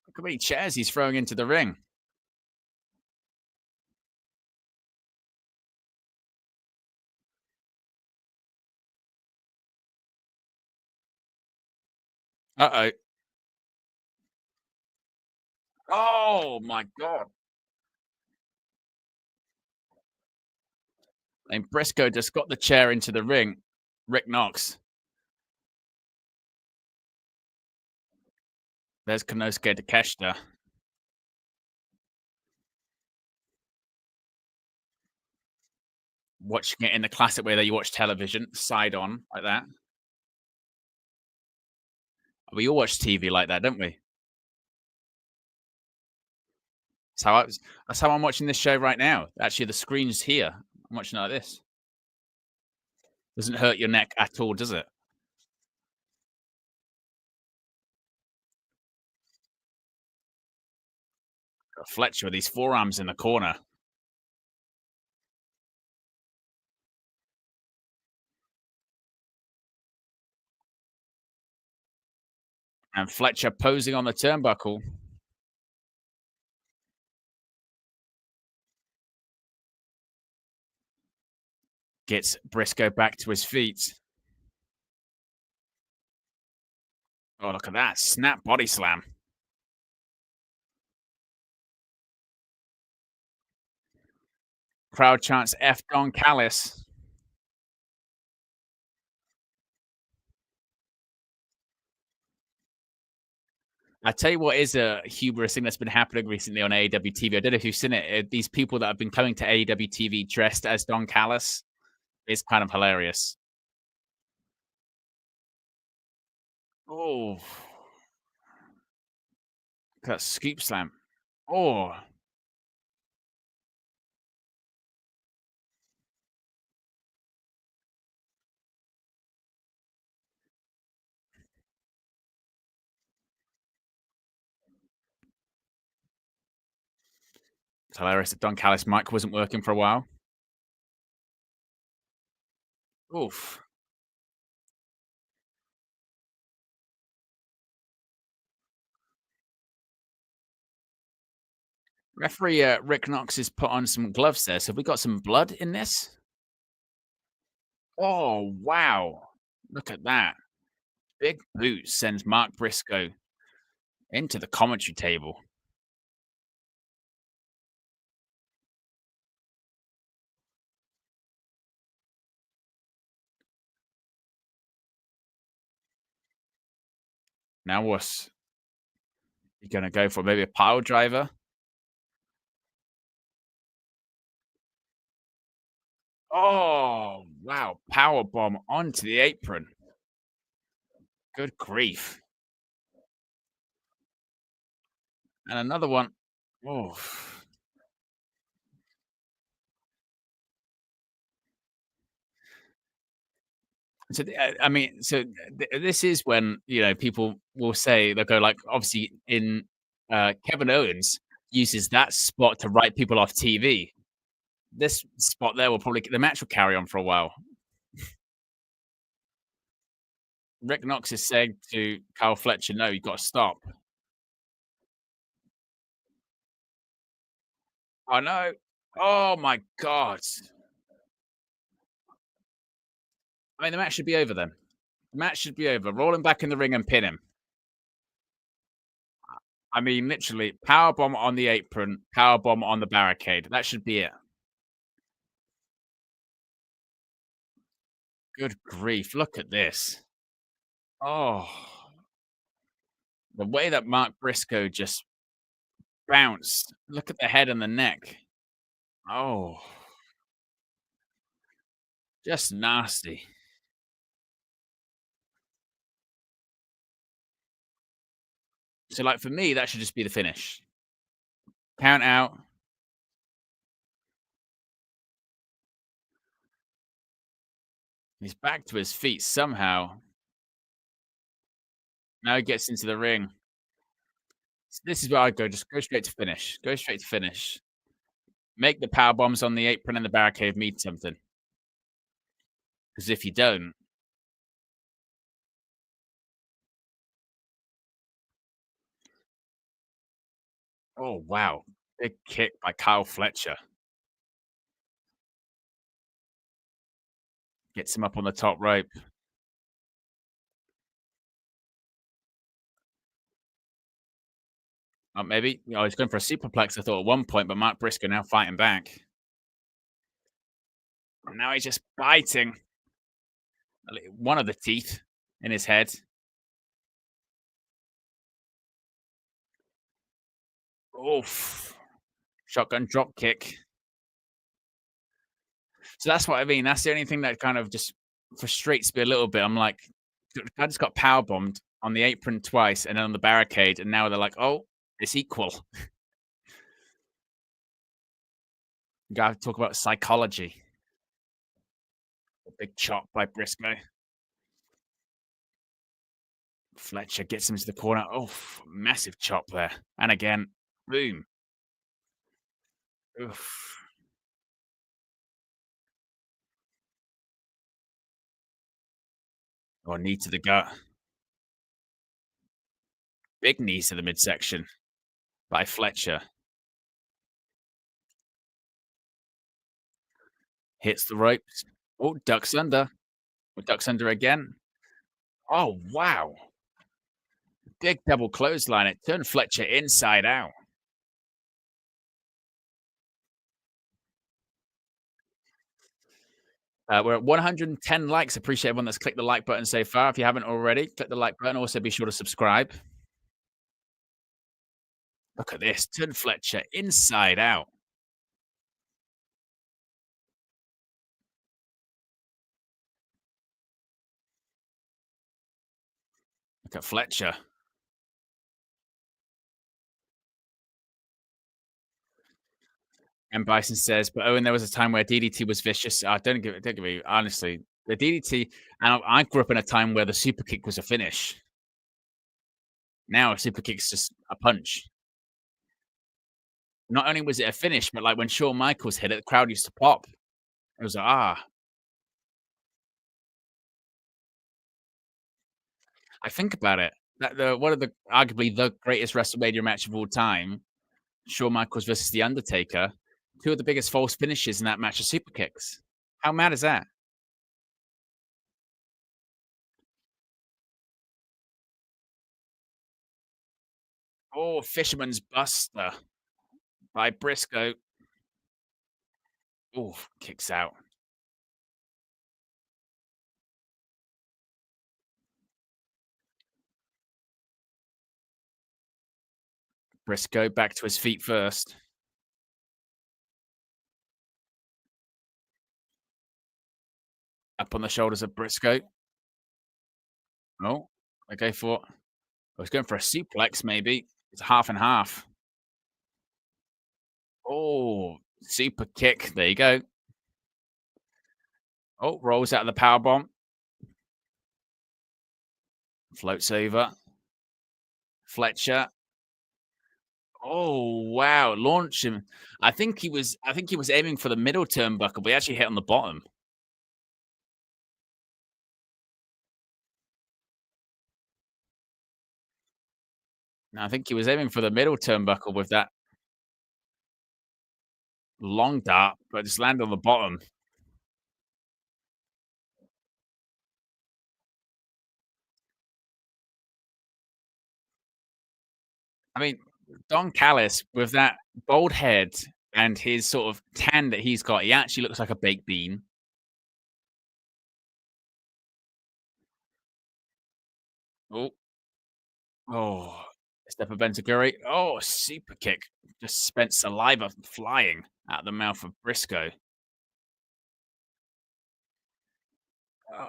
Look how many chairs he's throwing into the ring. Uh oh. Oh my god. And Briscoe just got the chair into the ring. Rick Knox. There's Konosuke Takeshita. Watching it in the classic way that you watch television, side on, like that. We all watch TV like that, don't we? That's how I'm watching this show right now. Actually, the screen's here. I'm watching it like this. Doesn't hurt your neck at all, does it? Got Fletcher with these forearms in the corner. And Fletcher posing on the turnbuckle. Gets Briscoe back to his feet. Oh, look at that. Snap body slam. Crowd chants F Don Callis. I tell you what is a humorous thing that's been happening recently on AEW TV. I don't know if you've seen it. These people that have been coming to AEW TV dressed as Don Callis is kind of hilarious. Oh, that scoop slam. Oh, it's hilarious that Don Callis' mic wasn't working for a while. Oof. Referee Rick Knox has put on some gloves there. So have we got some blood in this? Oh, wow. Look at that. Big boot sends Mark Briscoe into the commentary table. Now what's he going to go for? Maybe a pile driver? Oh, wow. Power bomb onto the apron. Good grief. And another one. Oh. So, I mean, so this is when, people will say, they'll go like, obviously, in Kevin Owens uses that spot to write people off TV. This spot there will probably, the match will carry on for a while. Rick Knox is saying to Kyle Fletcher, no, you've got to stop. Oh, no. Oh, my God. I mean, the match should be over then. The match should be over. Roll him back in the ring and pin him. I mean, literally, powerbomb on the apron, powerbomb on the barricade. That should be it. Good grief. Look at this. Oh, the way that Mark Briscoe just bounced. Look at the head and the neck. Oh, just nasty. So, like, for me, that should just be the finish. Count out. He's back to his feet somehow. Now he gets into the ring. This is where I go. Just go straight to finish. Go straight to finish. Make the power bombs on the apron and the barricade mean something. Because if you don't, oh wow, big kick by Kyle Fletcher gets him up on the top rope. Maybe he's going for a superplex. I thought at one point, but Mark Briscoe now fighting back. And now he's just biting one of the teeth in his head. Oof. Shotgun drop kick. So that's what I mean. That's the only thing that kind of just frustrates me a little bit. I'm like, I just got power bombed on the apron twice and then on the barricade, and now they're like, oh, it's equal. You gotta talk about psychology. A big chop by Briscoe. Fletcher gets him to the corner. Oh, massive chop there. And again, boom. Oof. Oh, knee to the gut. Big knees to the midsection by Fletcher. Hits the ropes. Oh, ducks under. Ducks under again. Oh, wow. Big double clothesline. It turned Fletcher inside out. We're at 110 likes. Appreciate everyone that's clicked the like button so far. If you haven't already, click the like button. Also, be sure to subscribe. Look at this. Turn Fletcher inside out. Look at Fletcher. And Bison says, but Owen, there was a time where DDT was vicious. Don't give me honestly. The DDT, and I grew up in a time where the super kick was a finish. Now a super kick's just a punch. Not only was it a finish, but like when Shawn Michaels hit it, the crowd used to pop. It was like, I think about it. That the one of the arguably the greatest WrestleMania match of all time, Shawn Michaels versus The Undertaker. Two of the biggest false finishes in that match are super kicks. How mad is that? Oh, Fisherman's Buster by Briscoe. Oh, kicks out. Briscoe back to his feet first. Up on the shoulders of Briscoe. Oh, okay for. I was going for a suplex, maybe. It's half and half. Oh, super kick. There you go. Oh, rolls out of the power bomb. Floats over. Fletcher. Oh wow, launch him. I think he was aiming for the middle turnbuckle, but he actually hit on the bottom. No, I think he was aiming for the middle turnbuckle with that long dart, but just landed on the bottom. I mean, Don Callis with that bald head and his sort of tan that he's got, he actually looks like a baked bean. Oh, oh, step of Bentaguri. Oh, super kick. Just spent saliva flying out the mouth of Brisco.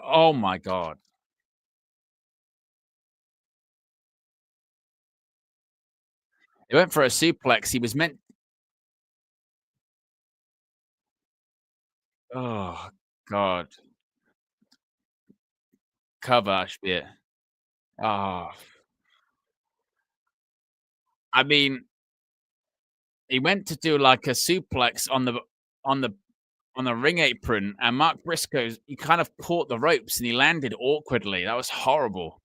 Oh my god. He went for a suplex. He was meant. Oh god. Cover Spear. Oh, I mean, he went to do like a suplex on the on the ring apron, and Mark Briscoe, he kind of caught the ropes and he landed awkwardly. That was horrible.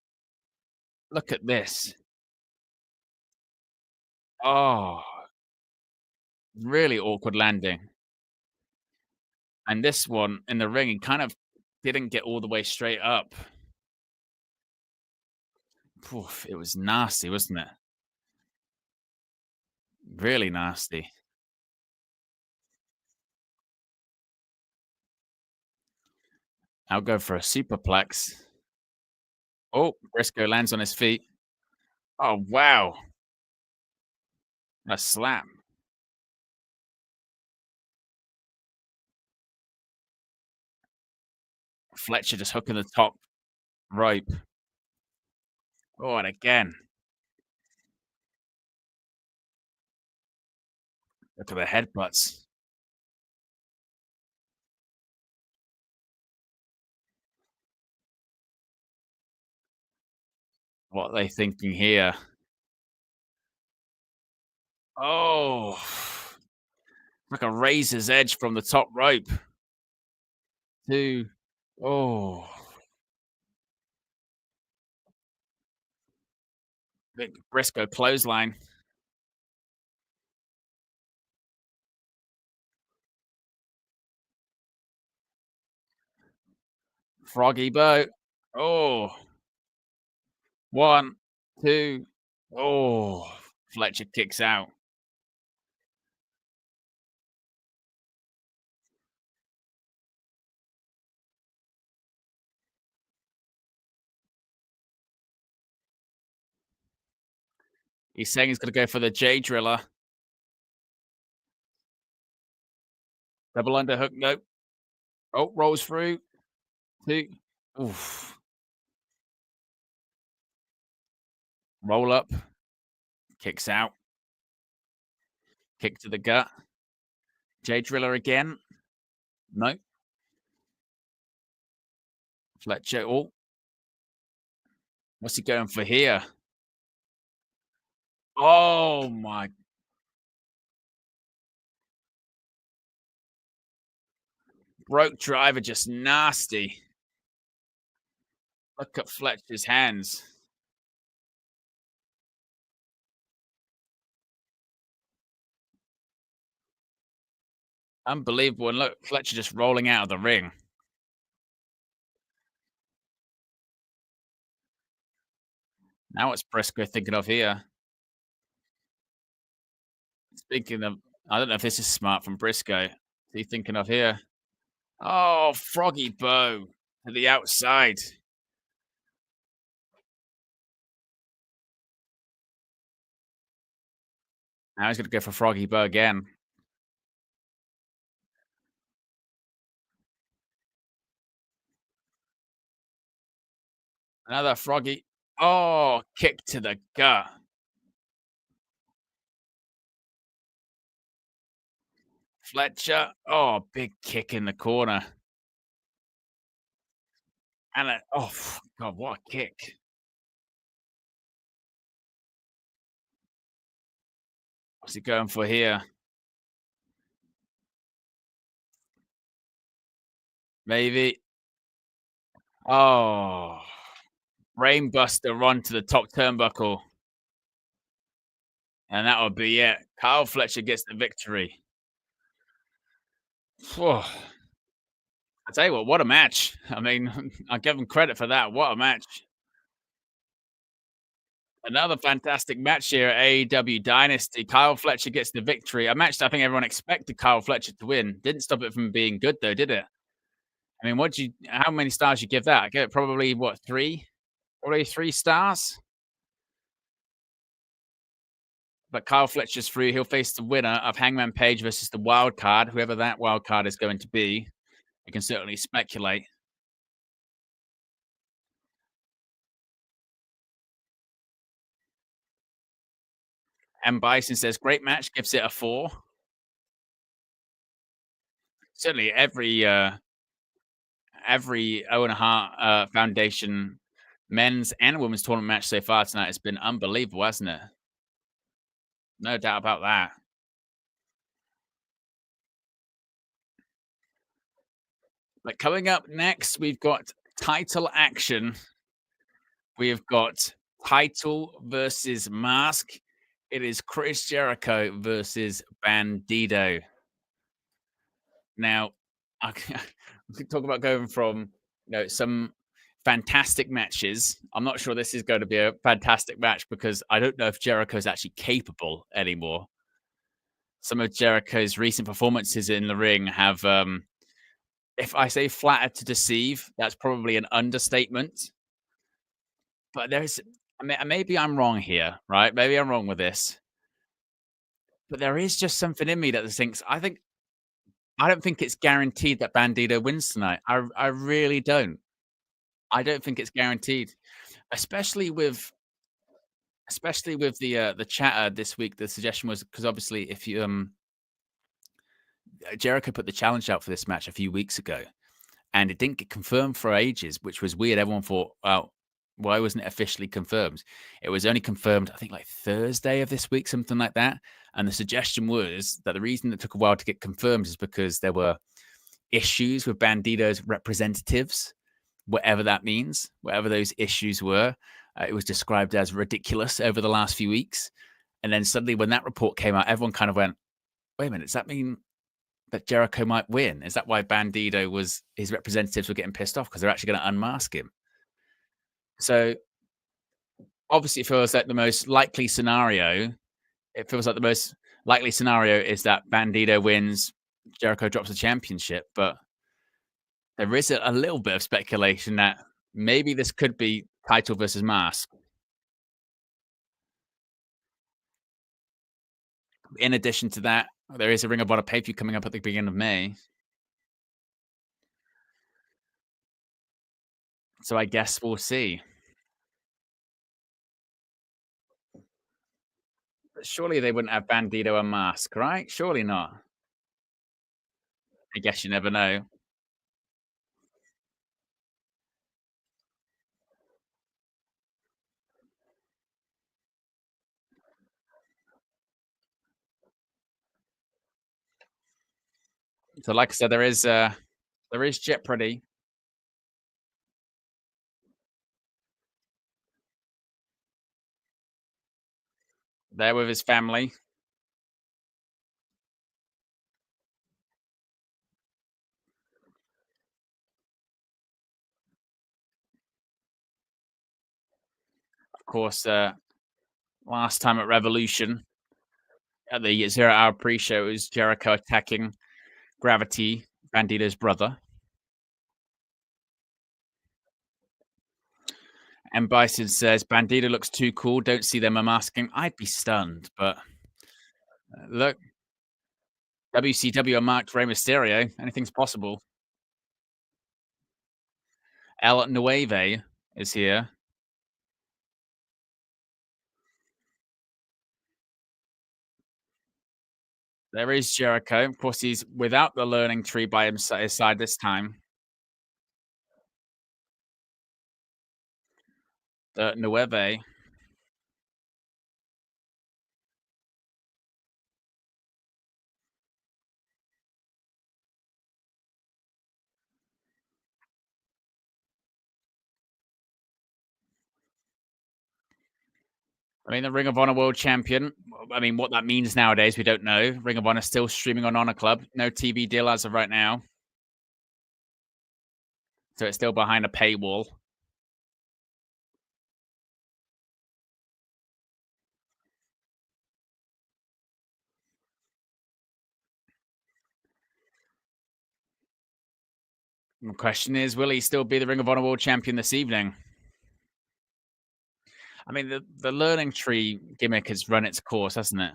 Look at this. Oh, really awkward landing. And this one in the ring, he kind of didn't get all the way straight up. Poof, it was nasty, wasn't it? Really nasty. I'll go for a superplex. Oh, Briscoe lands on his feet. Oh, wow. A slap. Fletcher just hooking the top rope. Oh, and again. Look at the headbutts. What are they thinking here? Oh, like a razor's edge from the top rope. Two. Oh, big Briscoe clothesline. Froggy boat. Oh, one, two. Oh, Fletcher kicks out. He's saying he's going to go for the J driller. Double underhook. Nope. Oh, rolls through. Two. Oof. Roll up. Kicks out. Kick to the gut. J driller again. No. Fletcher. Oh, what's he going for here? Oh my. Broke driver, just nasty. Look at Fletcher's hands. Unbelievable. And look, Fletcher just rolling out of the ring. Now what's Briscoe thinking of here? Speaking of, I don't know if this is smart from Briscoe. What's he thinking of here? Oh, Froggy Bow to the outside. Now he's going to go for Froggy Bow again. Another Froggy. Oh, kick to the gut. Fletcher. Oh, big kick in the corner. And oh, God, what a kick. What's he going for here? Maybe. Oh, brainbuster run to the top turnbuckle. And that would be it. Kyle Fletcher gets the victory. Whew. I tell you what a match. I mean, I give him credit for that. What a match. Another fantastic match here at AEW Dynasty. Kyle Fletcher gets the victory. A match that I think everyone expected Kyle Fletcher to win. Didn't stop it from being good though, did it? I mean, how many stars you give that? I give it probably what, 3? Probably 3 stars. But Kyle Fletcher's through. He'll face the winner of Hangman Page versus the wild card, whoever that wild card is going to be. You can certainly speculate. And Bison says, great match, gives it a 4. Certainly every Owen Hart Foundation men's and women's tournament match so far tonight has been unbelievable, hasn't it? No doubt about that. But coming up next, we've got title action. We've got title versus mask. It is Chris Jericho versus Bandido. Now, we could talk about going from some fantastic matches. I'm not sure this is going to be a fantastic match because I don't know if Jericho is actually capable anymore. Some of Jericho's recent performances in the ring have, if I say flattered to deceive, that's probably an understatement. But maybe I'm wrong here, right? Maybe I'm wrong with this. But there is just something in me that thinks I don't think it's guaranteed that Bandido wins tonight. I really don't. I don't think it's guaranteed, especially with the chatter this week. The suggestion was because obviously if you Jericho put the challenge out for this match a few weeks ago, and it didn't get confirmed for ages, which was weird. Everyone thought, well, why wasn't it officially confirmed? It was only confirmed, I think, like Thursday of this week, something like that. And the suggestion was that the reason it took a while to get confirmed is because there were issues with Bandido's representatives, whatever that means, whatever those issues were. It was described as ridiculous over the last few weeks. And then suddenly when that report came out, everyone kind of went, wait a minute, does that mean that Jericho might win? Is that why his representatives were getting pissed off because they're actually going to unmask him? So obviously it feels like the most likely scenario. It feels like the most likely scenario is that Bandido wins, Jericho drops the championship, but there is a little bit of speculation that maybe this could be title versus mask. In addition to that, there is a Ring of Honor pay-per-view coming up at the beginning of May. So I guess we'll see. But surely they wouldn't have Bandido unmask, right? Surely not. I guess you never know. So like I said, there is jeopardy there with his family. Of course, last time at Revolution at the 0 Hour pre-show, it was Jericho attacking Gravity, Bandido's brother. And Bison says, Bandido looks too cool. Don't see them unmasking. I'd be stunned, but look, WCW unmarked Rey Mysterio. Anything's possible. El Nueve is here. There is Jericho. Of course, he's without the learning tree by his side this time. The Nueve. I mean, the Ring of Honor World Champion. I mean, what that means nowadays, we don't know. Ring of Honor still streaming on Honor Club. No TV deal as of right now. So it's still behind a paywall. The question is, will he still be the Ring of Honor World Champion this evening? I mean, the learning tree gimmick has run its course, hasn't it?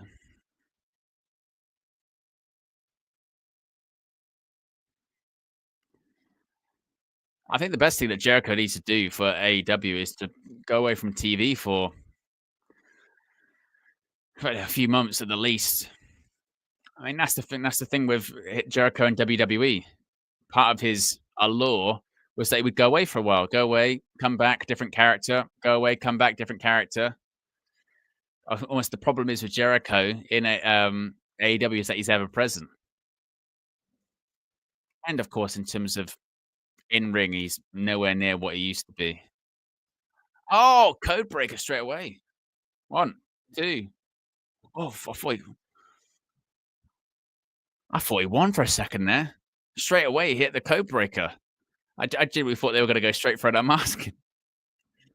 I think the best thing that Jericho needs to do for AEW is to go away from TV for a few months at the least. I mean, that's the thing. That's the thing with Jericho and WWE. Part of his allure was that he would go away for a while, go away, come back, different character, go away, come back, different character. Almost the problem is with Jericho in AEW is that he's ever present, and of course, in terms of in ring, he's nowhere near what he used to be. Oh, code breaker straight away. One, two. Oh, I thought he won for a second there. Straight away, he hit the code breaker. I genuinely thought they were going to go straight for that mask.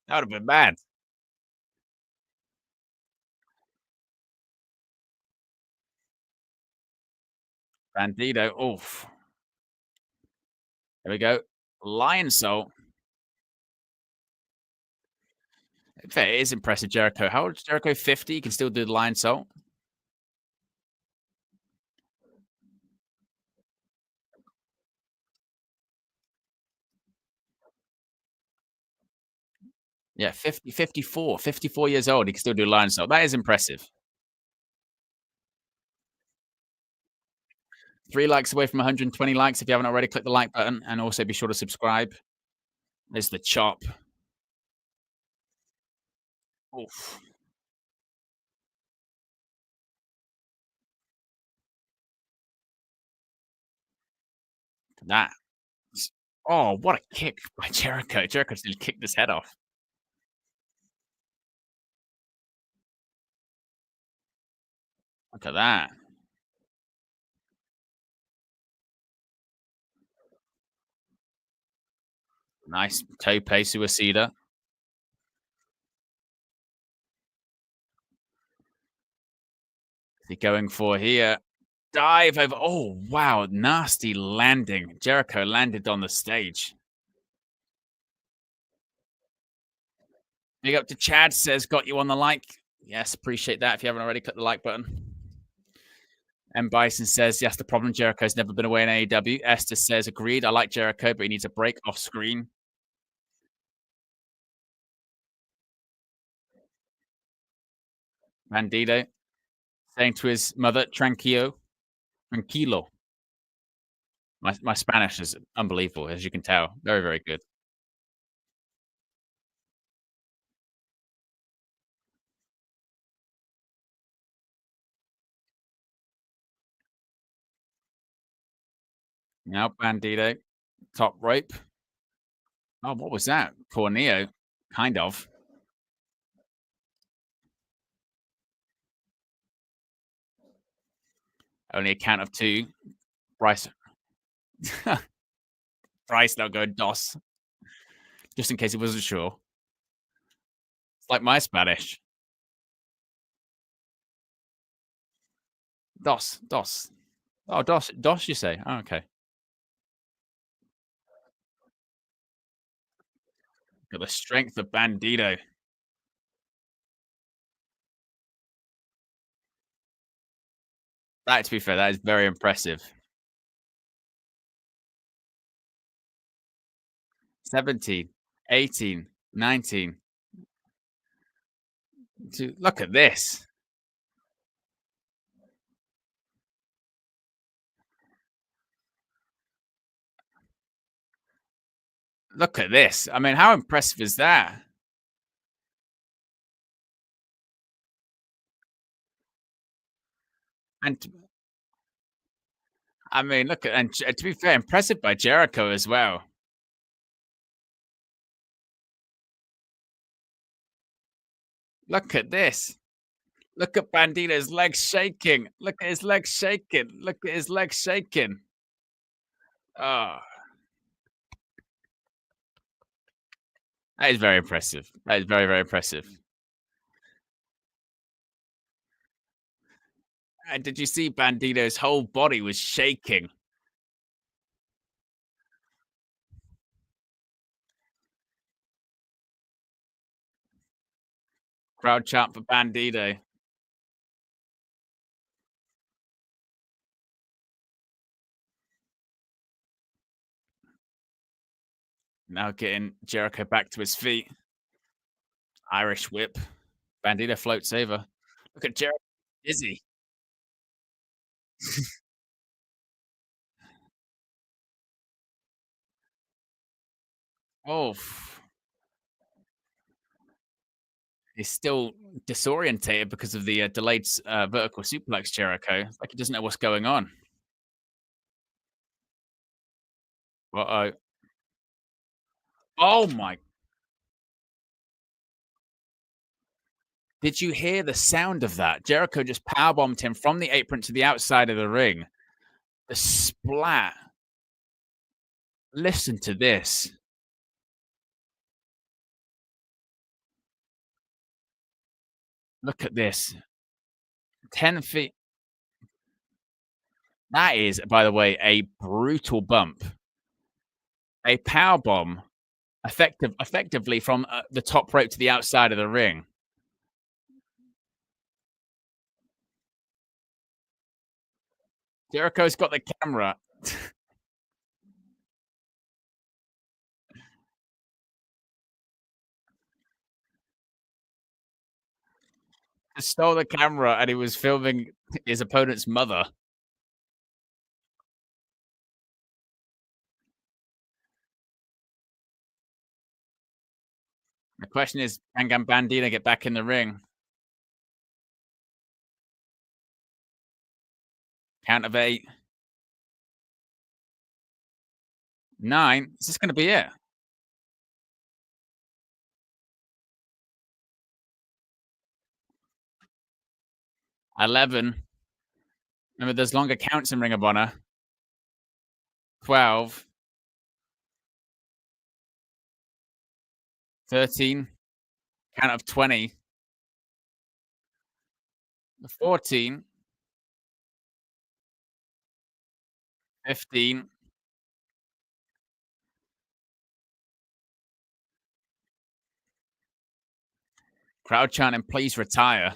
That would have been bad. Bandido. Oof. There we go. Lion Salt. In fact, it is impressive, Jericho. How old is Jericho? 50? He can still do the Lion Salt. Yeah, 54 years old. He can still do Lion Salt. That is impressive. 3 likes away from 120 likes. If you haven't already, click the like button and also be sure to subscribe. There's the chop. Oof. That. Oh, what a kick by Jericho. Jericho just kicked his head off. Look at that. Nice tope suicida. Is he going for here? Dive over. Oh, wow. Nasty landing. Jericho landed on the stage. Big up to Chad, says, got you on the like. Yes, appreciate that. If you haven't already, click the like button. And Bison says, yes, the problem, Jericho's never been away in AEW. Esther says, agreed. I like Jericho, but he needs a break off screen. Bandido saying to his mother, tranquilo. My Spanish is unbelievable, as you can tell. Very, very good. Now Bandido, top rope. Oh, what was that? Corneo, kind of. Only a count of two. Bryce. Bryce now going DOS, just in case he wasn't sure. It's like my Spanish. DOS, DOS. Oh, DOS, DOS, you say? Oh, okay. Got the strength of Bandido. That, to be fair, that is very impressive. 17, 18, 19. Look at this. Look at this. I mean, how impressive is that? And I mean, look at, and to be fair, impressive by Jericho as well. Look at this. Look at Bandido's legs shaking. Look at his legs shaking. Look at his legs shaking. Oh, that is very impressive. That is very, very impressive. And did you see Bandido's whole body was shaking? Crowd chant for Bandido. Now getting Jericho back to his feet. Irish whip. Bandido floats over. Look at Jericho. Dizzy. Oh, he's still disorientated because of the delayed vertical suplex, Jericho. It's like he doesn't know what's going on. Uh-oh. Oh my. Did you hear the sound of that? Jericho just powerbombed him from the apron to the outside of the ring. The splat. Listen to this. Look at this. 10 feet. That is, by the way, a brutal bump. A power bomb, effectively from the top rope to the outside of the ring. Jericho's got the camera. Stole the camera and he was filming his opponent's mother. The question is, can Bandido get back in the ring? Count of 8. 9. Is this going to be it? 11. Remember, there's longer counts in Ring of Honor. 12. 13. Count of 20. 14. 15. Crowd chanting, please retire.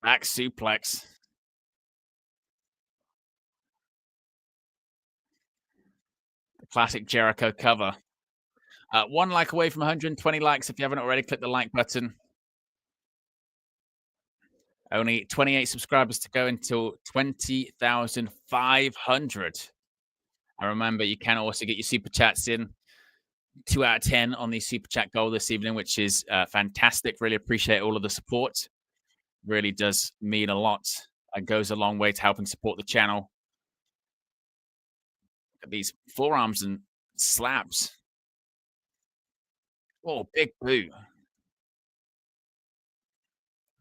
Back suplex. The classic Jericho cover. One like away from 120 likes. If you haven't already, click the like button. Only 28 subscribers to go until 20,500. And remember, you can also get your super chats in. 2 out of 10 on the super chat goal this evening, which is fantastic. Really appreciate all of the support. Really does mean a lot. It goes a long way to helping support the channel. Look at these forearms and slaps. Oh, big boo.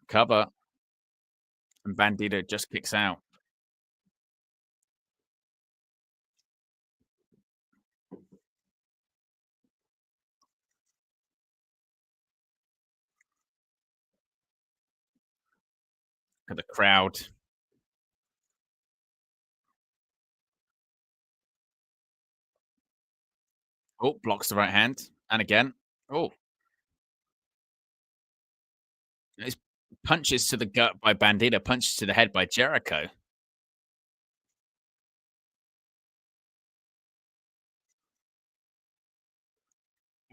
Cover. And Bandido just kicks out. Look at the crowd. Oh, blocks the right hand. And again. Oh. It's punches to the gut by Bandido, punches to the head by Jericho.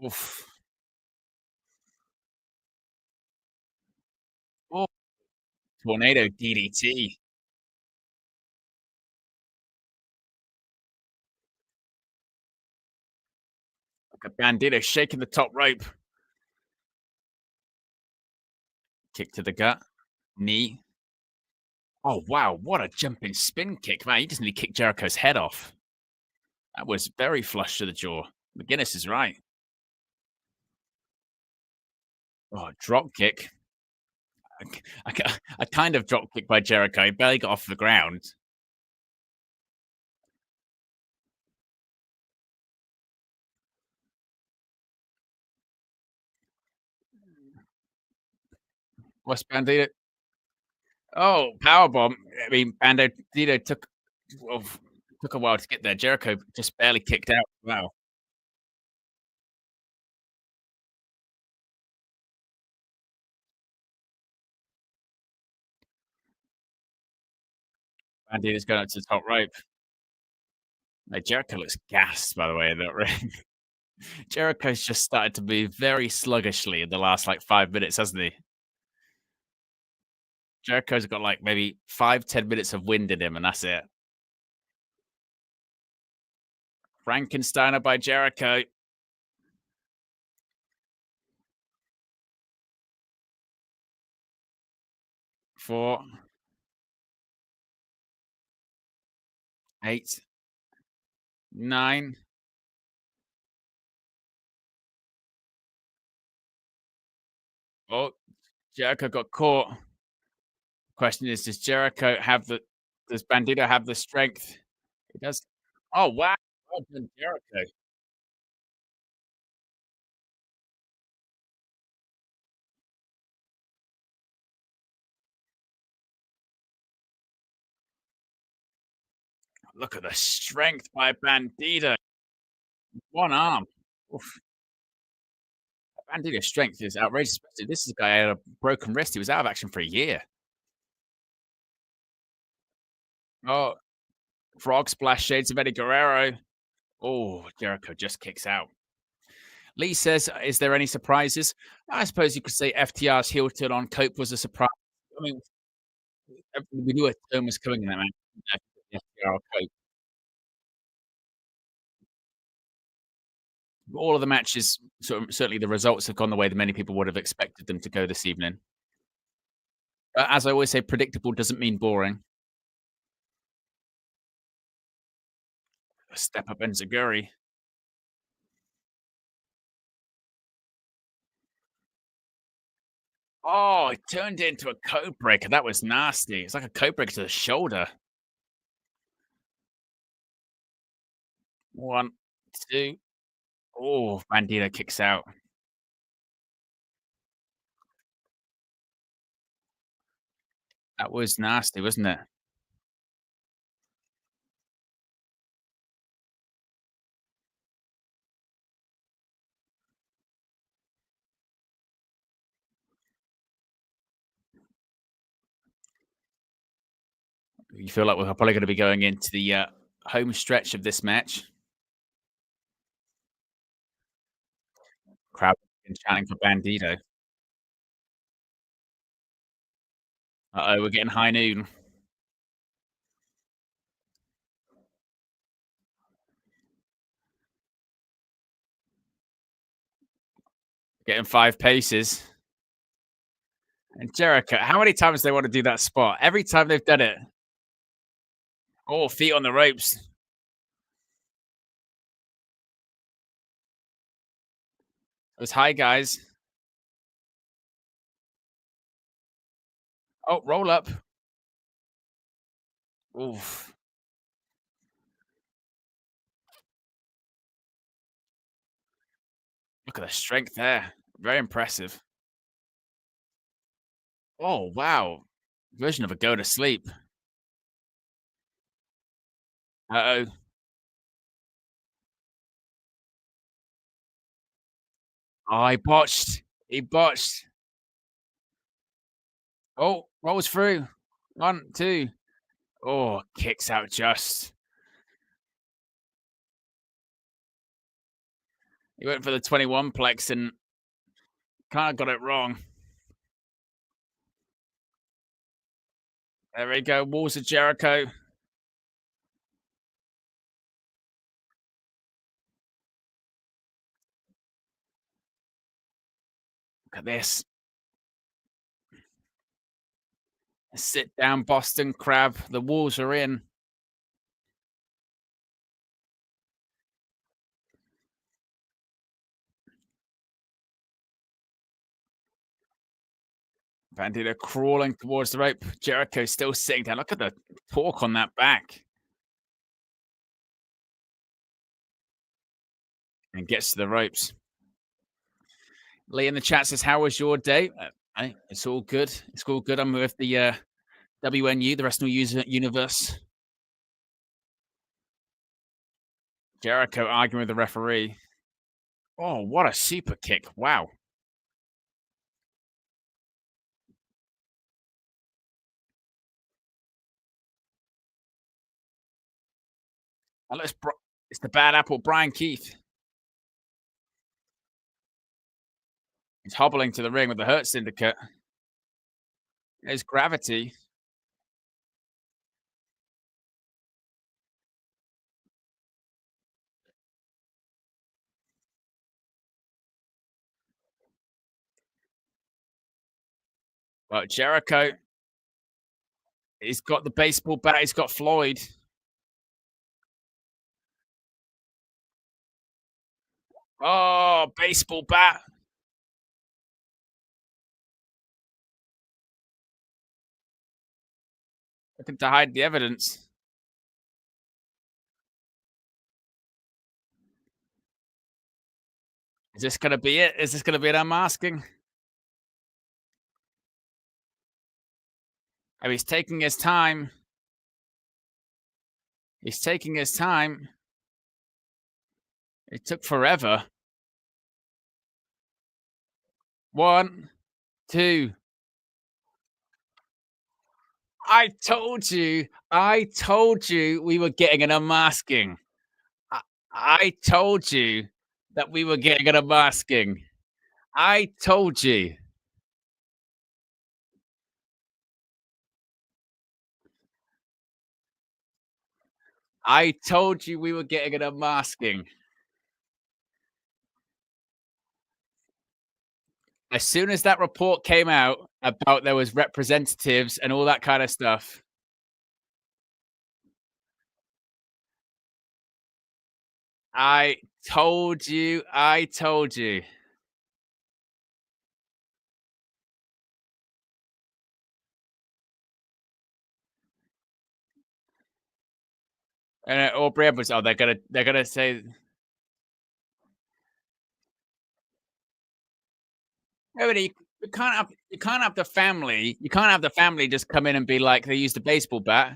Oof. Oh, tornado DDT. Look at Bandido shaking the top rope. Kick to the gut. Knee. Oh, wow. What a jumping spin kick. Man, he just nearly kicked Jericho's head off. That was very flush to the jaw. McGinnis is right. Oh, drop kick. A kind of drop kick by Jericho. He barely got off the ground. What's Bandido? Oh, powerbomb. I mean, Bandido took Took a while to get there. Jericho just barely kicked out. Wow. Bandido's going up to the top rope. Like, Jericho looks gassed, by the way, in that ring. Jericho's just started to move very sluggishly in the last, like, 5 minutes, hasn't he? Jericho's got, like, maybe 5, 10 minutes of wind in him, and that's it. Frankensteiner by Jericho. 4, 8, 9. Oh, Jericho got caught. Question is, does Bandido have the strength? He does. Oh, wow. Well done, Jericho. Look at the strength by Bandido. One arm. Oof. Bandido's strength is outrageous. This is a guy who had a broken wrist. He was out of action for a year. Oh, frog splash shades of Eddie Guerrero. Oh, Jericho just kicks out. Lee says, is there any surprises? I suppose you could say FTR's heel turn on Cope was a surprise. I mean, we knew a turn was coming in that match. FTR Cope. All of the matches, certainly the results have gone the way that many people would have expected them to go this evening. As I always say, predictable doesn't mean boring. A step up Enziguri. Oh, it turned into a code breaker. That was nasty. It's like a code breaker to the shoulder. 1, 2. Oh, Bandido kicks out. That was nasty, wasn't it? You feel like we're probably going to be going into the home stretch of this match. Crowd chanting for Bandido. Uh-oh, we're getting high noon. Getting 5 paces. And Jericho, how many times do they want to do that spot? Every time they've done it. Oh, feet on the ropes. Those high guys. Oh, roll up. Oof. Look at the strength there. Very impressive. Oh, wow. Version of a go to sleep. Uh-oh. Oh, he botched. He botched. Oh, rolls through. 1, 2. Oh, kicks out just. He went for the 21 plex and kind of got it wrong. There we go. Walls of Jericho. Look at this. A sit down Boston Crab. The walls are in. Bandido crawling towards the rope. Jericho still sitting down. Look at the torque on that back. And gets to the ropes. Lee in the chat says, how was your day? It's all good. It's all good. I'm with the WNU, the Wrestling User Universe. Jericho arguing with the referee. Oh, what a super kick. Wow. And it's the bad apple, Brian Keith. He's hobbling to the ring with the Hurt Syndicate. There's gravity. But Jericho, he's got the baseball bat. He's got Floyd. Oh, baseball bat. Looking to hide the evidence. Is this going to be it? Is this going to be an unmasking? Oh, he's taking his time. He's taking his time. It took forever. 1, 2. I told you we were getting an unmasking. I told you that we were getting an unmasking. I told you. I told you we were getting an unmasking. As soon as that report came out about there was representatives and all that kind of stuff. I told you. And Aubrey was, they're gonna say. Nobody, you can't have the family. You can't have the family just come in and be like they used a baseball bat.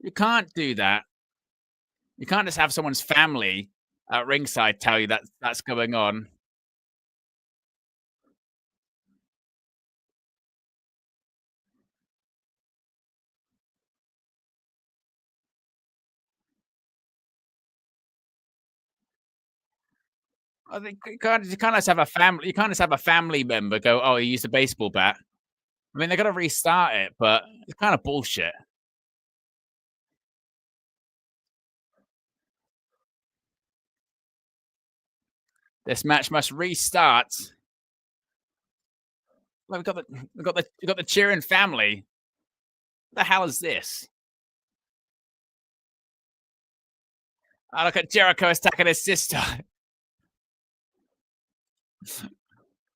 You can't do that. You can't just have someone's family at ringside tell you that that's going on. I think you can't just have a family. You can't just have a family member go, "Oh, he used a baseball bat." I mean, they're gonna restart it, but it's kind of bullshit. This match must restart. Well, we got the cheering family. What the hell is this? Oh, look at Jericho attacking his sister.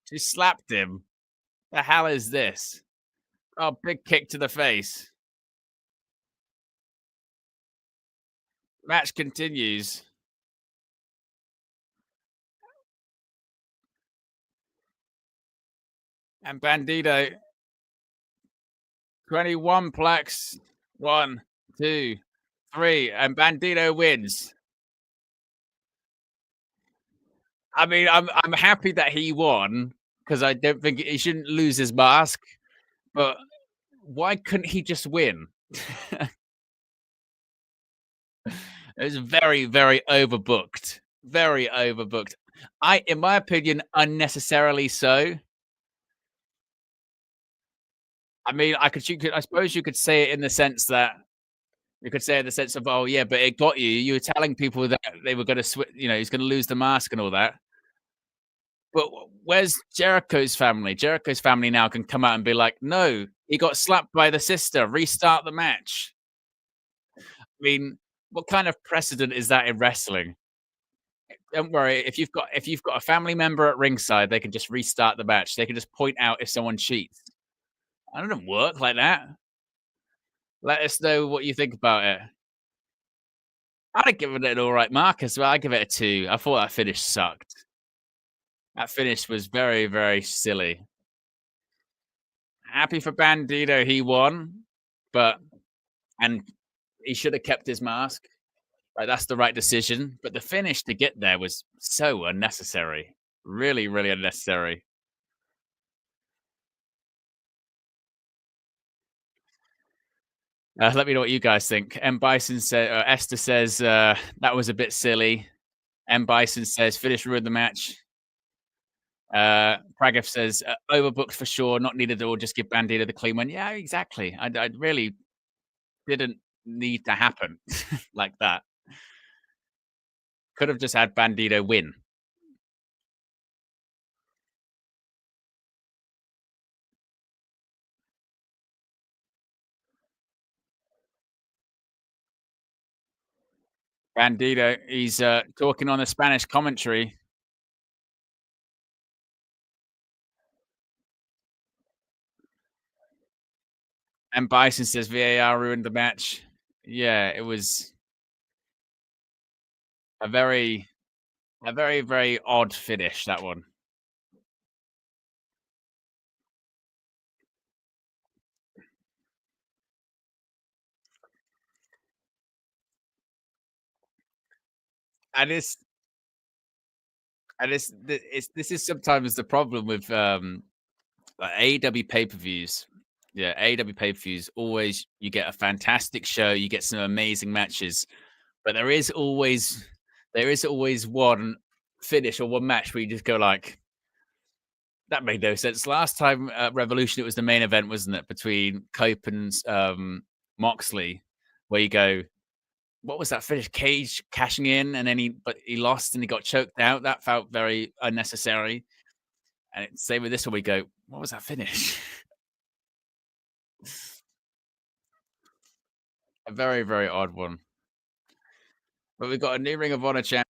She slapped him. The hell is this? Oh, big kick to the face. Match continues. And Bandido, 21 plex. 1, 2, 3. And Bandido wins. I mean, I'm happy that he won because I don't think he shouldn't lose his mask. But why couldn't he just win? It was very, very overbooked. Very overbooked. In my opinion, unnecessarily so. I mean, I suppose you could say it in the sense that you could say in the sense of, oh yeah, but it got you. You were telling people that they were going to switch. You know, he's going to lose the mask and all that. But where's Jericho's family? Jericho's family now can come out and be like, no, he got slapped by the sister. Restart the match. I mean, what kind of precedent is that in wrestling? Don't worry, if you've got a family member at ringside, they can just restart the match. They can just point out if someone cheats. I don't work like that. Let us know what you think about it. I'd give it an all right mark as well. I'd give it a 2. I thought that finish sucked. That finish was very, very silly. happy for Bandido, he won, but and he should have kept his mask. Like, that's the right decision, but the finish to get there was so unnecessary. Really, really unnecessary. Let me know what you guys think. M. Bison said, Esther says, that was a bit silly. M. Bison says, finish ruined the match. Pragif says, overbooked for sure, not needed at all, just give Bandito the clean one. Yeah, exactly. I really didn't need to happen like that. Could have just had Bandito win. Bandito, he's talking on the Spanish commentary. And Bison says VAR ruined the match. Yeah, it was a very, very odd finish, that one. And this is sometimes the problem with like AEW pay-per-views. Yeah, AEW pay-per-views always you get a fantastic show, you get some amazing matches, but there is always one finish or one match where you just go like, that made no sense. Last time Revolution, it was the main event, wasn't it, between Cope and Moxley, where you go, what was that finish? Cage cashing in, and then he lost and he got choked out. That felt very unnecessary. And same with this one, we go, what was that finish? A very, very odd one. But we've got a new Ring of Honor champ.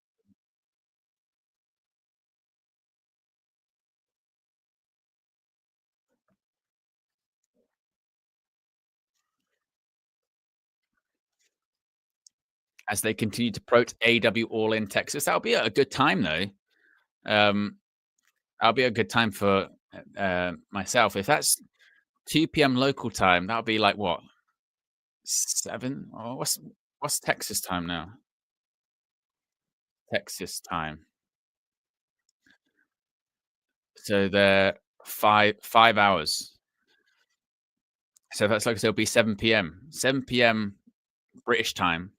As they continue to promote AW All in Texas. That'll be a good time, though. Um, that'll be a good time for myself. If that's 2 p.m. local time, that'll be like what, 7? Oh, what's Texas time now? Texas time. So they're 5 hours. So that's like, so it'll be 7 p.m. 7 p.m. British time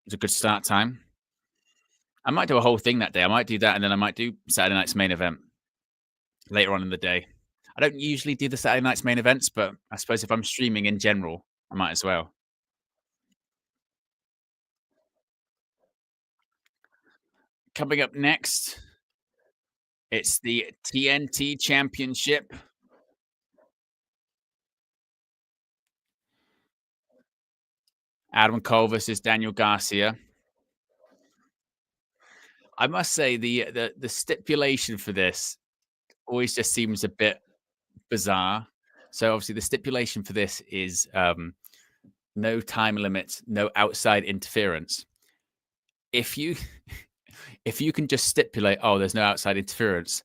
is a good start time. I might do a whole thing that day. I might do that, and then I might do Saturday night's main event later on in the day. I don't usually do the Saturday night's main events, but I suppose if I'm streaming in general, I might as well. Coming up next, it's the TNT Championship. Adam Cole versus Daniel Garcia. I must say the stipulation for this always just seems a bit bizarre. So obviously the stipulation for this is no time limit, no outside interference. If you if you can just stipulate, oh, there's no outside interference,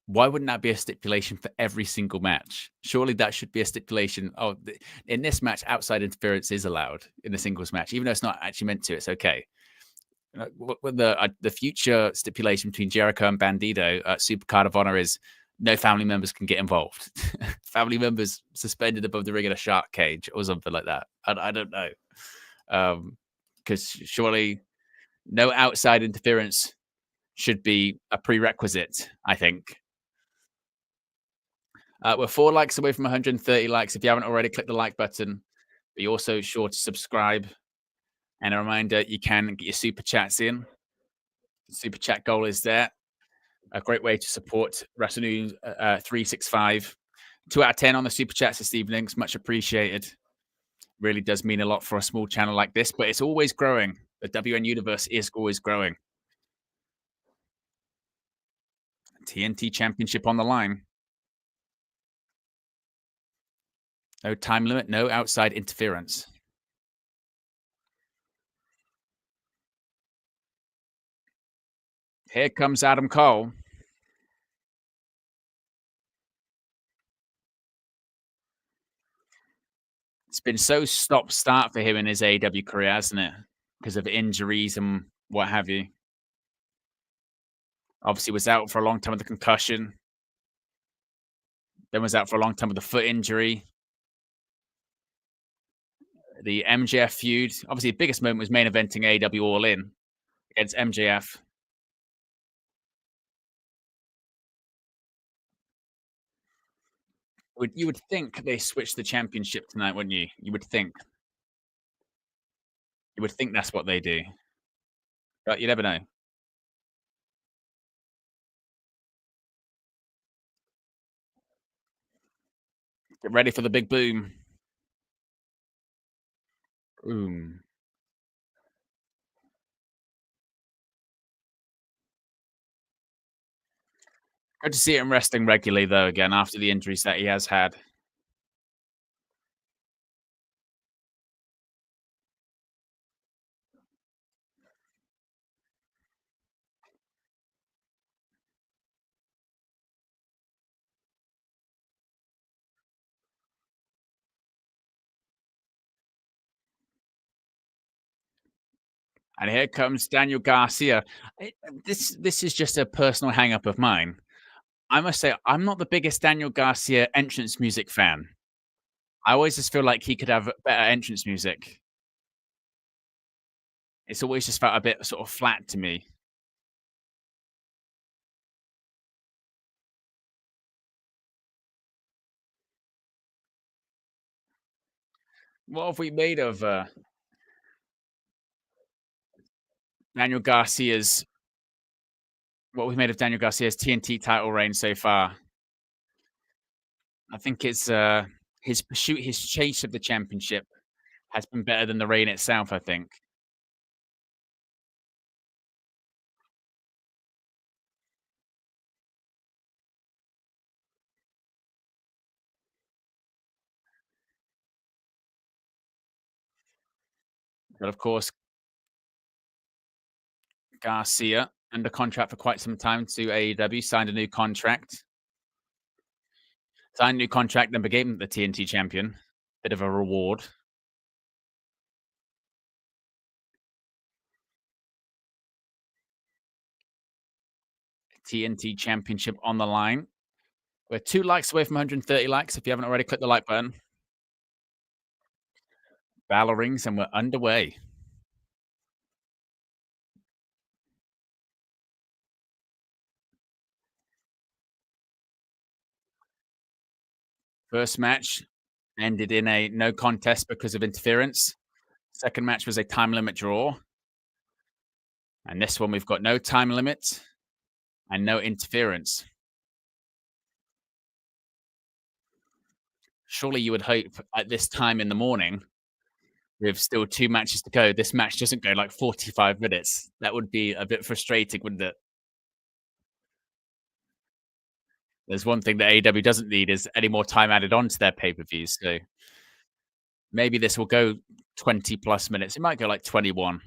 why wouldn't that be a stipulation for every single match? Surely that should be a stipulation. Oh, in this match, outside interference is allowed in a singles match, even though it's not actually meant to. It's okay. With the future stipulation between Jericho and Bandido at Supercard of Honor is no family members can get involved. Family members suspended above the ring in a shark cage or something like that. I don't know. Because surely no outside interference should be a prerequisite, I think. We're 4 likes away from 130 likes. If you haven't already, click the like button. Be also sure to subscribe. And a reminder, you can get your super chats in. The super chat goal is there. A great way to support Wrestle News 365. 2 out of 10 on the super chats this evening. It's much appreciated. Really does mean a lot for a small channel like this, but it's always growing. The WN universe is always growing. TNT Championship on the line. No time limit, no outside interference. Here comes Adam Cole. It's been so stop-start for him in his AEW career, hasn't it? Because of injuries and what have you. Obviously, was out for a long time with the concussion, then was out for a long time with a foot injury. The MJF feud, obviously, the biggest moment was main eventing AEW All In against MJF. You would think they switched the championship tonight, wouldn't you? You would think. You would think that's what they do, but you never know. Get ready for the big boom. Boom. Good to see him resting regularly, though, again, after the injuries that he has had. And here comes Daniel Garcia. This is just a personal hang up of mine. I must say, I'm not the biggest Daniel Garcia entrance music fan. I always just feel like he could have better entrance music. It's always just felt a bit sort of flat to me. What have we made of Daniel Garcia's what we made of Daniel Garcia's TNT title reign so far? I think it's his pursuit, his chase of the championship has been better than the reign itself, I think. But of course, Garcia under contract for quite some time to AEW, signed a new contract. Signed a new contract, then became the TNT champion. Bit of a reward. TNT championship on the line. We're 2 likes away from 130 likes. If you haven't already, click the like button. Bell rings and we're underway. First match ended in a no contest because of interference. Second match was a time limit draw. And this one, we've got no time limit and no interference. Surely you would hope at this time in the morning, with still 2 matches to go, this match doesn't go like 45 minutes. That would be a bit frustrating, wouldn't it? There's one thing that AEW doesn't need is any more time added on to their pay-per-views. So maybe this will go 20 plus minutes. It might go like 21,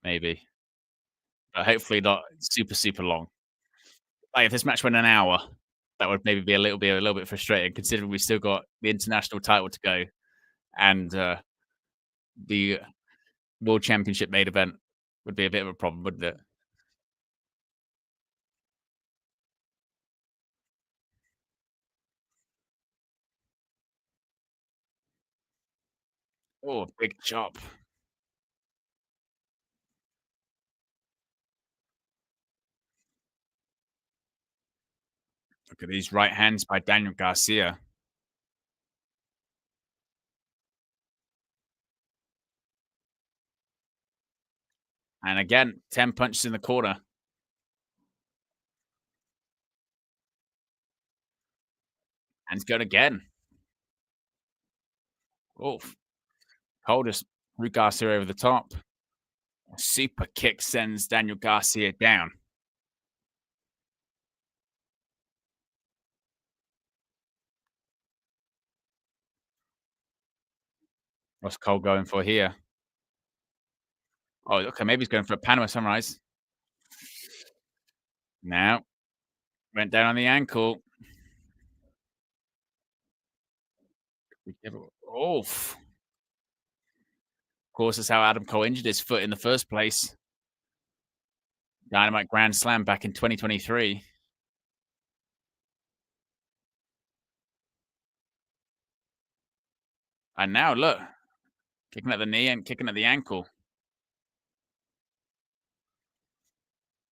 maybe, but hopefully not super, super long. Like if this match went an hour, that would maybe be a little bit frustrating considering we still got the international title to go and the World Championship main event would be a bit of a problem, wouldn't it? Oh, big chop. Look at these right hands by Daniel Garcia. And again, 10 punches in the corner. And it's good again. Oh, Coldest threw Garcia over the top. A super kick sends Daniel Garcia down. What's Cole going for here? Oh, okay, maybe he's going for a Panama Sunrise. Now, went down on the ankle. Oh, course, that's how Adam Cole injured his foot in the first place. Dynamite Grand Slam back in 2023. And now, look, kicking at the knee and kicking at the ankle.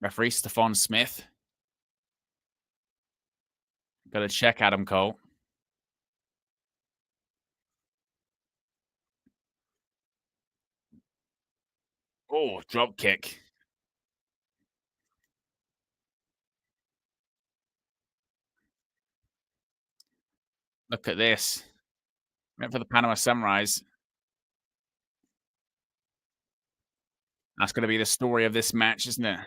Referee Stephon Smith. Got to check Adam Cole. Oh, drop kick. Look at this. Went for the Panama Sunrise. That's going to be the story of this match, isn't it?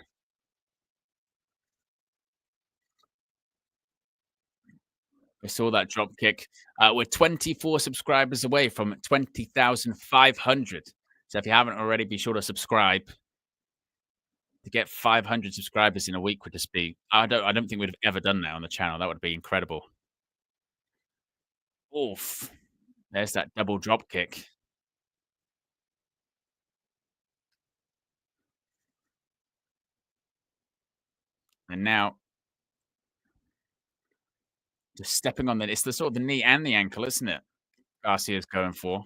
We saw that drop kick. We're 24 subscribers away from 20,500. So if you haven't already, be sure to subscribe. To get 500 subscribers in a week would just be. I don't think we'd have ever done that on the channel. That would be incredible. Oof. There's that double drop kick. And now, just stepping on it's the sort of the knee and the ankle, isn't it? Garcia's going for.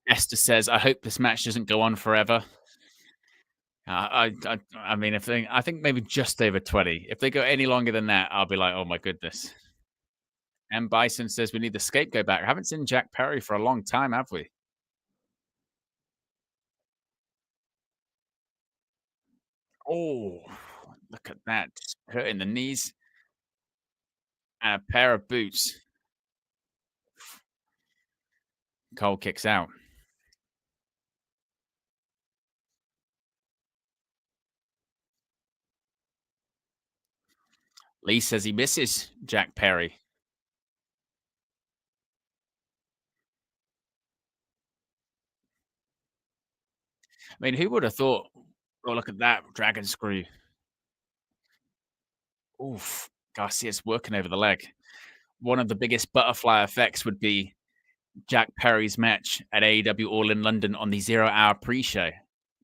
Esther says, "I hope this match doesn't go on forever." I mean, I think maybe just over 20. If they go any longer than that, I'll be like, "Oh my goodness." And Bison says we need the scapegoat back. I haven't seen Jack Perry for a long time, have we? Oh, look at that. Just hurting the knees and a pair of boots. Cole kicks out. Lee says he misses Jack Perry. I mean, who would have thought? Oh, look at that dragon screw. Oof. Garcia's working over the leg. One of the biggest butterfly effects would be Jack Perry's match at AEW All in London on the 0 hour pre-show.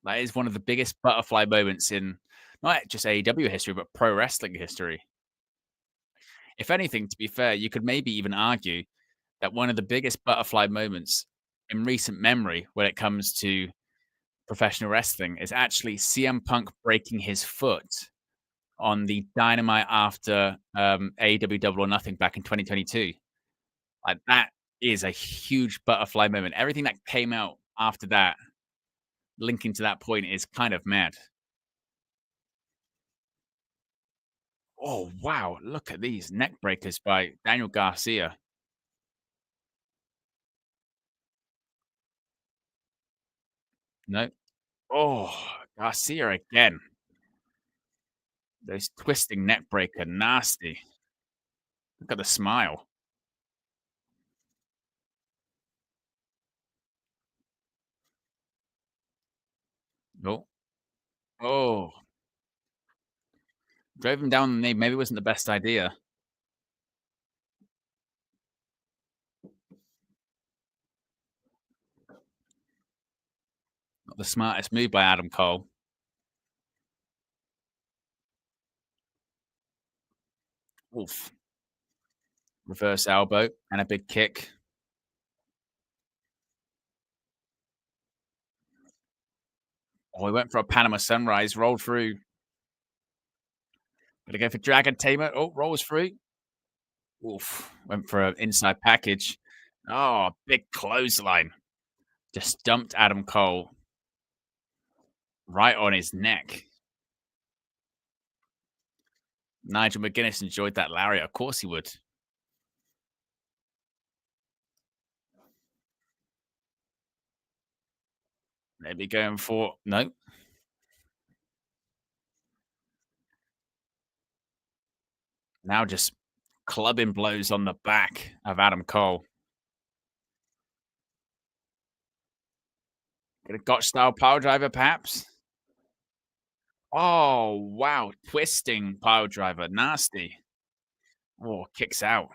That is one of the biggest butterfly moments in not just AEW history, but pro wrestling history. If anything, to be fair, you could maybe even argue that one of the biggest butterfly moments in recent memory when it comes to professional wrestling is actually CM Punk breaking his foot on the Dynamite after AEW Double or Nothing back in 2022. Like that is a huge butterfly moment. Everything that came out after that, linking to that point, is kind of mad. Oh wow! Look at these neck breakers by Daniel Garcia. No. Oh, Garcia again. Those twisting neck breaker, nasty. Look at the smile. Oh, oh, drove him down the knee. Maybe wasn't the best idea. Not the smartest move by Adam Cole. Oof. Reverse elbow and a big kick. Oh, he went for a Panama Sunrise, rolled through. Gonna go for Dragon Tamer. Oh, rolls through. Oof. Went for an inside package. Oh, big clothesline. Just dumped Adam Cole right on his neck. Nigel McGuinness enjoyed that lariat. Of course he would. Maybe going for no. Now just clubbing blows on the back of Adam Cole. Get a Gotch style power driver, perhaps. Oh wow, twisting power driver, nasty. Oh, kicks out.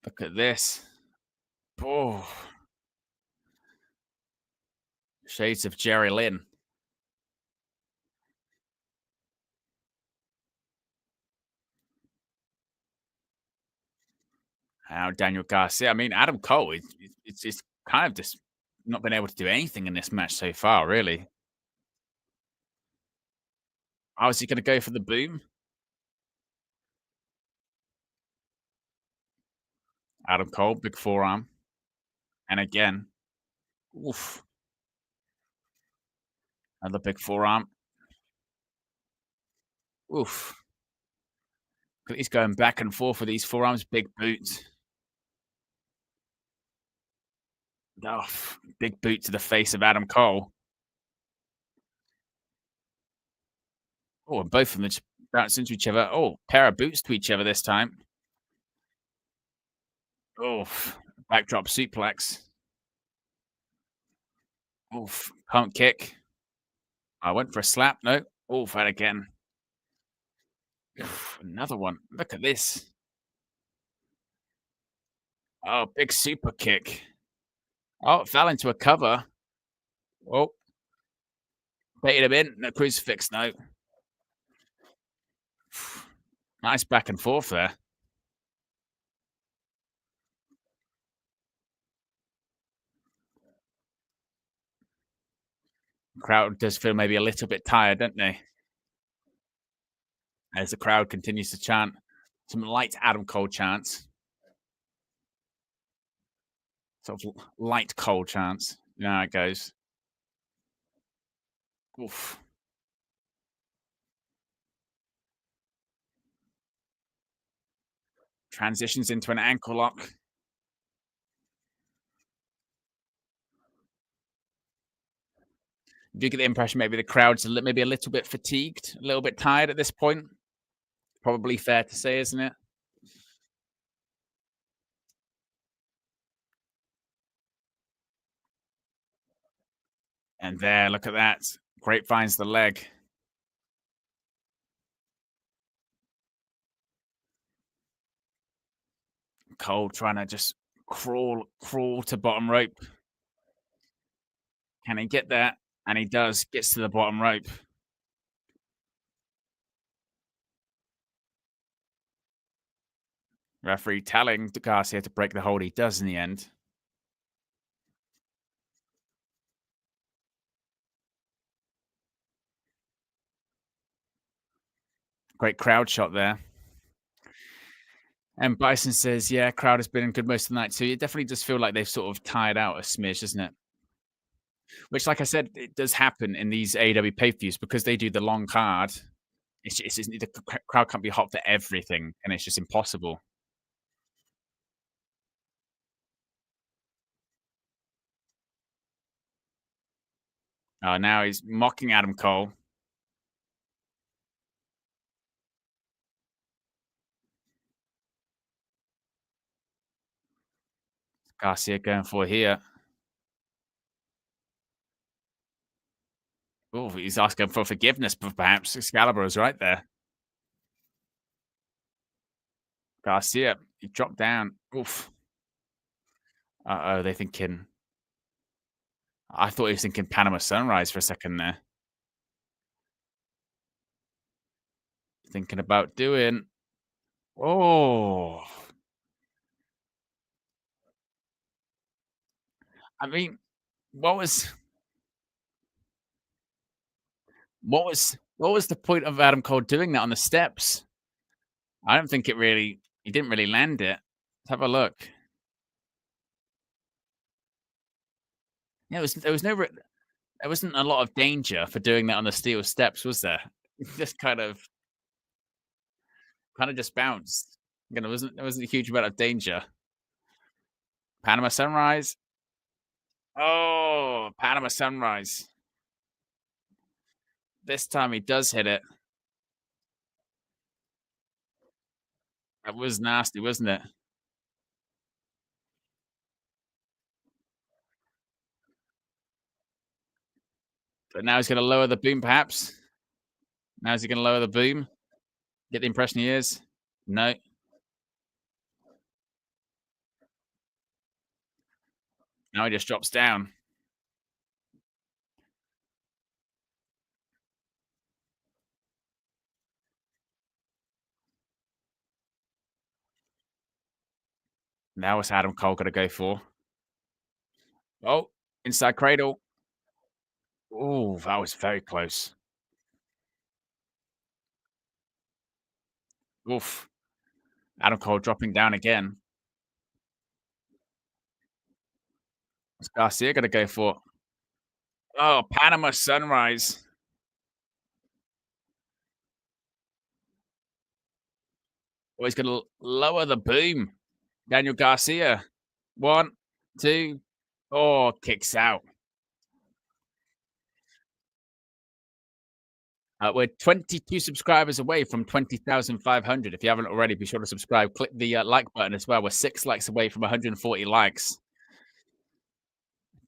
Look at this. Oh, shades of Jerry Lynn. Now Daniel Garcia. I mean, Adam Cole. It's kind of just not been able to do anything in this match so far, really. Oh, is he going to go for the boom? Adam Cole, big forearm. And again, oof, another big forearm. Oof. He's going back and forth with these forearms, big boots. Oh, big boot to the face of Adam Cole. Oh, and both of them just bounce into each other. Oh, pair of boots to each other this time. Oh, backdrop suplex. Oof, pump kick. I went for a slap. No. Oh, that again. Oof, another one. Look at this. Oh, big super kick. Oh, it fell into a cover. Oh, baited him in. No crucifix. No. Nice back and forth there. Crowd does feel maybe a little bit tired, don't they? As the crowd continues to chant some light Adam Cole chants. Sort of light Cole chants. You know how it goes. Oof. Transitions into an ankle lock. Do you get the impression maybe the crowd's maybe a little bit fatigued, a little bit tired at this point? Probably fair to say, isn't it? And there, look at that. Great finds the leg. Cole trying to just crawl to bottom rope. Can he get that? And he does. Gets to the bottom rope. Referee telling Garcia to break the hold. He does in the end. Great crowd shot there. And Bison says, yeah, crowd has been good most of the night too. It definitely does feel like they've sort of tired out a smidge, doesn't it? Which, like I said, it does happen in these AEW pay-per-views because they do the long card. The crowd can't be hot for everything, and it's just impossible. Now he's mocking Adam Cole. Garcia going for here. Oh, he's asking for forgiveness, but perhaps Excalibur is right there. Garcia, he dropped down. Oof. Uh-oh, they're thinking. I thought he was thinking Panama Sunrise for a second there. Thinking about doing. Oh. I mean, what was what was the point of Adam Cole doing that on the steps? I don't think he didn't really land it. Let's have a look. Yeah, there wasn't a lot of danger for doing that on the steel steps, was there? Just kind of just bounced. You know, there wasn't a huge amount of danger. Panama Sunrise. Oh, Panama Sunrise. This time he does hit it. That was nasty, wasn't it? But now he's going to lower the boom, perhaps. Now is he going to lower the boom? Get the impression he is. No. Now he just drops down. Now what's Adam Cole going to go for? Oh, inside cradle. Oh, that was very close. Oof. Adam Cole dropping down again. What's Garcia going to go for? Oh, Panama Sunrise. Oh, he's going to lower the boom. Daniel Garcia. One, two. Oh, kicks out. We're 22 subscribers away from 20,500. If you haven't already, be sure to subscribe. Click the like button as well. We're 6 likes away from 140 likes.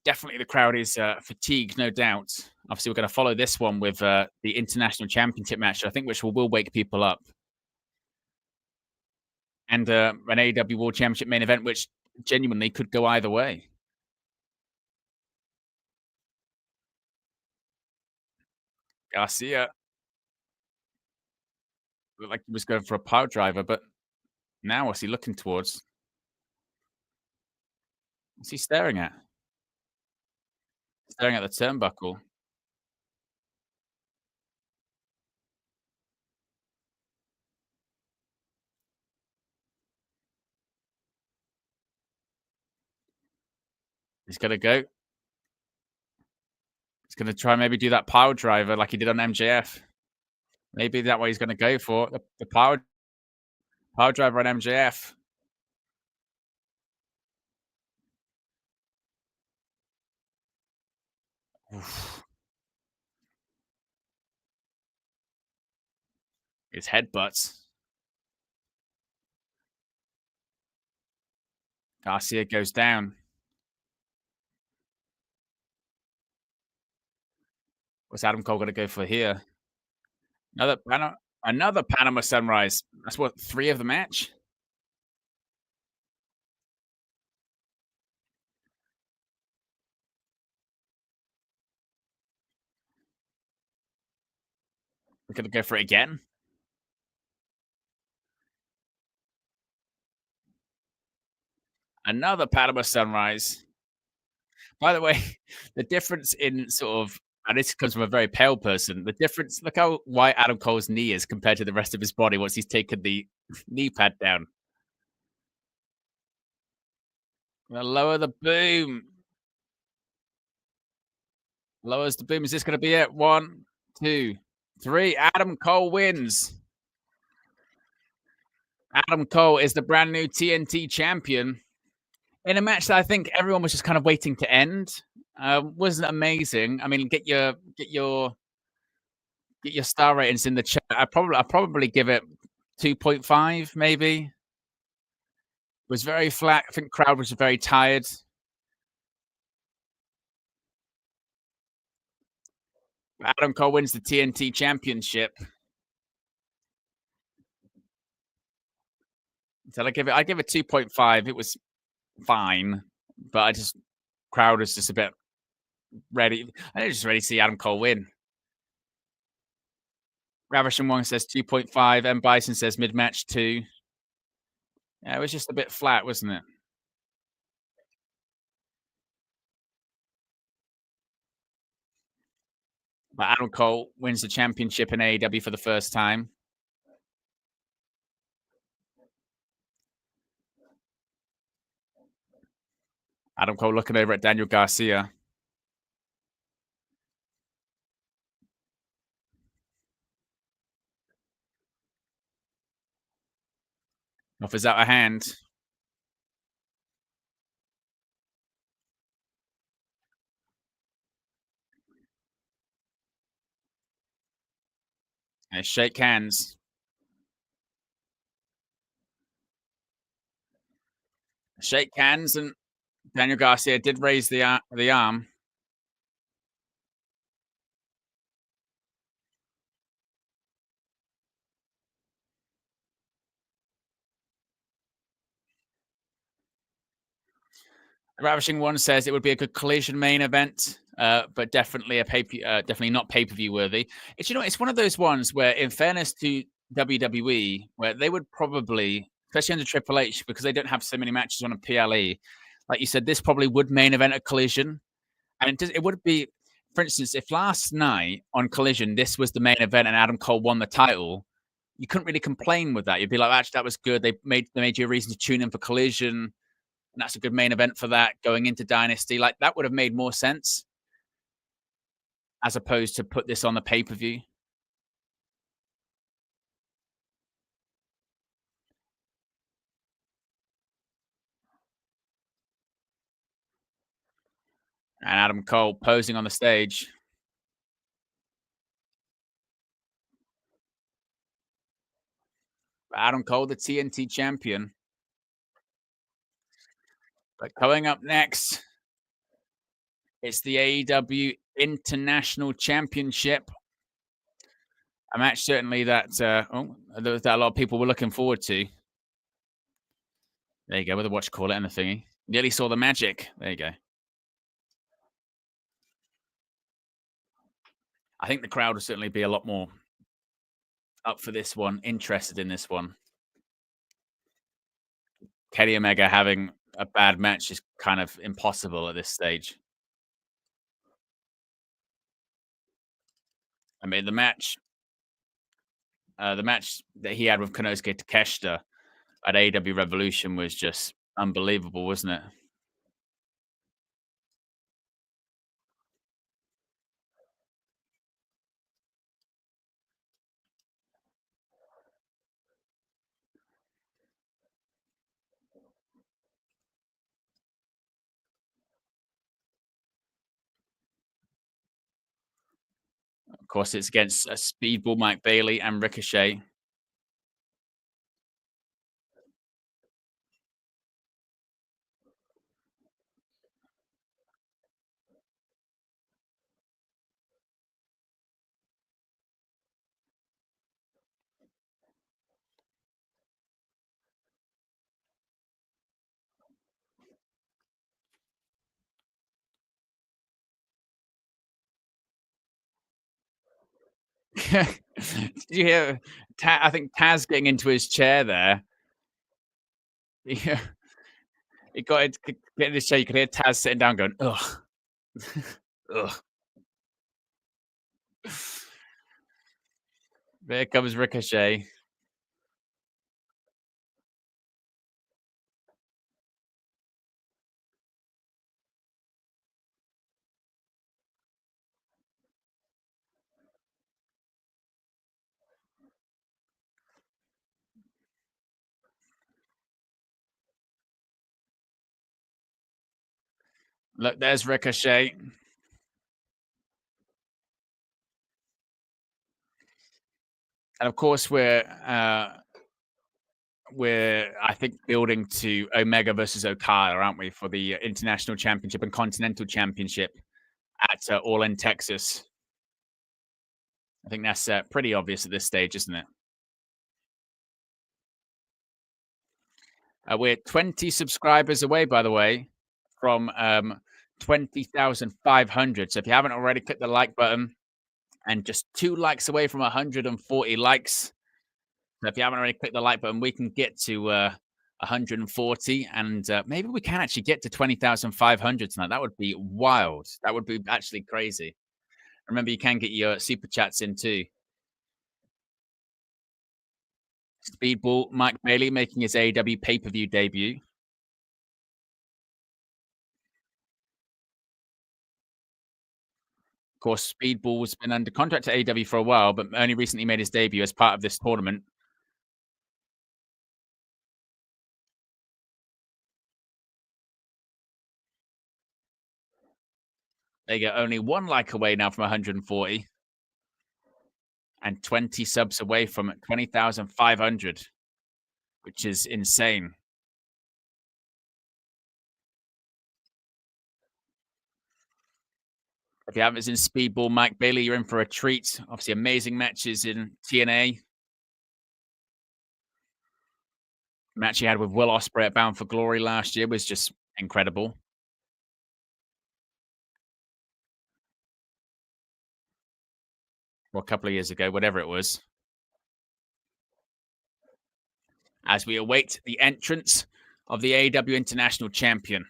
Definitely the crowd is fatigued, no doubt. Obviously, we're going to follow this one with the International Championship match, I think, which will wake people up. And an AEW World Championship main event, which genuinely could go either way. Garcia looked like he was going for a power driver, but now what's he looking towards? What's he staring at? Staring at the turnbuckle. He's going to go. He's going to try maybe do that power driver like he did on MJF. Maybe that way he's going to go for the power driver on MJF. Oof. His headbutts. Garcia goes down. What's Adam Cole going to go for here? Another Panama Sunrise. That's what, 3 of the match? We're going to go for it again. Another Panama Sunrise. By the way, the difference in sort of, and this comes from a very pale person, the difference, look how white Adam Cole's knee is compared to the rest of his body once he's taken the knee pad down. Gonna lower the boom. Lowers the boom. Is this going to be it? 1, 2, 3. Adam Cole wins. Adam Cole is the brand new TNT champion in a match that I think everyone was just kind of waiting to end. Wasn't amazing. I mean, get your star ratings in the chat. I probably give it 2.5, maybe. It was very flat. I think crowd was very tired. Adam Cole wins the TNT championship. So I give it 2.5. It was fine, but I just crowd was just a bit ready. I was just ready to see Adam Cole win. Ravishing One says 2.5. M Bison says mid match 2. Yeah, it was just a bit flat, wasn't it? But Adam Cole wins the championship in AEW for the first time. Adam Cole looking over at Daniel Garcia. Offers out a hand. They shake hands. Shake hands, and Daniel Garcia did raise the arm. The Ravishing One says it would be a good Collision main event, but definitely definitely not pay-per-view worthy. It's one of those ones where, in fairness to WWE, where they would probably, especially under Triple H, because they don't have so many matches on a PLE, like you said, this probably would main event a Collision, and it would be, for instance, if last night on Collision this was the main event and Adam Cole won the title, you couldn't really complain with that. You'd be like, actually, that was good. They made you a reason to tune in for Collision, and that's a good main event for that going into Dynasty. Like, that would have made more sense as opposed to put this on the pay-per-view. And Adam Cole posing on the stage. Adam Cole, the TNT champion. But coming up next, it's the AEW International Championship. A match certainly that that a lot of people were looking forward to. There you go, with the watch call it and the thingy. Nearly saw the magic. There you go. I think the crowd will certainly be a lot more up for this one, interested in this one. Kenny Omega having a bad match is kind of impossible at this stage. I mean, the match that he had with Konosuke Takeshita at AEW Revolution was just unbelievable, wasn't it? Of course, it's against Speedball Mike Bailey and Ricochet. Did you hear? I think Taz getting into his chair there. Yeah, he got it. Get in his chair. You could hear Taz sitting down, going, "Ugh, ugh." There comes Ricochet. Look, there's Ricochet. And of course, we're I think building to Omega versus Okada, aren't we, for the International Championship and Continental Championship at All In Texas. I think that's pretty obvious at this stage, isn't it? We're 20 subscribers away, by the way, from 20,500. So if you haven't already, click the like button, and just 2 likes away from 140 likes. So if you haven't already clicked the like button, we can get to 140, and maybe we can actually get to 20,500 tonight. That would be wild. That would be actually crazy. Remember, you can get your super chats in too. Speedball, Mike Bailey making his AEW pay-per-view debut. Of course, Speedball's been under contract to AEW for a while, but only recently made his debut as part of this tournament. They get only 1 like away now from 140, and 20 subs away from 20,500, which is insane. If you haven't seen Speedball Mike Bailey, you're in for a treat. Obviously, amazing matches in TNA. Match he had with Will Osprey at Bound for Glory last year was just incredible. or a couple of years ago, whatever it was, as we await the entrance of the AEW International Champion.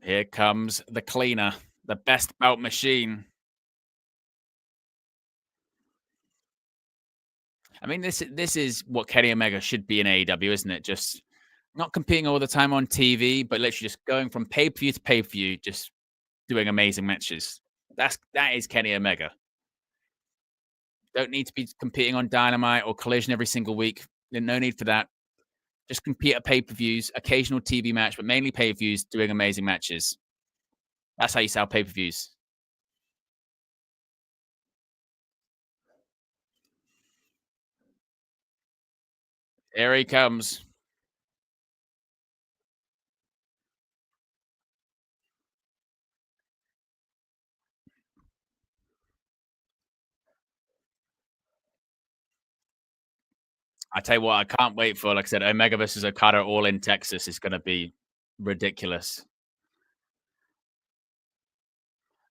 Here comes the cleaner, the best belt machine. I mean, this is what Kenny Omega should be in AEW, isn't it? Just not competing all the time on TV, but literally just going from pay-per-view to pay-per-view, just doing amazing matches. That is Kenny Omega. Don't need to be competing on Dynamite or Collision every single week. No need for that. Just compete at pay-per-views, occasional TV match, but mainly pay-per-views, doing amazing matches. That's how you sell pay-per-views. Here he comes. I tell you what, I can't wait for, like I said, Omega versus Okada all in Texas is going to be ridiculous.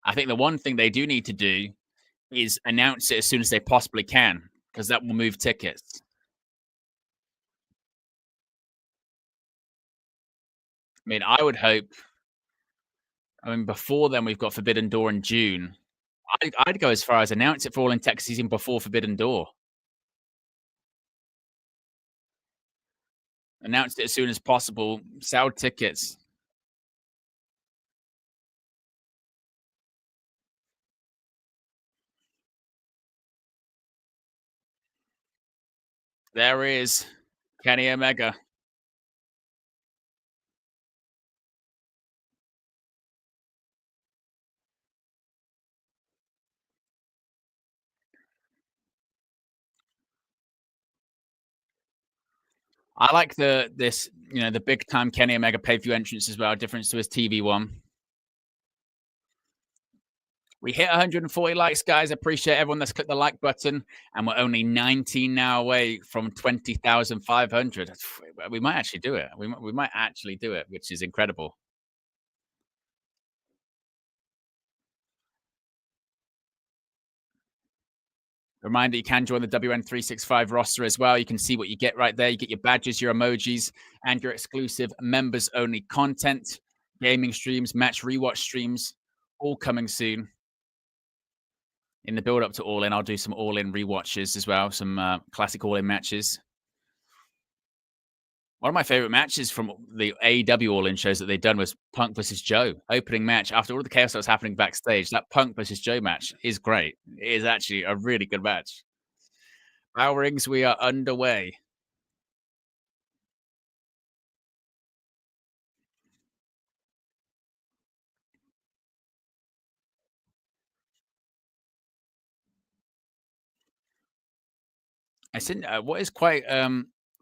I think the one thing they do need to do is announce it as soon as they possibly can, because that will move tickets. I mean, I would hope. I mean, before then, we've got Forbidden Door in June. I'd go as far as announce it for All in Texas even before Forbidden Door. Announce it as soon as possible. Sell tickets. There is Kenny Omega. I like the big time Kenny Omega pay-per-view entrance as well. Difference to his TV one. We hit 140 likes, guys. Appreciate everyone that's clicked the like button, and we're only 19 now away from 20,500. We might actually do it. We might actually do it, which is incredible. Reminder, you can join the WN365 roster as well. You can see what you get right there. You get your badges, your emojis, and your exclusive members-only content, gaming streams, match rewatch streams, all coming soon. In the build-up to All In, I'll do some All In rewatches as well, some classic All In matches. One of my favorite matches from the AEW All In shows that they've done was Punk versus Joe. Opening match after all the chaos that was happening backstage. That Punk versus Joe match is great. It is actually a really good match. Power Rings, we are underway. I think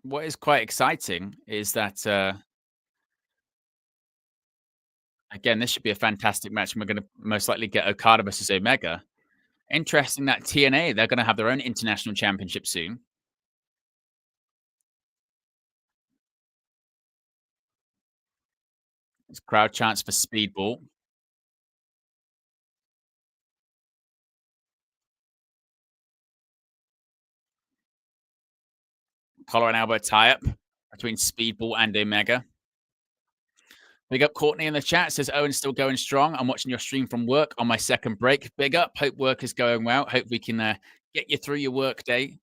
what is quite exciting is that again, this should be a fantastic match. And we're going to most likely get Okada versus Omega. Interesting that TNA, they're going to have their own international championship soon. It's crowd chants for Speedball. Collar and elbow tie-up between Speedball and Omega. Big up Courtney in the chat. Says, Owen's still going strong. I'm watching your stream from work on my second break. Big up. Hope work is going well. Hope we can get you through your work day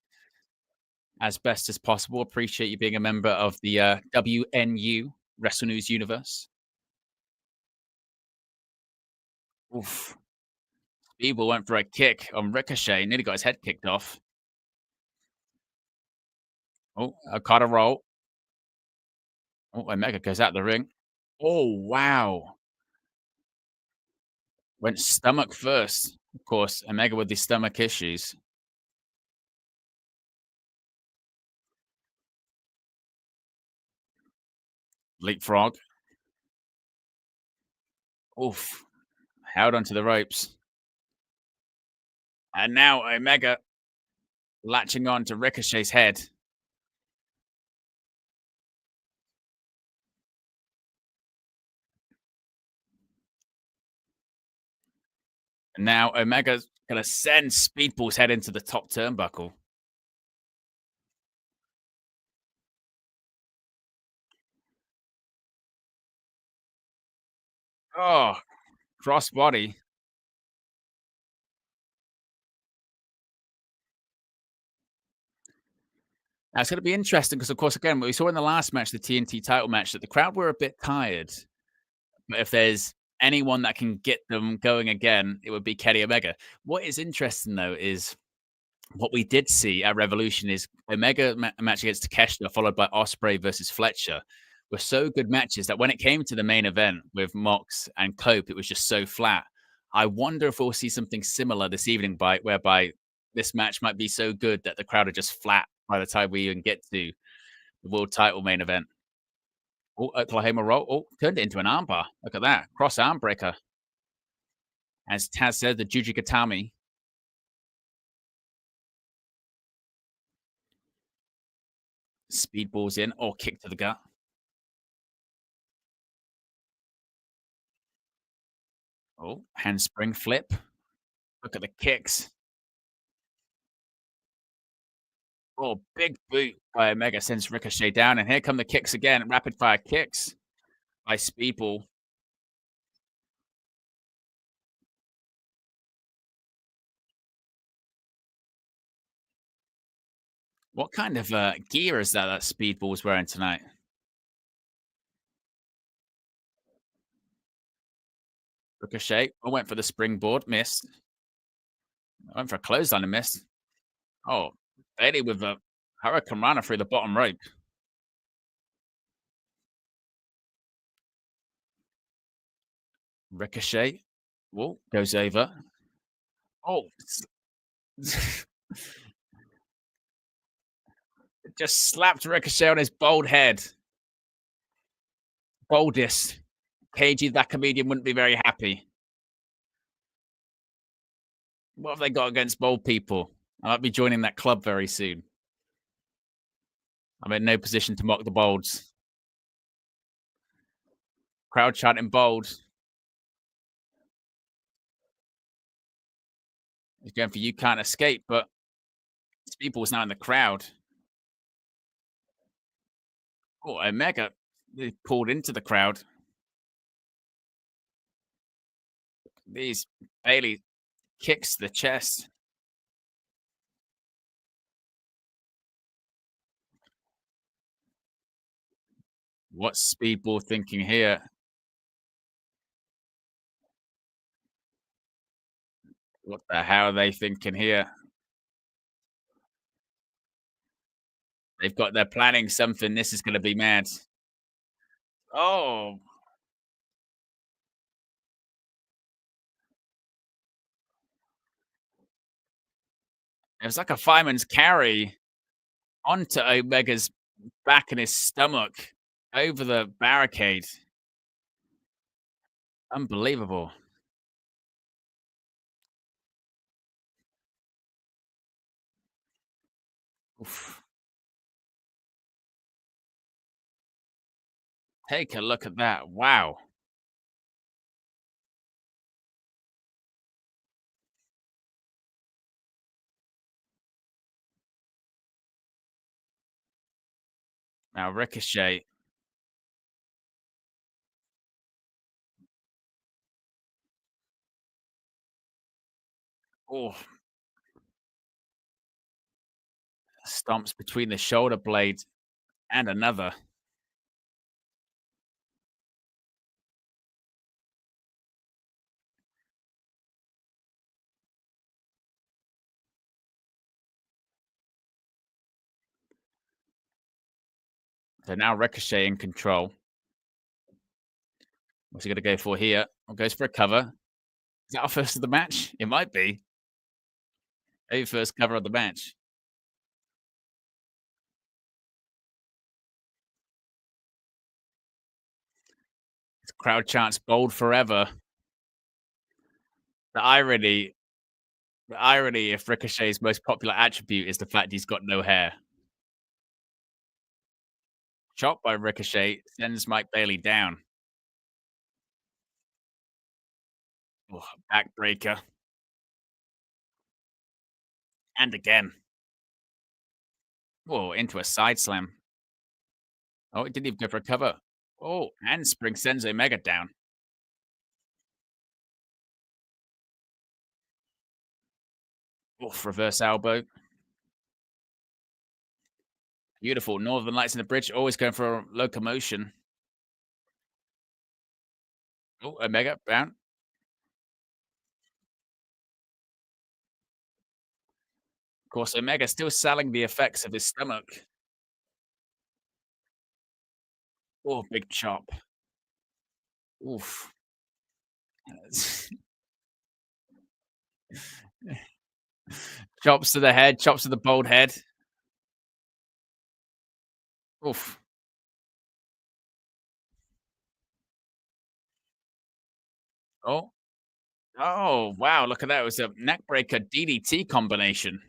as best as possible. Appreciate you being a member of the WNU, Wrestle News Universe. Oof. Speedball went for a kick on Ricochet. Nearly got his head kicked off. Oh, Okada roll. Oh, Omega goes out the ring. Oh, wow. Went stomach first. Of course, Omega with the stomach issues. Leapfrog. Oof. Held onto the ropes. And now Omega latching on to Ricochet's head. And now Omega's gonna send Speedball's head into the top turnbuckle. Oh, crossbody. That's gonna be interesting because, of course, again, we saw in the last match, the TNT title match, that the crowd were a bit tired. But if there's anyone that can get them going again, it would be Kenny Omega. What is interesting, though, is what we did see at Revolution is Omega match against Takeshita, followed by Osprey versus Fletcher, were so good matches that when it came to the main event with Mox and Cope, it was just so flat. I wonder if we'll see something similar this evening, whereby this match might be so good that the crowd are just flat by the time we even get to the world title main event. Oh, Oklahoma roll. Oh, turned it into an armbar. Look at that. Cross arm breaker. As Taz said, the Juji Gatami. Speedballs in. Oh, kick to the gut. Oh, handspring flip. Look at the kicks. Oh, big boot by Omega sends Ricochet down. And here come the kicks again. Rapid fire kicks by Speedball. What kind of gear is that Speedball's wearing tonight? Ricochet. I went for the springboard. Missed. I went for a clothesline and missed. Oh, Bailey with a Hurricane Rana through the bottom rope. Ricochet. Whoa, goes over. Oh, just slapped Ricochet on his bald head. Boldest. KG, that comedian, wouldn't be very happy. What have they got against bold people? I might be joining that club very soon. I'm in no position to mock the bolds. Crowd chanting bold. He's going for you can't escape, but Speedball's now in the crowd. Oh, Omega pulled into the crowd. These Bailey kicks the chest. What's Speedball thinking here? What the hell are they thinking here? They're planning something. This is going to be mad. Oh, it was like a fireman's carry onto Omega's back and his stomach over the barricade. Unbelievable. Oof. Take a look at that. Wow. Now, Ricochet. Oh, stomps between the shoulder blades and another. So now Ricochet in control. What's he going to go for here? Or goes for a cover. Is that our first of the match? It might be. Maybe first cover of the match. Crowd chants bold forever. The irony, the irony if Ricochet's most popular attribute is the fact he's got no hair. Shot by Ricochet sends Mike Bailey down. Oh, backbreaker. And again. Whoa, into a side slam. Oh, it didn't even go for a cover. Oh, and Spring sends Omega down. Oof, reverse elbow. Beautiful. Northern Lights in the bridge, always going for locomotion. Oh, Omega down. Of course, Omega still selling the effects of his stomach. Oh, big chop. Oof. Chops to the head, chops to the bald head. Oof. Oh. Oh, wow. Look at that. It was a neckbreaker DDT combination.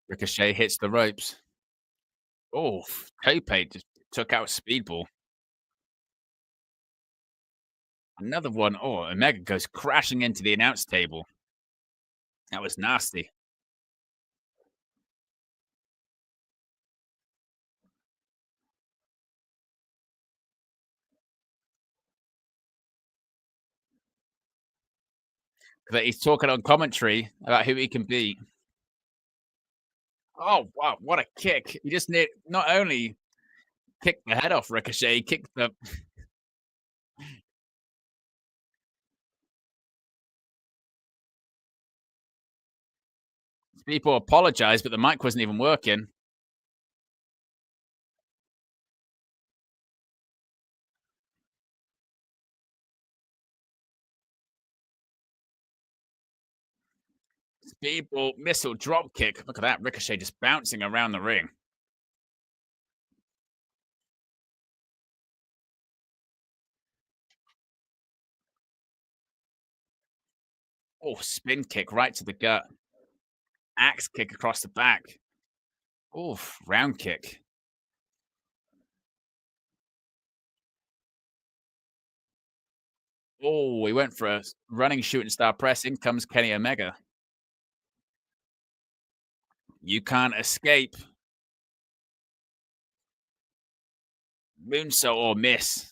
Ricochet hits the ropes. Oh, Tope just took out Speedball. Another one. Oh, Omega goes crashing into the announce table. That was nasty. But he's talking on commentary about who he can beat. Oh, wow. What a kick. He just not only kicked the head off Ricochet, he kicked the. People apologized, but the mic wasn't even working. Speedball missile drop kick. Look at that. Ricochet just bouncing around the ring. Oh, spin kick right to the gut. Axe kick across the back. Oof, round kick. Oh, he went for a running shooting star press. In comes Kenny Omega. You can't escape. Moonsault or miss.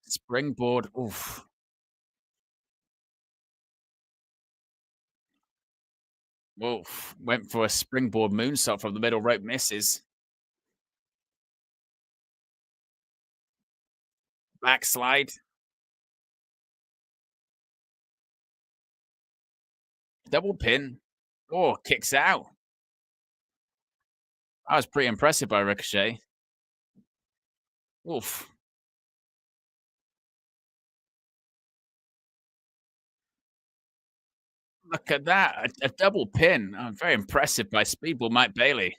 Springboard. Oof. Oof. Went for a springboard moonsault from the middle rope. Misses. Backslide. Double pin. Oh, kicks out. I was pretty impressive by Ricochet. Oof. Look at that. A double pin. Very impressive by Speedball Mike Bailey.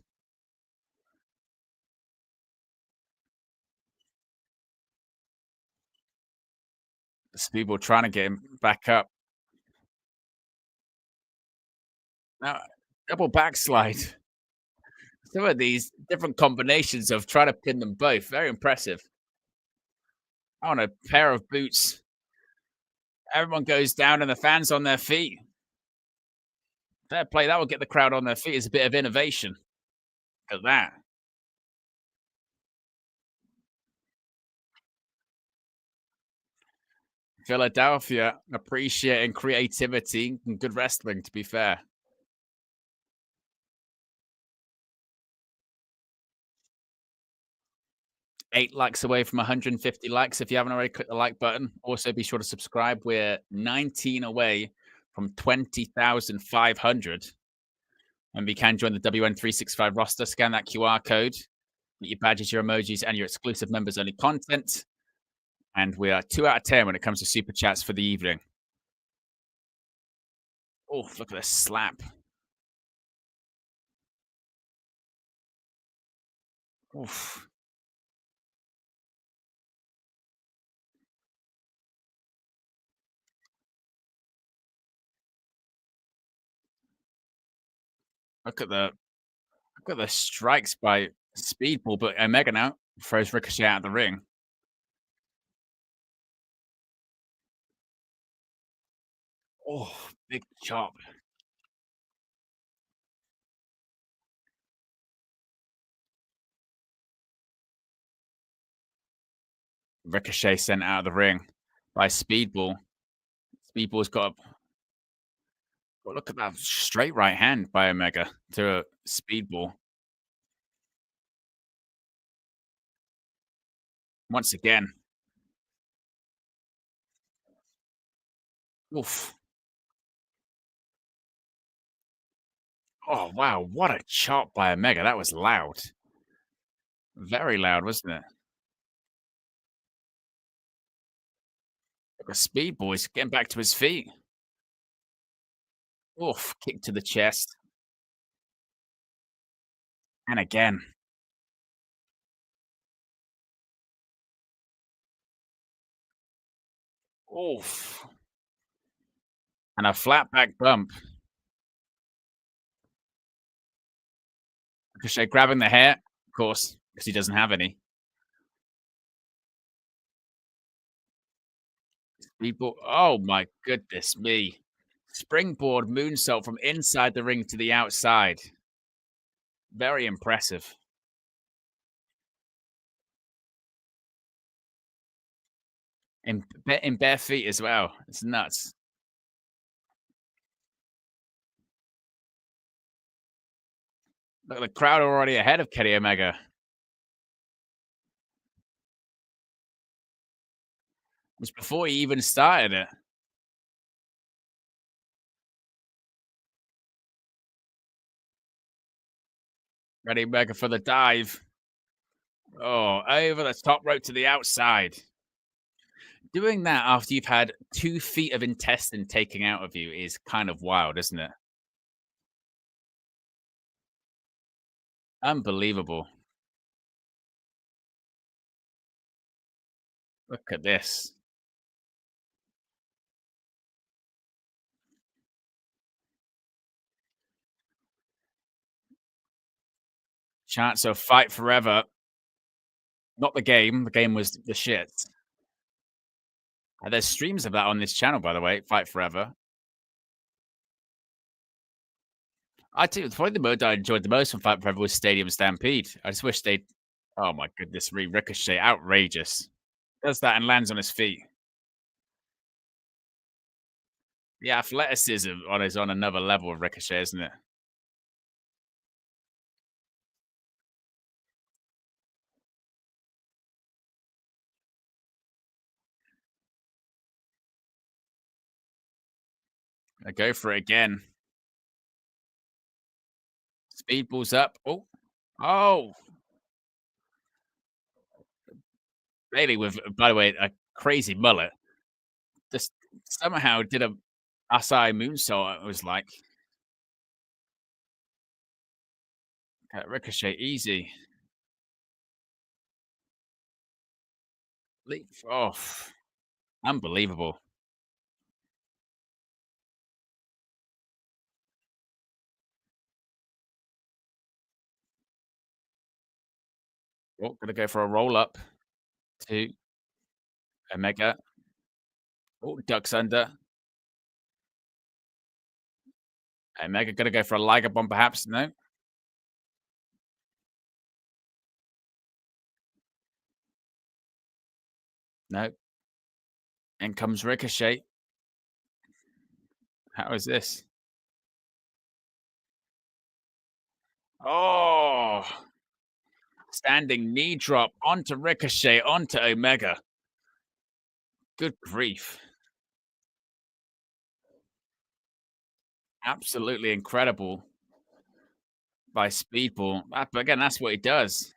Speedball trying to get him back up. Now, double backslide. Some of these different combinations of trying to pin them both. Very impressive. On a pair of boots. Everyone goes down and the fans on their feet. Fair play. That will get the crowd on their feet. It's a bit of innovation. Look at that. Philadelphia appreciating creativity and good wrestling, to be fair. 8 likes away from 150 likes. If you haven't already, click the like button. Also, be sure to subscribe. We're 19 away from 20,500. And we can join the WN365 roster. Scan that QR code. Get your badges, your emojis, and your exclusive members only content. And we are 2 out of 10 when it comes to super chats for the evening. Oh, look at this slap. Oof. Look at the strikes by Speedball, but Omega now throws Ricochet out of the ring. Oh, big chop. Ricochet sent out of the ring by Speedball. Speedball's got a well, look at that straight right hand by Omega to Speedball. Once again. Oof. Oh, wow. What a chop by Omega. That was loud. Very loud, wasn't it? Look at Speedball. He's getting back to his feet. Oof. Kick to the chest. And again. Oof. And a flat back bump. Ricochet grabbing the hair, of course, because he doesn't have any. People, oh my goodness me. Springboard moonsault from inside the ring to the outside. Very impressive. In bare feet as well. It's nuts. Look, the crowd are already ahead of Kenny Omega. It was before he even started it. Ready Omega for the dive. Oh, over the top rope to the outside. Doing that after you've had 2 feet of intestine taken out of you is kind of wild, isn't it? Unbelievable. Look at this. Chance of fight forever. Not the game. The game was the shit. There's streams of that on this channel, by the way. Fight forever. I too. Probably the mode I enjoyed the most from Fight Forever was Stadium Stampede. I just wish they'd. Oh my goodness, Ricochet, outrageous. Does that and lands on his feet. The athleticism on another level of Ricochet, isn't it? I go for it again. Speedball's up. Oh, oh. Bailey with, by the way, a crazy mullet. Just somehow did a Asai moonsault. It was like Ricochet easy. Leap. Oh, unbelievable. Oh, gonna go for a roll up to Omega. Oh, ducks under. Omega gonna go for a Liger bomb, perhaps. No. No. In comes Ricochet. How is this? Oh, standing knee drop onto Ricochet, onto Omega. Good grief. Absolutely incredible by Speedball. But again, that's what he does.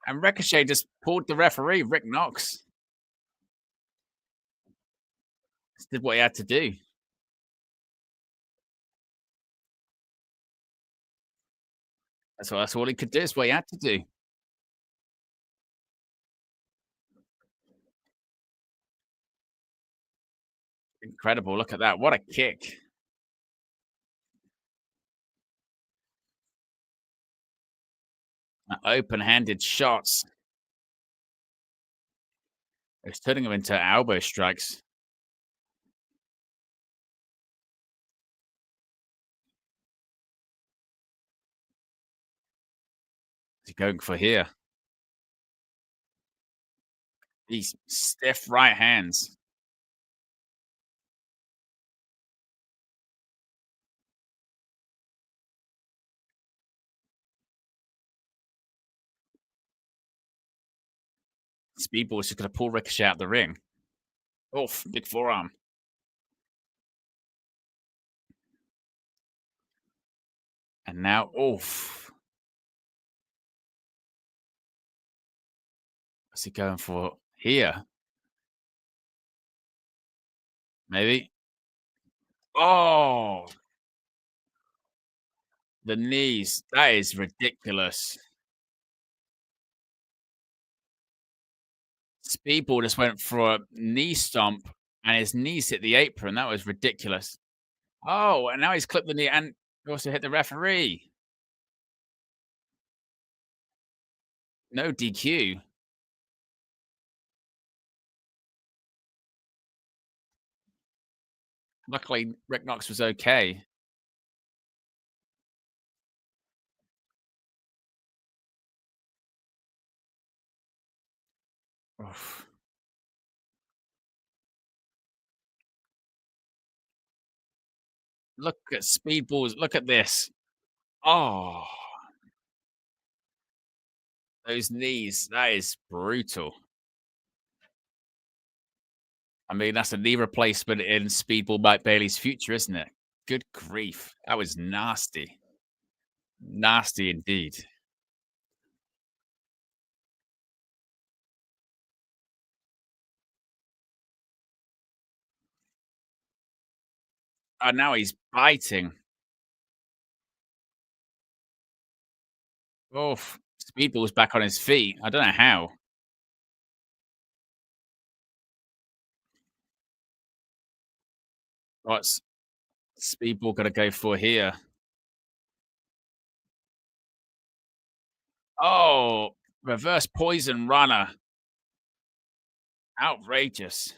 And Ricochet just pulled the referee, Rick Knox. Just did what he had to do. That's all he could do. It's what he had to do. Incredible. Look at that. What a kick. Open-handed shots. It's turning them into elbow strikes. What's he going for here? These stiff right hands. Speedball is just going to pull Ricochet out the ring. Oof, big forearm. And now, oof. What's he going for here? Maybe. Oh, the knees. That is ridiculous. Speedball just went for a knee stomp and his knees hit the apron. That was ridiculous. Oh, and now he's clipped the knee and he also hit the referee. No DQ. Luckily, Rick Knox was okay. Oof. Look at Speedballs. Look at this. Oh, those knees. That is brutal. I mean, that's a knee replacement in Speedball Mike Bailey's future, isn't it? Good grief. That was nasty. Nasty indeed. And now he's biting. Oof. Speedball's back on his feet. I don't know how. What's Speedball gonna go for here? Oh, reverse poison runner. Outrageous.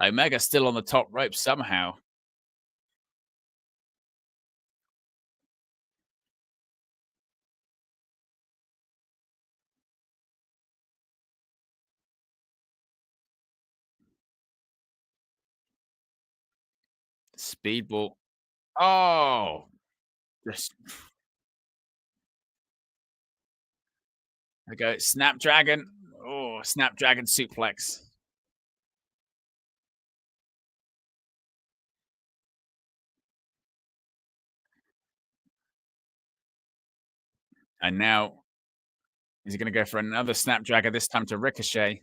Omega still on the top rope somehow. Speedball. Oh, just there we go. Snapdragon. Oh, Snapdragon suplex. And now is he going to go for another Snapdragon, this time to Ricochet?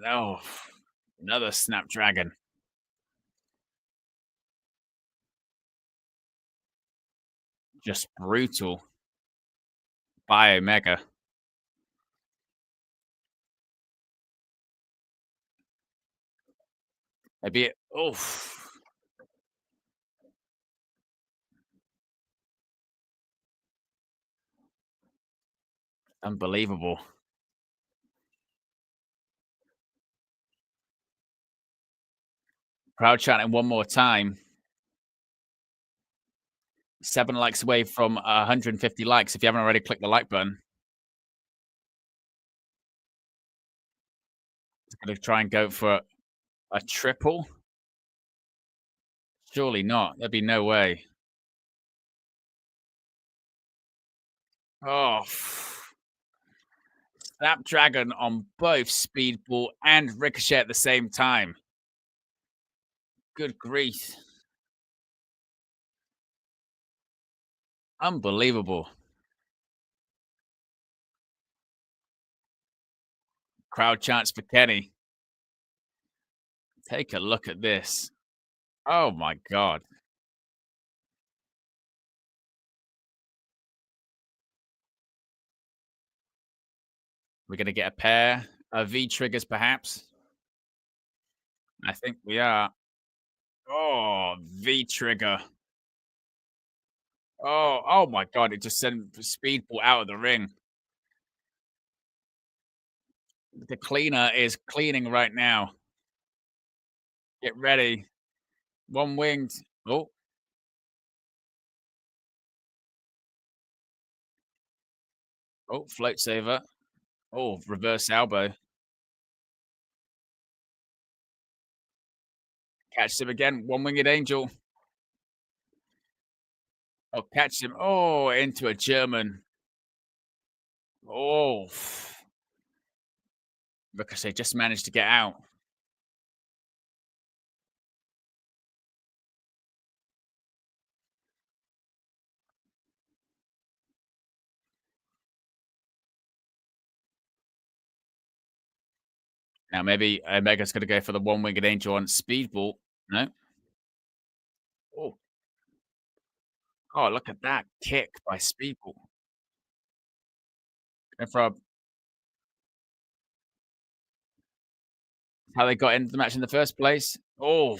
Oh, another Snapdragon. Just brutal by Omega. Maybe it. Oof. Unbelievable. Crowd chanting one more time. 7 likes away from 150 likes. If you haven't already clicked the like button, it's going to try and go for a triple. Surely not. There'd be no way. Oh, Snapdragon on both Speedball and Ricochet at the same time. Good grief. Unbelievable. Crowd chants for Kenny. Take a look at this. Oh my God. We're going to get a pair. V triggers, perhaps. I think we are. Oh, V trigger. Oh my God! It just sent Speedball out of the ring. The cleaner is cleaning right now. Get ready. One winged. Oh, float saver. Oh, reverse elbow. Catch him again. One winged angel. Oh, catch him. Oh, into a German. Oh, Ricochet just managed to get out. Now maybe Omega's going to go for the one winged angel on Speedball. No. Oh, oh, look at that kick by Speedball. And from how they got into the match in the first place. Oh,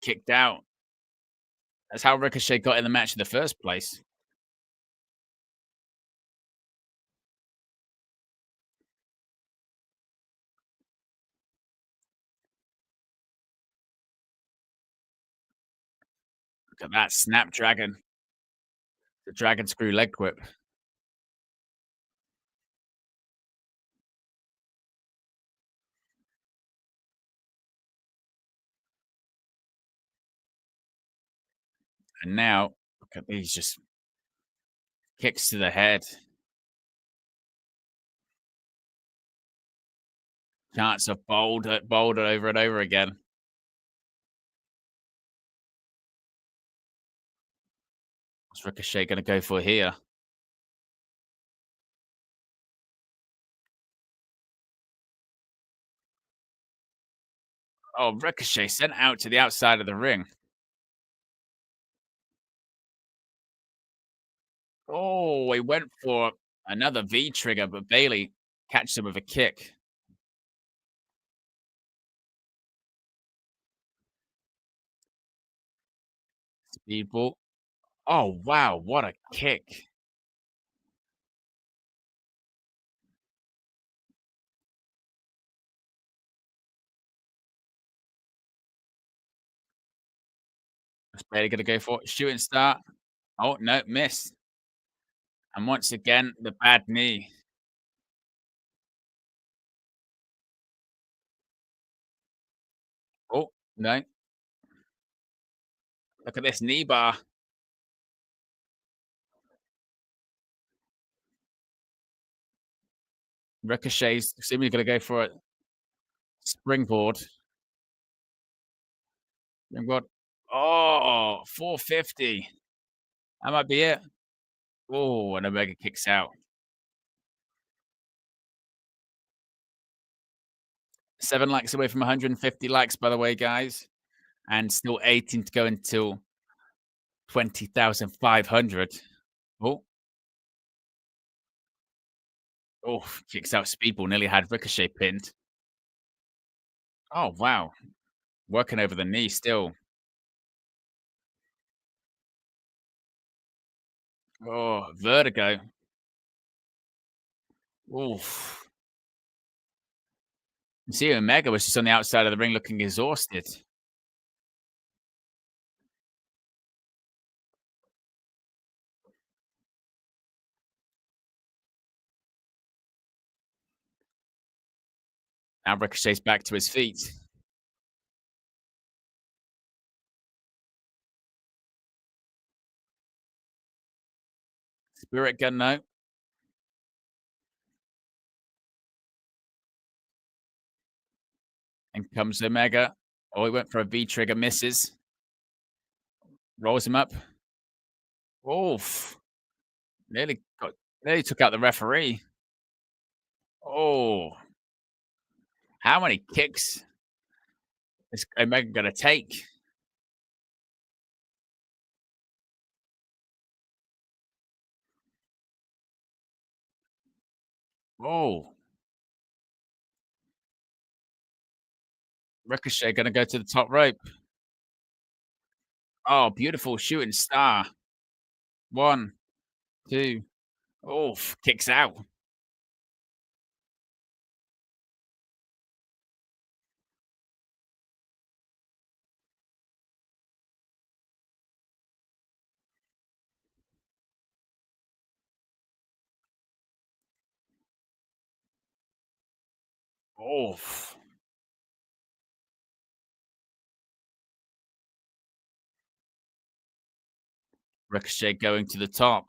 kicked out. That's how Ricochet got in the match in the first place. Look at that Snapdragon. The Dragon Screw leg whip. And now, look at these just kicks to the head. Chance of boulder over and over again. What's Ricochet going to go for here? Oh, Ricochet sent out to the outside of the ring. Oh, he went for another V trigger, but Bayley catches him with a kick. Speedball. Oh, wow. What a kick. Is Bayley going to go for it? Shooting star. Oh, no, missed. And once again, the bad knee. Oh, no. Look at this knee bar. Ricochet's seemingly going to go for it. Springboard. Springboard. Oh, 450. That might be it. Oh, and Omega kicks out. 7 likes away from 150 likes, by the way, guys. And still 18 to go until 20,500. Oh, oh, kicks out Speedball. Nearly had Ricochet pinned. Oh, wow. Working over the knee still. Oh, vertigo. Oof. You see, Omega was just on the outside of the ring looking exhausted. Now Ricochet's back to his feet. Spirit gun, no. And comes Omega. Oh, he went for a V trigger, misses. Rolls him up. Oof. Nearly took out the referee. Oh. How many kicks is Omega gonna take? Oh, Ricochet gonna go to the top rope. Oh, beautiful shooting star. One, two. Oh, kicks out. Oh, Ricochet going to the top.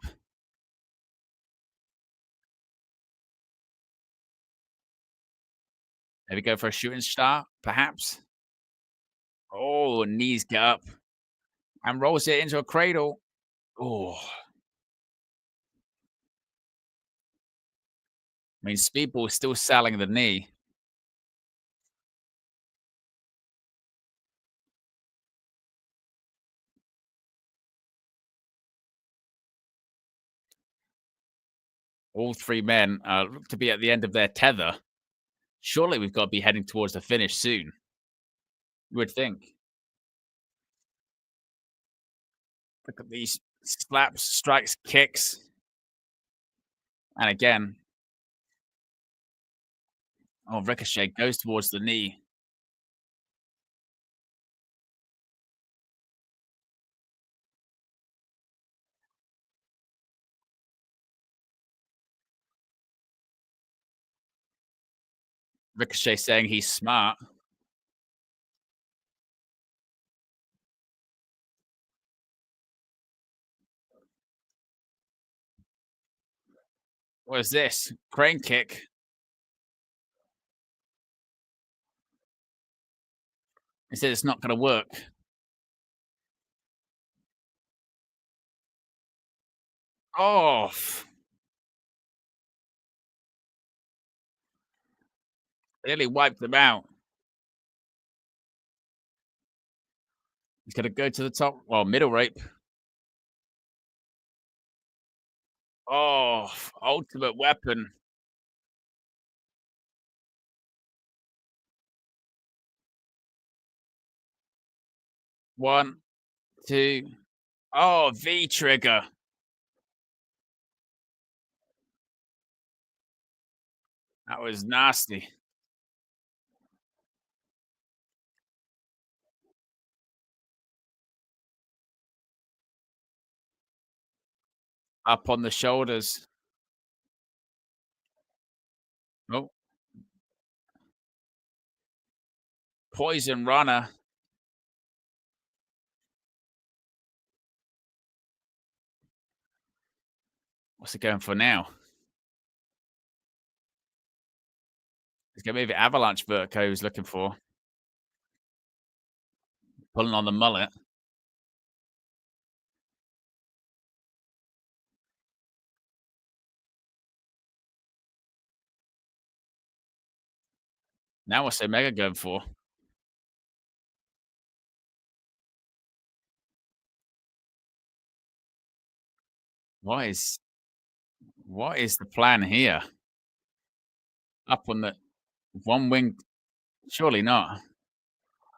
Maybe go for a shooting star, perhaps. Oh, knees get up and rolls it into a cradle. Oh, I mean, Speedball is still selling the knee. All three men look to be at the end of their tether. Surely we've got to be heading towards the finish soon. You would think. Look at these slaps, strikes, kicks. And again, oh, Ricochet goes towards the knee. Ricochet saying he's smart. What is this? Crane kick. He said it's not going to work. Oh, nearly wiped them out. He's going to go to the top. Well, middle rope. Oh, ultimate weapon. One, two. Oh, V trigger. That was nasty. Up on the shoulders. Oh, poison runner. What's it going for now? It's going to be the avalanche Vertigo he's looking for. Pulling on the mullet. Now what's Omega going for? What is the plan here? Up on the one wing. Surely not.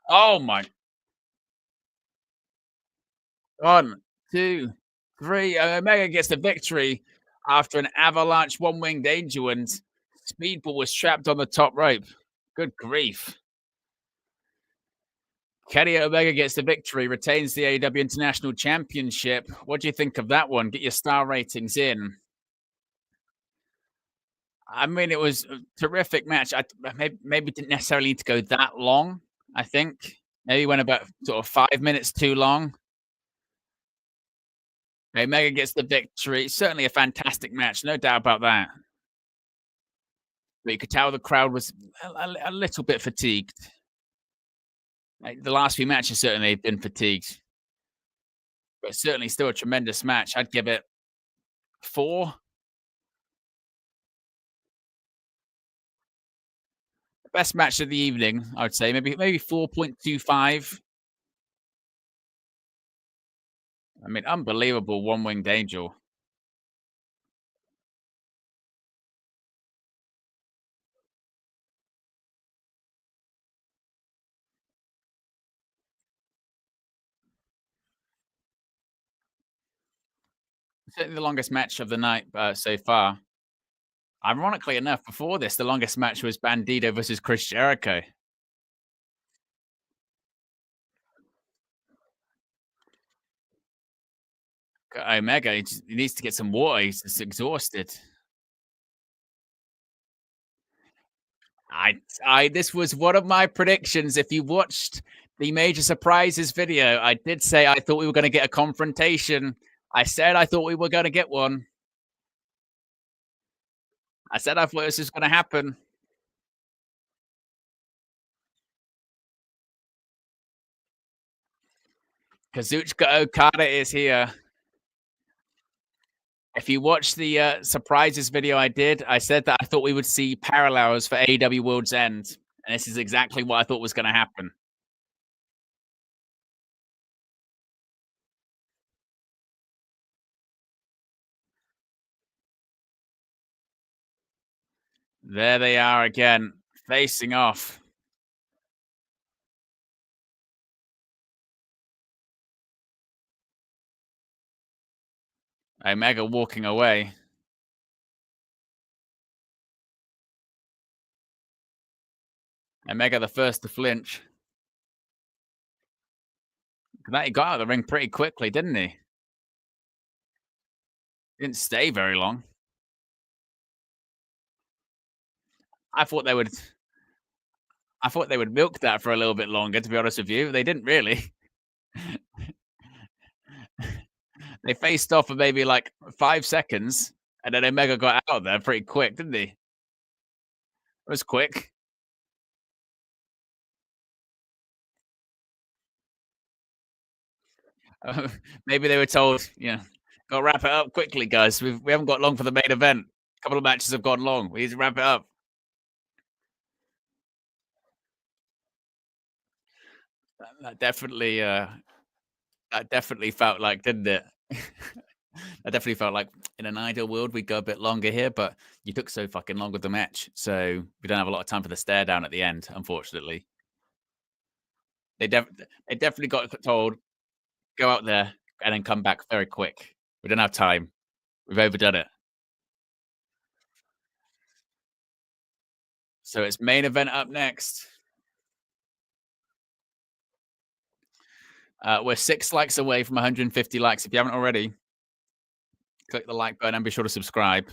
Oh my. 1, 2, 3. Omega gets the victory after an avalanche one-winged angel, and Speedball was trapped on the top rope. Good grief. Kenny Omega gets the victory, retains the AEW International Championship. What do you think of that one? Get your star ratings in. I mean, it was a terrific match. I maybe didn't necessarily need to go that long, I think. Maybe went about sort of 5 minutes too long. Omega gets the victory. Certainly a fantastic match, no doubt about that. But you could tell the crowd was a little bit fatigued. Like, the last few matches certainly have been fatigued, but certainly still a tremendous match. I'd give it 4. Best match of the evening, I would say. Maybe 4.25. I mean, unbelievable one-winged angel. Certainly the longest match of the night so far. Ironically enough, before this, the longest match was Bandido versus Chris Jericho. Omega, he needs to get some water. He's just exhausted. This was one of my predictions. If you watched the Major Surprises video, I did say I thought we were going to get a confrontation. I said I thought we were going to get one. I said I thought this was going to happen. Kazuchika Okada is here. If you watch the surprises video I did, I said that I thought we would see parallels for AEW World's End. And this is exactly what I thought was going to happen. There they are again, facing off. Omega walking away. Omega the first to flinch. He got out of the ring pretty quickly, didn't he? Didn't stay very long. I thought they would. I thought they would milk that for a little bit longer. To be honest with you, they didn't really. They faced off for maybe like 5 seconds, and then Omega got out of there pretty quick, didn't he? It was quick. Maybe they were told, gotta wrap it up quickly, guys. We haven't got long for the main event. A couple of matches have gone long. We need to wrap it up. That definitely, that definitely felt like, didn't it? That definitely felt like in an ideal world we'd go a bit longer here, but you took so fucking long with the match, so we don't have a lot of time for the stare down at the end, unfortunately. They definitely got told, go out there and then come back very quick. We don't have time. We've overdone it. So it's main event up next. We're 6 likes away from 150 likes. If you haven't already, click the like button and be sure to subscribe.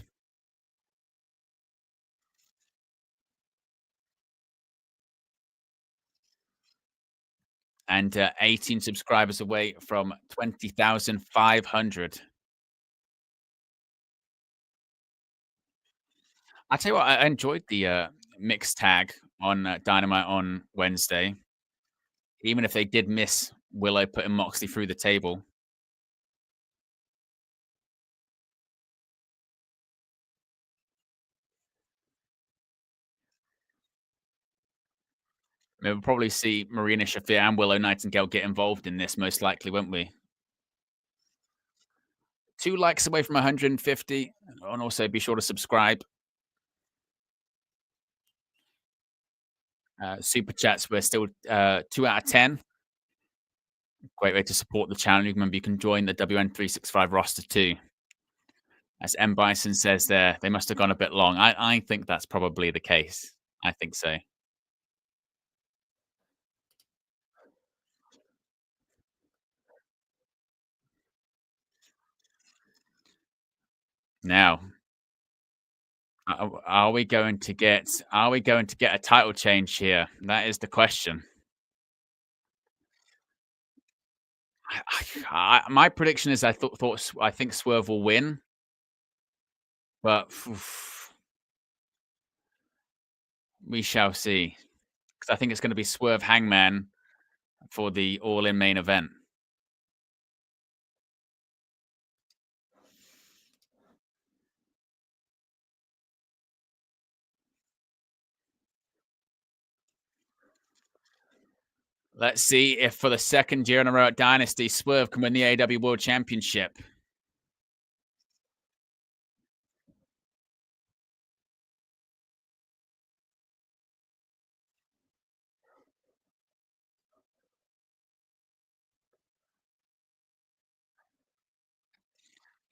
And 18 subscribers away from 20,500. I tell you what, I enjoyed the mixed tag on Dynamite on Wednesday, even if they did miss Willow putting Moxley through the table. We'll probably see Marina Shafir and Willow Nightingale get involved in this, most likely, won't we? 2 likes away from 150. And also be sure to subscribe. Super chats, we're still 2 out of 10. Great way to support the channel. Remember, you can join the WN365 roster too. As M. Bison says there, they must have gone a bit long. I think that's probably the case. I think so. Now, are we going to get a title change here? That is the question. My prediction is I think Swerve will win, but we shall see. Because I think it's going to be Swerve Hangman for the All In main event. Let's see if for the second year in a row at Dynasty, Swerve can win the AEW World Championship.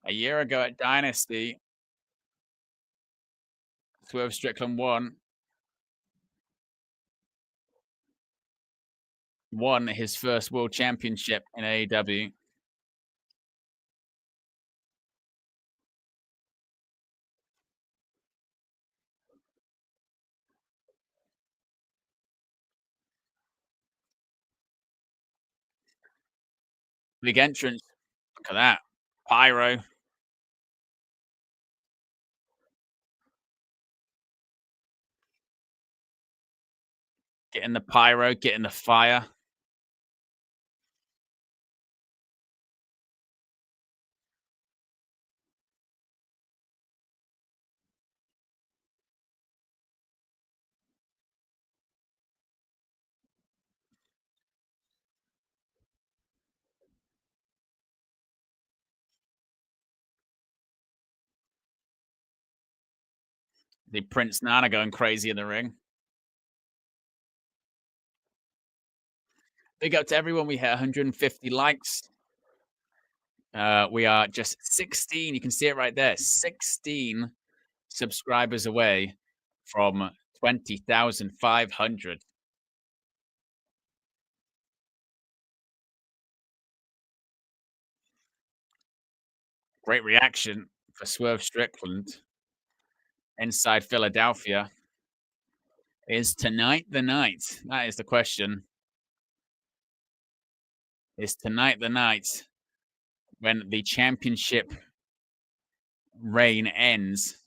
A year ago at Dynasty, Swerve Strickland won his first world championship in AEW. Big entrance. Look at that. Pyro. Getting the pyro, getting the fire. The Prince Nana going crazy in the ring. Big up to everyone. We hit 150 likes. We are just 16. You can see it right there. 16 subscribers away from 20,500. Great reaction for Swerve Strickland inside Philadelphia. Is tonight the night? That is the question. Is tonight the night when the championship reign ends?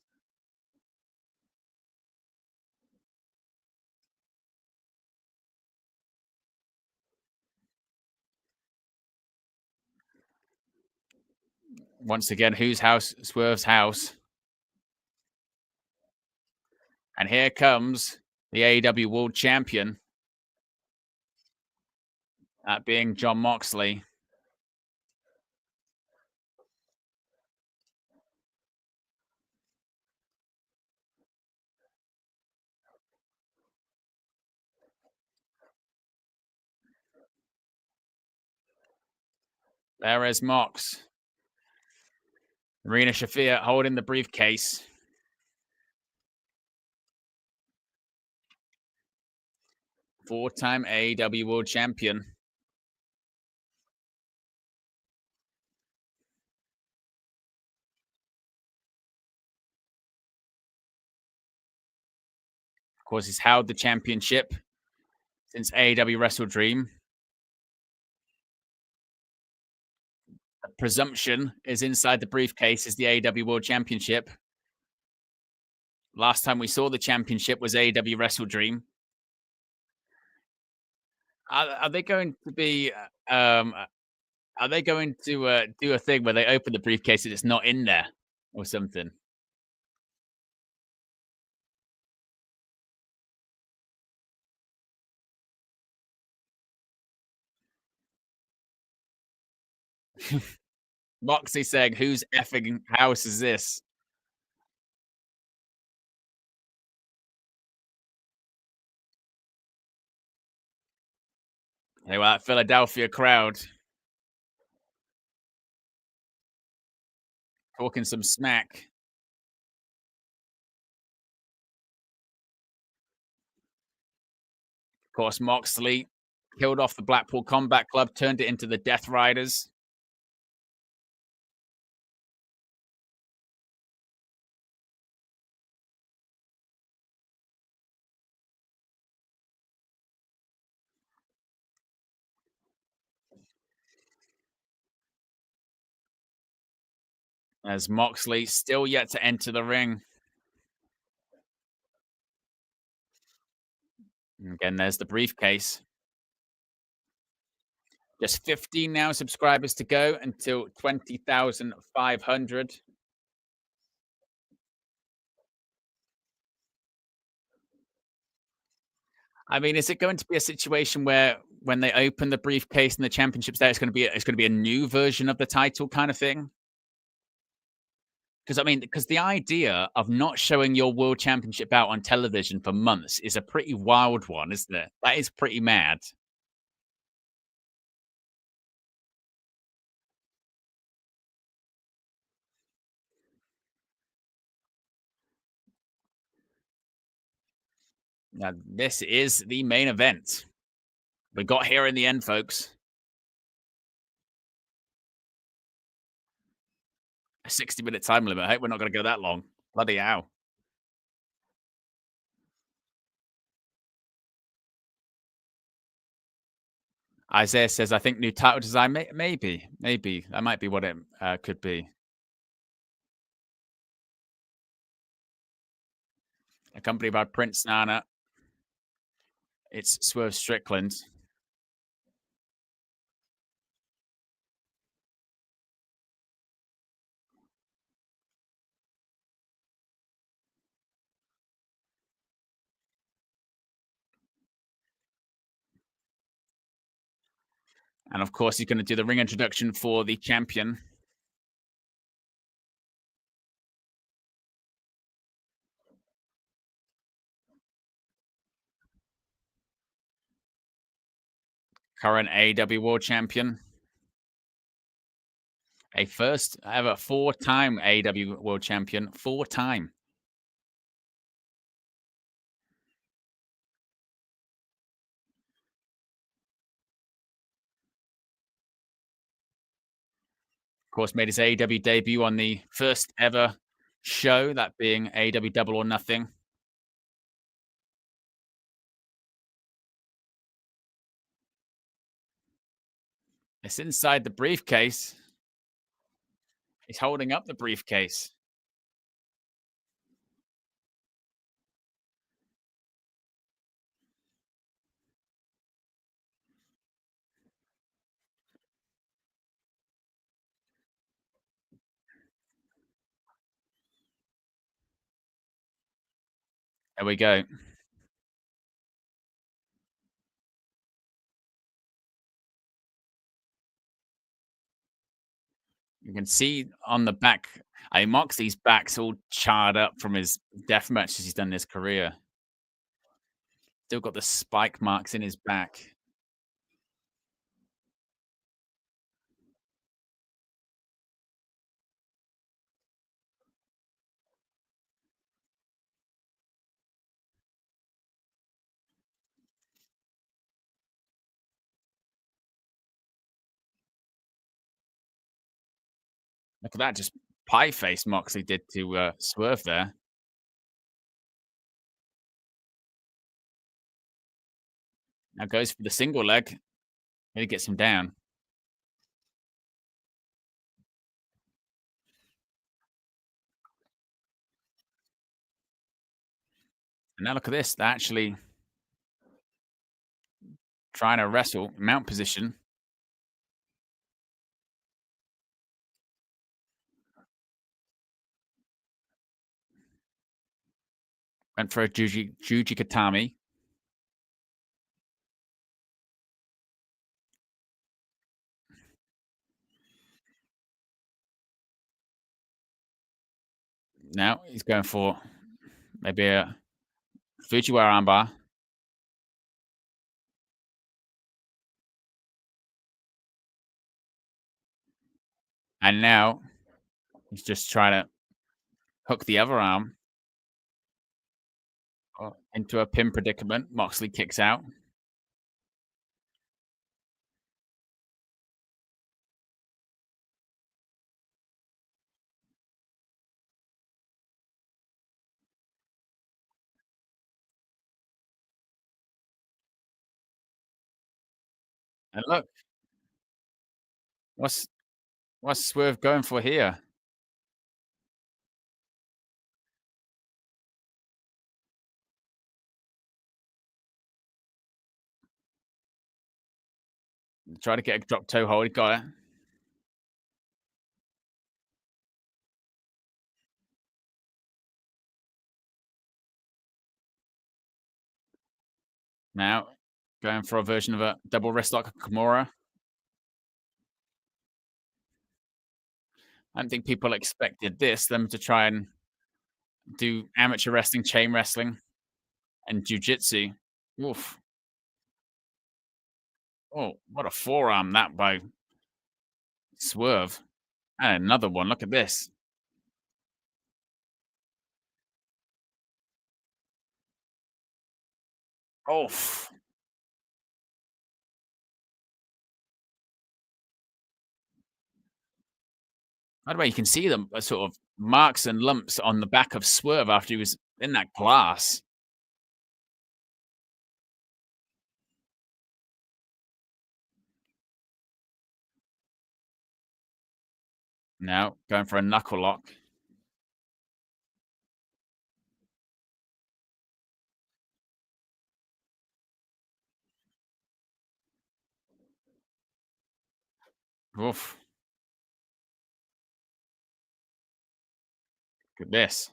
Once again, whose house? Swerve's house. And here comes the AEW World Champion. That being Jon Moxley. There is Mox. Marina Shafir holding the briefcase. Four-time AEW World Champion. Of course, he's held the championship since AEW Wrestle Dream. The presumption is inside the briefcase is the AEW World Championship. Last time we saw the championship was AEW Wrestle Dream. Are they going to be? Are they going to do a thing where they open the briefcase and it's not in there or something? Moxie saying, "Whose effing house is this?" Hey, well, that Philadelphia crowd talking some smack. Of course, Moxley killed off the Blackpool Combat Club, turned it into the Death Riders. As Moxley still yet to enter the ring. And again, there's the briefcase. Just 15 now subscribers to go until 20,500. I mean, is it going to be a situation where when they open the briefcase and the championships there, it's going to be a new version of the title kind of thing? Because I mean, because the idea of not showing your world championship out on television for months is a pretty wild one, isn't it? That is pretty mad. Now, this is the main event. We got here in the end, folks. A 60-minute time limit. I hope we're not going to go that long. Bloody hell. Isaiah says, I think new title design. Maybe. That might be what it could be. Accompanied by Prince Nana. It's Swerve Strickland. And of course, he's going to do the ring introduction for the champion. Current AEW World Champion. A first ever 4-time AEW World Champion. 4-time. Of course, made his AEW debut on the first ever show, that being AEW Double or Nothing. It's inside the briefcase. He's holding up the briefcase. There we go. You can see on the back, Moxley's back's all charred up from his death matches he's done in his career. Still got the spike marks in his back. Look at that, just pie face Moxley did to Swerve there. Now goes for the single leg. Really gets him down. And now look at this. They're actually trying to wrestle, mount position. Went for a Juji Katami. Now he's going for maybe a Fujiwara armbar. And now he's just trying to hook the other arm into a pin predicament. Moxley kicks out. And look, what's Swerve going for here? Try to get a drop toe hold. He got it. Now going for a version of a double wrist lock Kimura. I don't think people expected them to try and do amateur wrestling, chain wrestling, and jiu-jitsu. Oof. Oh, what a forearm that by Swerve. And another one. Look at this. Oh, by the way, you can see them sort of marks and lumps on the back of Swerve after he was in that glass. Now going for a knuckle lock. Oof. Look at this.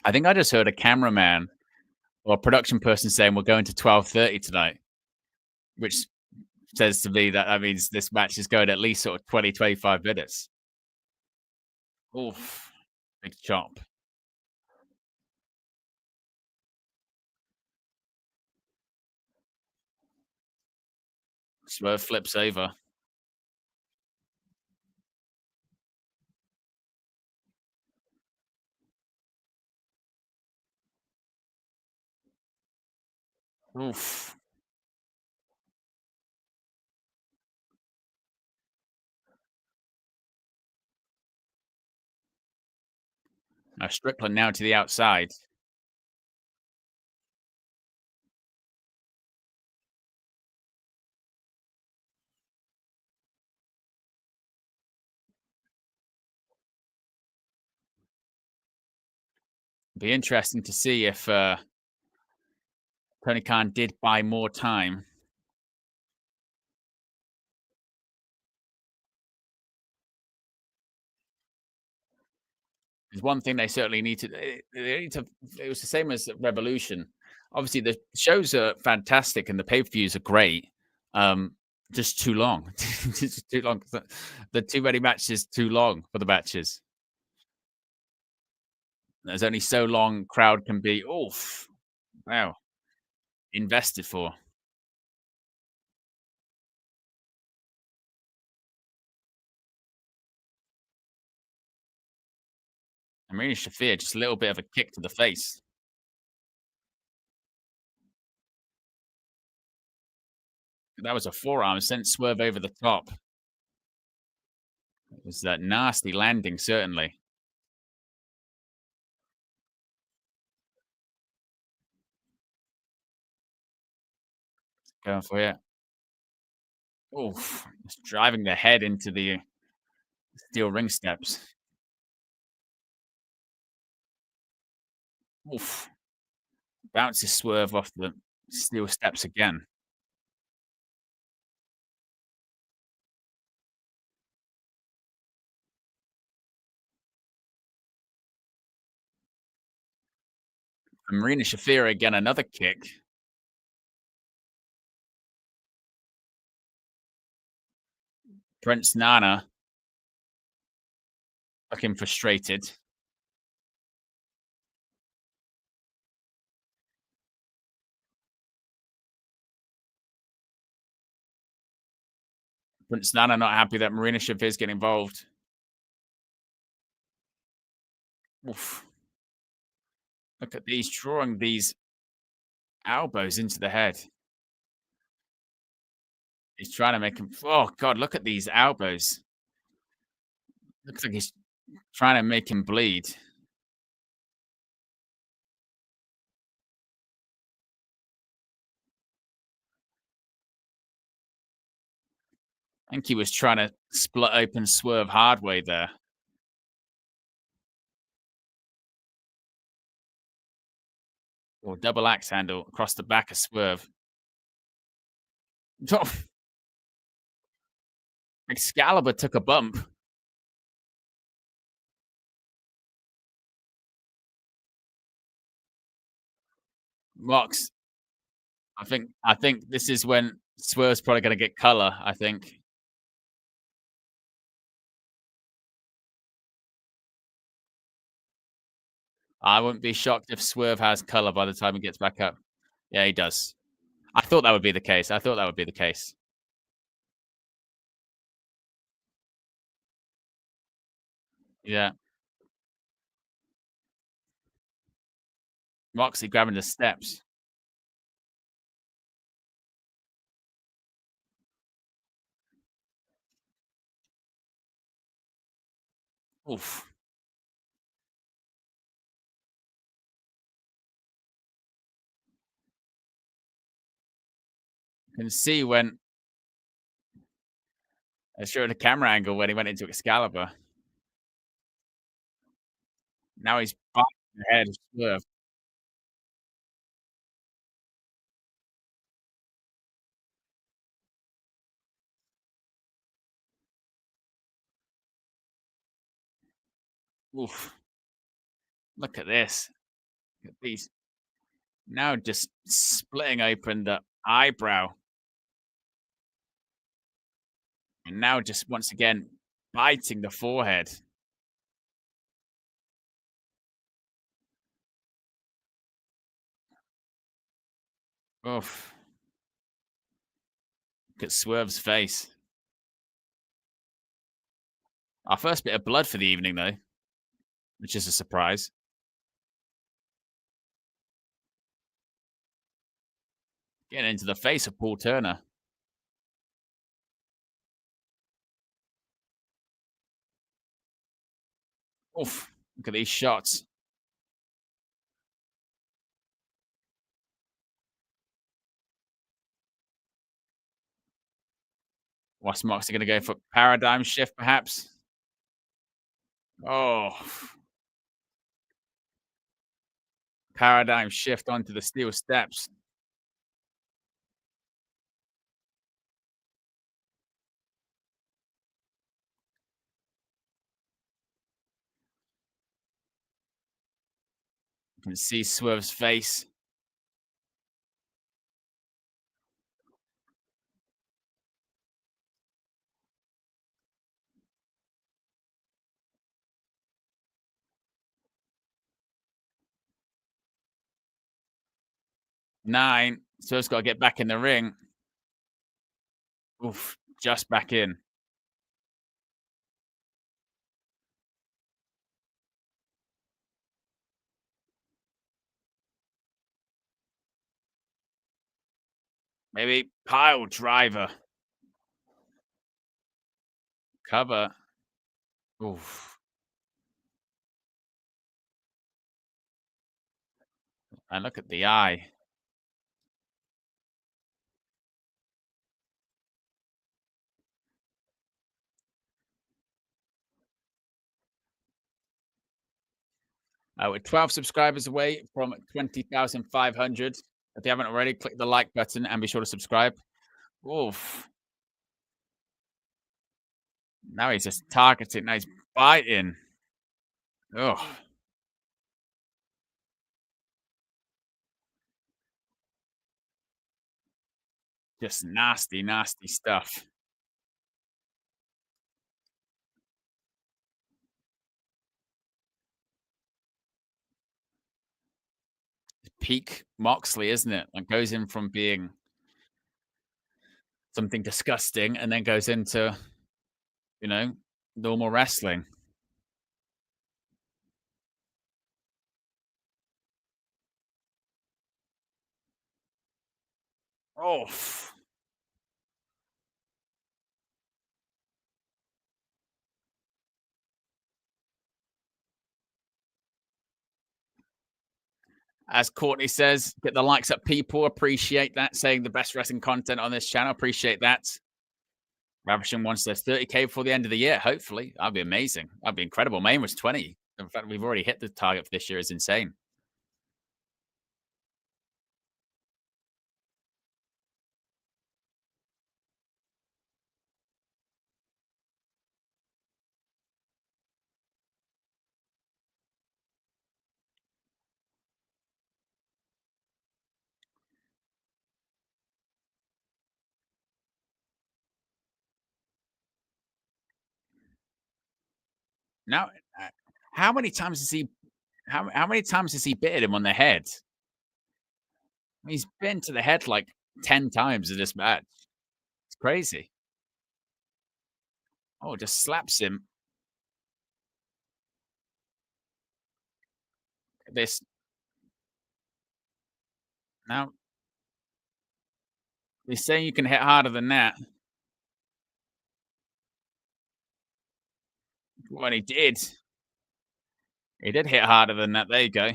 I think I just heard a cameraman or a production person saying we're going to 12:30 tonight, which says to me that that means this match is going at least sort of 20, 25 minutes. Oof. Big chop. Swerve flips over. Oof. Now Strickland now to the outside. Be interesting to see if Tony Khan did buy more time. There's one thing they certainly need to. They need to. It was the same as Revolution. Obviously, the shows are fantastic and the pay per views are great. Um, just too long. Just too long. The too many matches. Too long for the matches. There's only so long crowd can be. Oof. Wow. Invested for. Marina Shafir, just a little bit of a kick to the face. That was a forearm, sent Swerve over the top. It was that nasty landing, certainly. Going for it. Oof. Just driving the head into the steel ring steps. Oof. Bounces Swerve off the steel steps again. And Marina Shafir again, another kick. Prince Nana looking frustrated. Prince Nana not happy that Marina Shafir's getting involved. Oof. Look at these, drawing these elbows into the head. He's trying to make him. Oh, God, look at these elbows. Looks like he's trying to make him bleed. I think he was trying to split open Swerve hard way there. Or double axe handle across the back of Swerve. Excalibur took a bump. Mox, I think this is when Swerve's probably gonna get color, I think. I wouldn't be shocked if Swerve has color by the time he gets back up. Yeah, he does. I thought that would be the case. I thought that would be the case. Yeah. Moxley grabbing the steps. Oof. You can see when they showed the camera angle when he went into Excalibur. Now he's biting the head of Swerve. Oof. Look at this. Look at these. Now just splitting open the eyebrow. And now just once again biting the forehead. Oof. Look at Swerve's face. Our first bit of blood for the evening, though, which is a surprise. Getting into the face of Paul Turner. Oof. Look at these shots. What's Moxley going to go for? Paradigm shift, perhaps? Oh. Paradigm shift onto the steel steps. You can see Swerve's face. Nine. Swerve's got to get back in the ring. Oof. Just back in. Maybe pile driver. Cover. Oof. And look at the eye. We're 12 subscribers away from 20,500. If you haven't already, click the like button and be sure to subscribe. Oof. Now he's just targeting. Now he's biting. Oh, just nasty, nasty stuff. Peak Moxley, isn't it? Like goes in from being something disgusting and then goes into, you know, normal wrestling. Oh, as Courtney says, get the likes up, people. Appreciate that. Saying the best wrestling content on this channel. Appreciate that. Ravishing wants their 30K before the end of the year. Hopefully, that'd be amazing. That'd be incredible. Maine was 20. In fact, we've already hit the target for this year. Is insane. Now, how many times has he? How many times has he bitten him on the head? He's been to the head like 10 times in this match. It's crazy. Oh, just slaps him. This Now, they say you can hit harder than that. Well, he did. He did hit harder than that. There you go.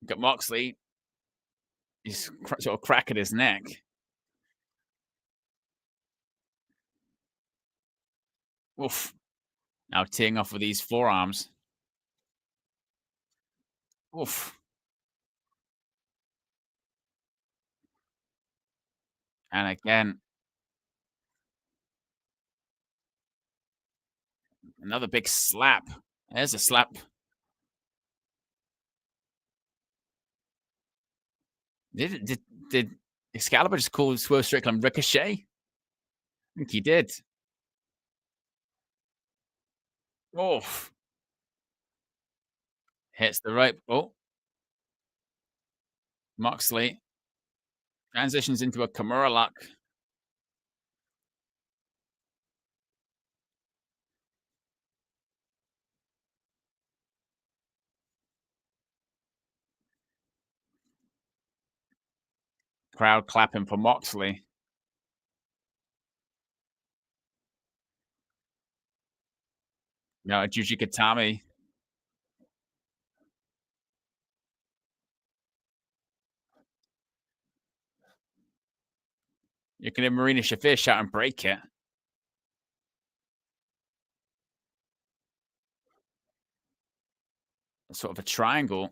Got Moxley. He's sort of cracking his neck. Oof. Now teeing off with these forearms. Oof. And again, another big slap. There's a slap. Did Excalibur just call Swerve Strickland Ricochet? I think he did. Oof. Hits the rope. Oh, Moxley transitions into a Kimura lock. Crowd clapping for Moxley. No, Juji Katami. You can hear Marina Shafir shout and break it. Sort of a triangle.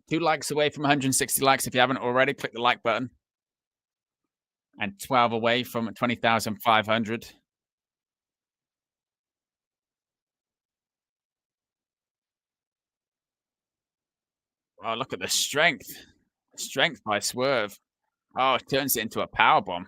Two likes away from 160 likes. If you haven't already, click the like button. And 12 away from 20,500. Oh, look at the strength. Strength by Swerve. Oh, it turns it into a power bomb.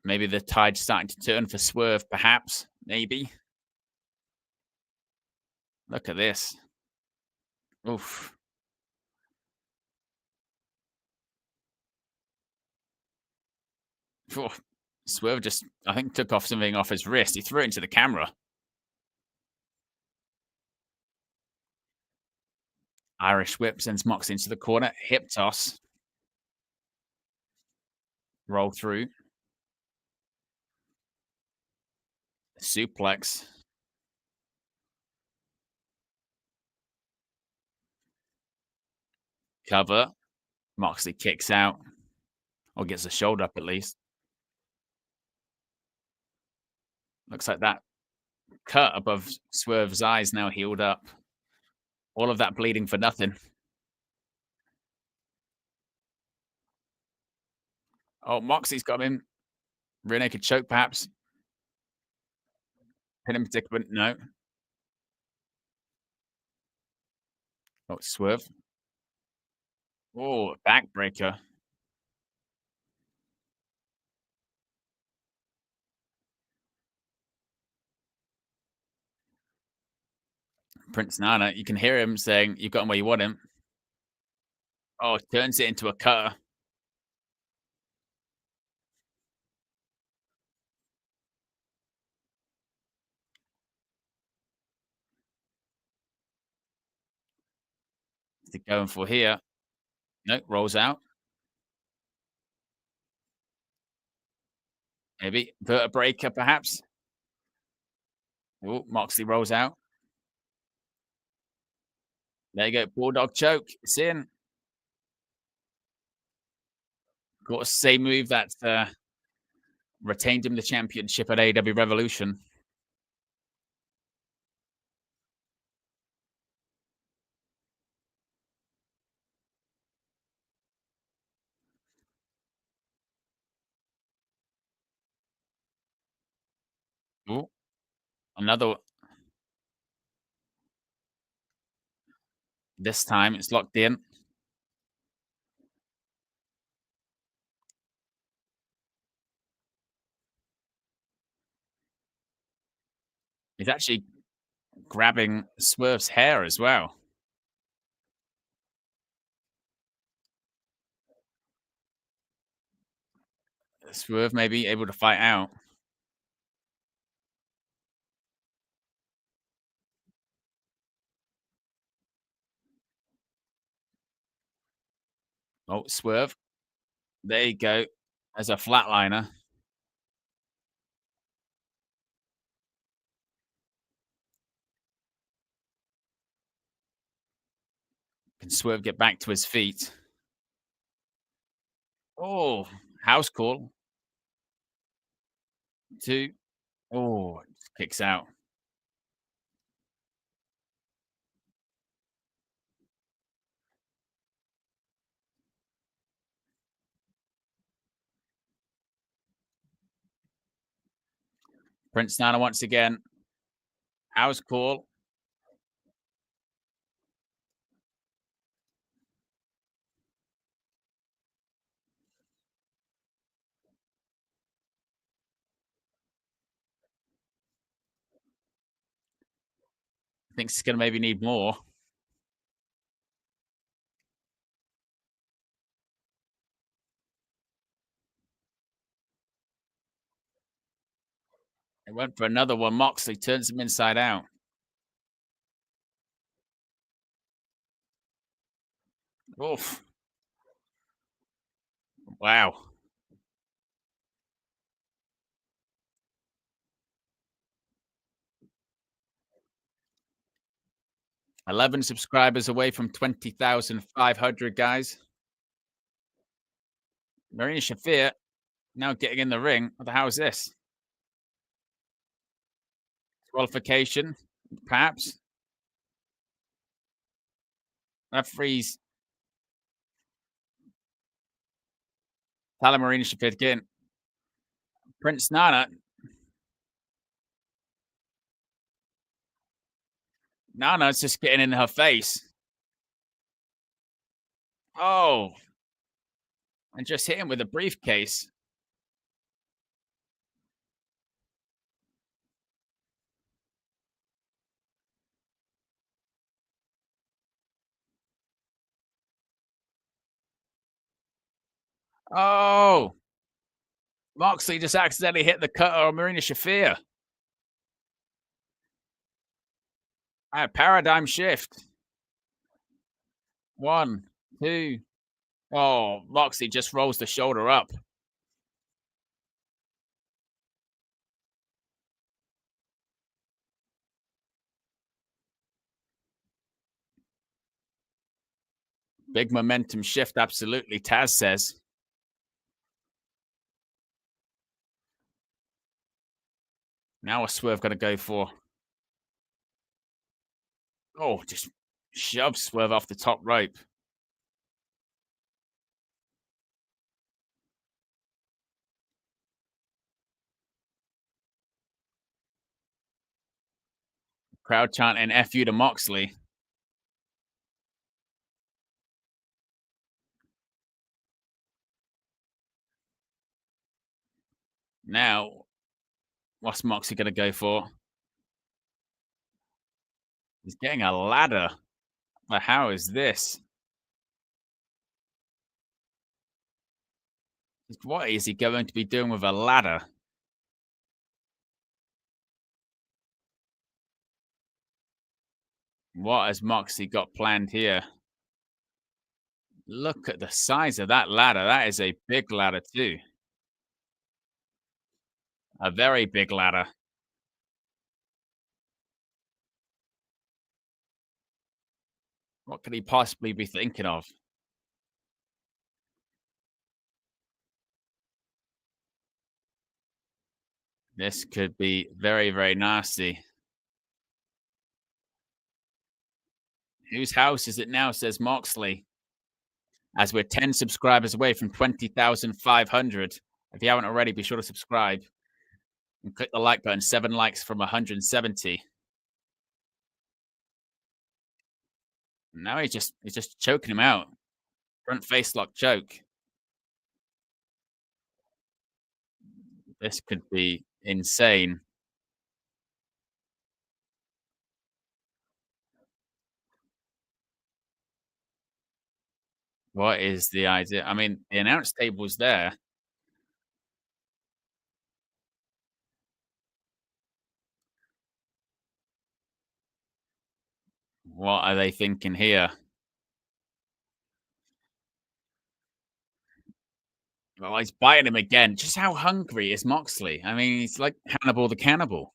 Maybe the tide's starting to turn for Swerve, perhaps. Maybe. Look at this. Oof. Oof. Swerve just, I think, took off something off his wrist. He threw it into the camera. Irish whip sends Mox into the corner. Hip toss. Roll through. Suplex. Cover. Moxley kicks out. Or gets the shoulder up at least. Looks like that cut above Swerve's eyes now healed up. All of that bleeding for nothing. Oh, Moxley's got him. Rear naked choke, perhaps. Pin in predicament. No. Oh, Swerve. Oh, backbreaker. Prince Nana. You can hear him saying, "You've got him where you want him." Oh, turns it into a cutter. What's he going for here? No, rolls out. Maybe vertebraker, perhaps. Oh, Moxley rolls out. There you go. Bulldog choke. It's in. Got a same move that retained him the championship at AEW Revolution. Oh, another. This time it's locked in. He's actually grabbing Swerve's hair as well. Swerve may be able to fight out. Oh, Swerve. There you go. As a flatliner. Can Swerve get back to his feet? Oh, house call. 2. Oh, kicks out. Prince Nana once again. House call. Thinks he's gonna maybe need more. It went for another one. Moxley turns him inside out. Oof. Wow. 11 subscribers away from 20,500, guys. Marina Shafir now getting in the ring. What the hell is this? Qualification, perhaps. Referees telling Marina Shafir to get in. Prince Nana. Nana's just getting in her face. Oh. And just hit him with a briefcase. Oh. Moxley just accidentally hit the cutter on Marina Shafir. A paradigm shift. 1, 2. Oh, Moxley just rolls the shoulder up. Big momentum shift, absolutely. Taz says. Now a Swerve going to go for. Oh, just shove Swerve off the top rope. Crowd chanting F you to Moxley. Now, what's Moxley going to go for? He's getting a ladder. But how is this? What is he going to be doing with a ladder? What has Moxley got planned here? Look at the size of that ladder. That is a big ladder too. A very big ladder. What could he possibly be thinking of? This could be very, very nasty. Whose house is it now, says Moxley. As we're 10 subscribers away from 20,500. If you haven't already, be sure to subscribe and click the like button. 7 likes from 170. Now he's just choking him out. Front face lock choke. This could be insane. What is the idea? I mean, the announce table's there. What are they thinking here? Well, he's biting him again. Just how hungry is Moxley? I mean, he's like Hannibal the Cannibal.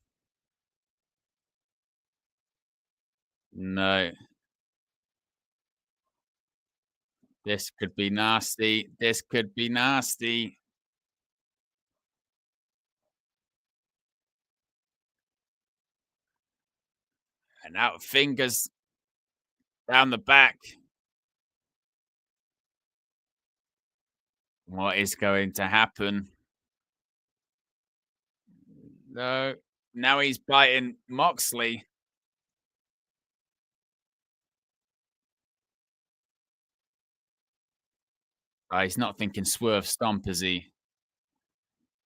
No, this could be nasty. This could be nasty. And out fingers down the back. What is going to happen? No. Now he's biting Moxley. Oh, he's not thinking swerve stomp, is he?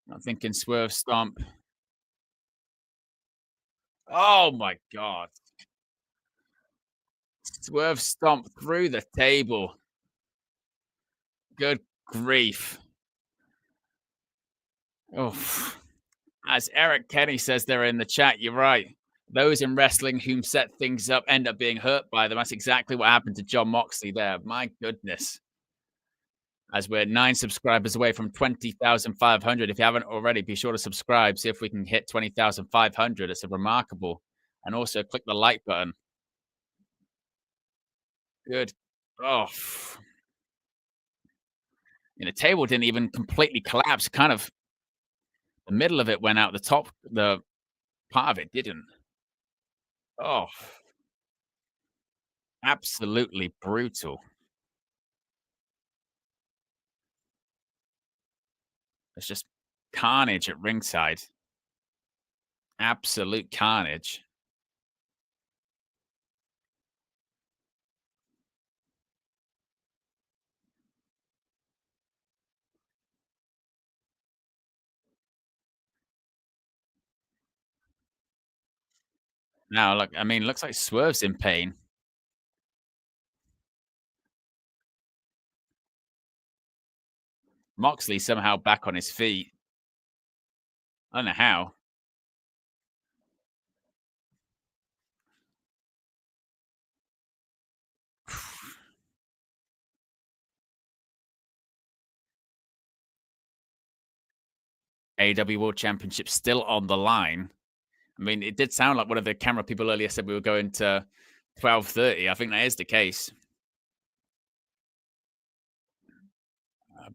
Not thinking swerve stomp. Oh my god. Swerve stomp through the table. Good grief. Oh, as Eric Kenny says there in the chat, you're right. Those in wrestling whom set things up end up being hurt by them. That's exactly what happened to Jon Moxley there. My goodness. As we're 9 subscribers away from 20,500. If you haven't already, be sure to subscribe. See if we can hit 20,500. It's a remarkable. And also click the like button. Good. Oh, the table didn't even completely collapse. Kind of the middle of it went out. The top, the part of it didn't. Oh, absolutely brutal. It's just carnage at ringside. Absolute carnage. Now, look, I mean, looks like Swerve's in pain. Moxley somehow back on his feet. I don't know how. AEW World Championship still on the line. I mean, it did sound like one of the camera people earlier said we were going to 12:30. I think that is the case.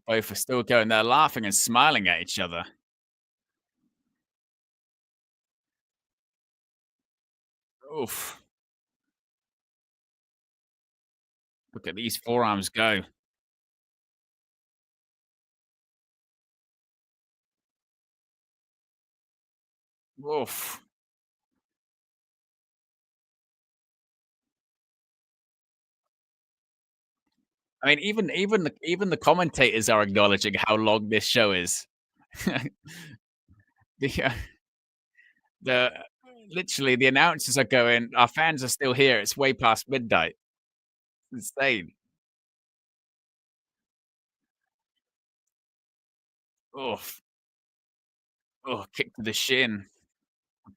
Both are still going there, laughing and smiling at each other. Oof. Look at these forearms go. Oof. I mean, even the commentators are acknowledging how long this show is. the the literally the announcers are going, our fans are still here. It's way past midnight. It's insane. Oof. Oh, kick to the shin.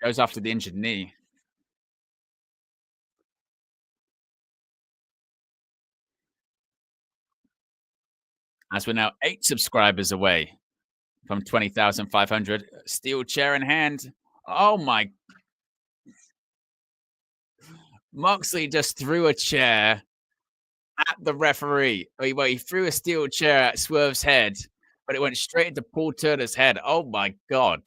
Goes after the injured knee. As we're now 8 subscribers away from 20,500. Steel chair in hand. Oh my. Moxley just threw a chair at the referee. Well, he threw a steel chair at Swerve's head, but it went straight into Paul Turner's head. Oh my God.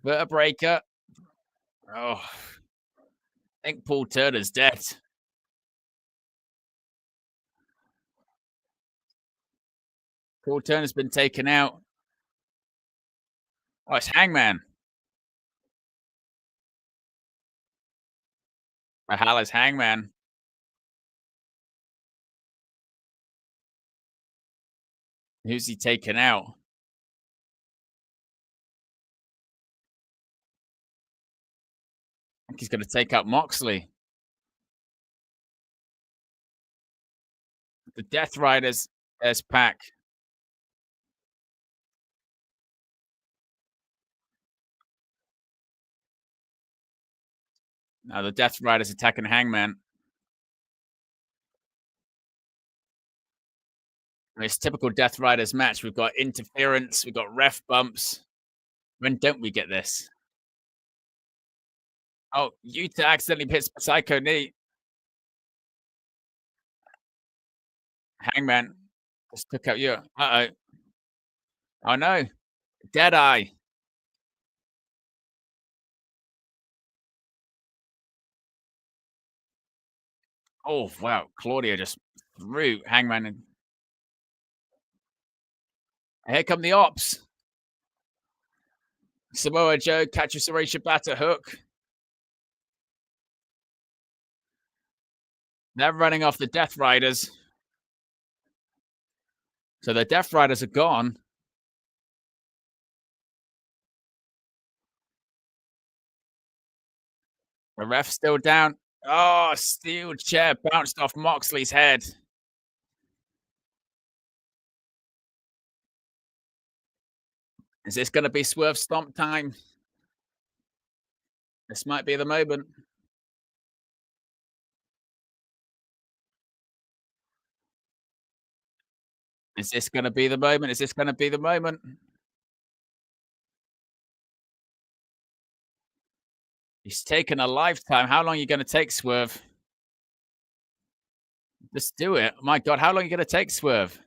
Vertebraker. Oh, I think Paul Turner's dead. Paul Turner's been taken out. Oh, it's Hangman. Mahala's Hangman. Who's he taking out? I think he's going to take out Moxley. The Death Riders. There's Pac. Now the Death Riders attacking Hangman. And it's typical Death Riders match. We've got interference. We've got ref bumps. When don't we get this? Oh, Yuta accidentally hits Psycho knee. Hangman just took out you. Uh-oh. Oh, no. Deadeye. Oh, wow. Claudio just threw Hangman in. Here come the Ops. Samoa Joe catches Saray Shibata hook. They're running off the Death Riders. So the Death Riders are gone. The ref's still down. Oh, steel chair bounced off Moxley's head. Is this going to be Swerve Stomp time? This might be the moment. Is this going to be the moment? Is this going to be the moment? He's taken a lifetime. How long are you going to take, Swerve? Just do it. My God, how long are you going to take, Swerve?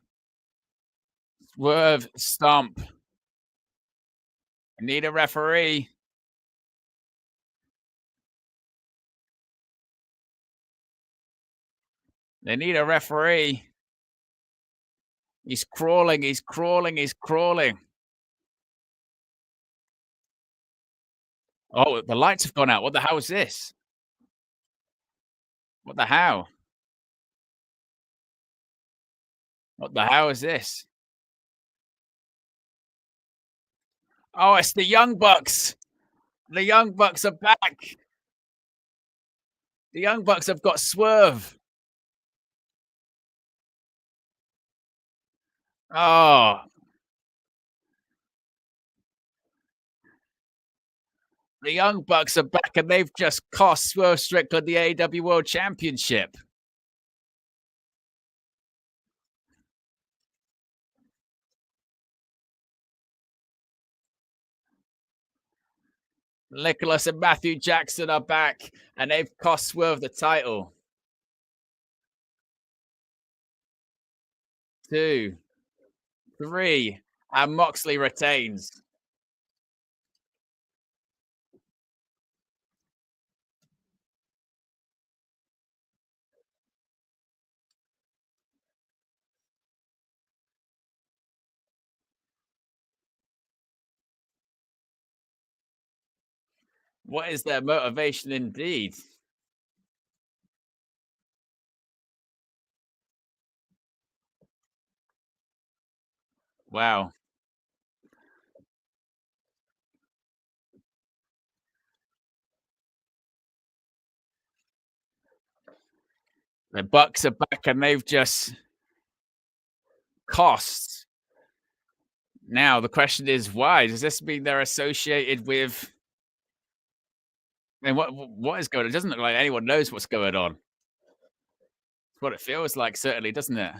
Swerve Stomp. I need a referee. They need a referee. He's crawling. He's crawling. He's crawling. Oh, the lights have gone out. What the hell is this? What the hell? What the hell is this? Oh, it's the Young Bucks. The Young Bucks are back. The Young Bucks have got Swerve. Oh. The Young Bucks are back and they've just cost Swerve Strickland the AEW World Championship. Nicholas and Matthew Jackson are back and they've cost Swerve the title. 2, 3, and Moxley retains. What is their motivation indeed? Wow. The Bucks are back and they've just cost. Now, the question is why? Does this mean they're associated with? And what is going on? It doesn't look like anyone knows what's going on. It's what it feels like, certainly, doesn't it?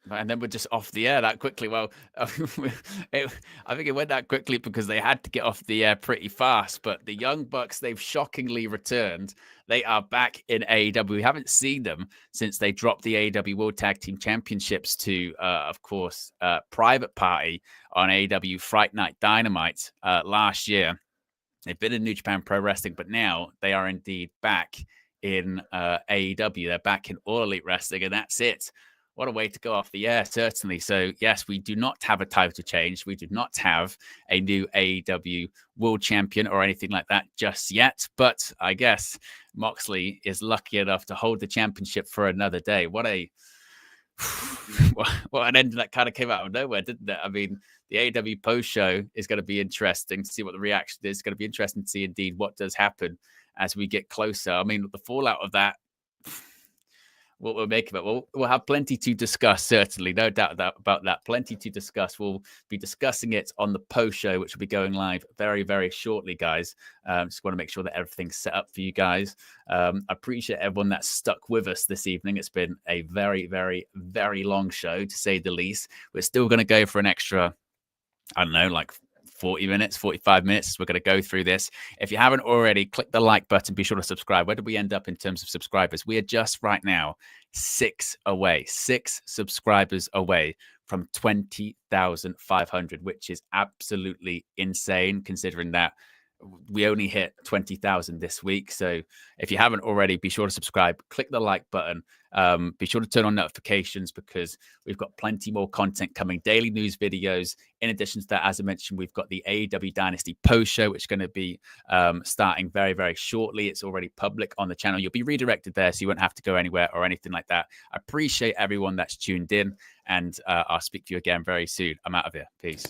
And then we're just off the air that quickly. Well, I think it went that quickly because they had to get off the air pretty fast. But the Young Bucks, they've shockingly returned. They are back in AEW. We haven't seen them since they dropped the AEW World Tag Team Championships to, of course, Private Party on AEW Fright Night Dynamite last year. They've been in New Japan Pro Wrestling, but now they are indeed back in AEW. They're back in All Elite Wrestling, and that's it. What a way to go off the air, certainly. So, yes, we do not have a title change. We do not have a new AEW World Champion or anything like that just yet. But I guess Moxley is lucky enough to hold the championship for another day. What an ending that kind of came out of nowhere, didn't it? I mean, the AEW post show is going to be interesting to see what the reaction is. It's going to be interesting to see indeed what does happen as we get closer. I mean, the fallout of that, what we'll make of it. We'll have plenty to discuss, certainly. No doubt about that. Plenty to discuss. We'll be discussing it on the post show, which will be going live very, very shortly, guys. Just want to make sure that everything's set up for you guys. I appreciate everyone that's stuck with us this evening. It's been a very, very, very long show, to say the least. We're still going to go for an extra, I don't know, like 40 minutes, 45 minutes. We're going to go through this. If you haven't already, click the like button. Be sure to subscribe. Where did we end up in terms of subscribers? We are just right now 6 subscribers away from 20,500, which is absolutely insane considering that we only hit 20,000 this week. So if you haven't already, be sure to subscribe, click the like button. Be sure to turn on notifications because we've got plenty more content coming, daily news videos. In addition to that, as I mentioned, we've got the AEW Dynasty post show, which is going to be starting very, very shortly. It's already public on the channel. You'll be redirected there, so you won't have to go anywhere or anything like that. I appreciate everyone that's tuned in, and I'll speak to you again very soon. I'm out of here. Peace.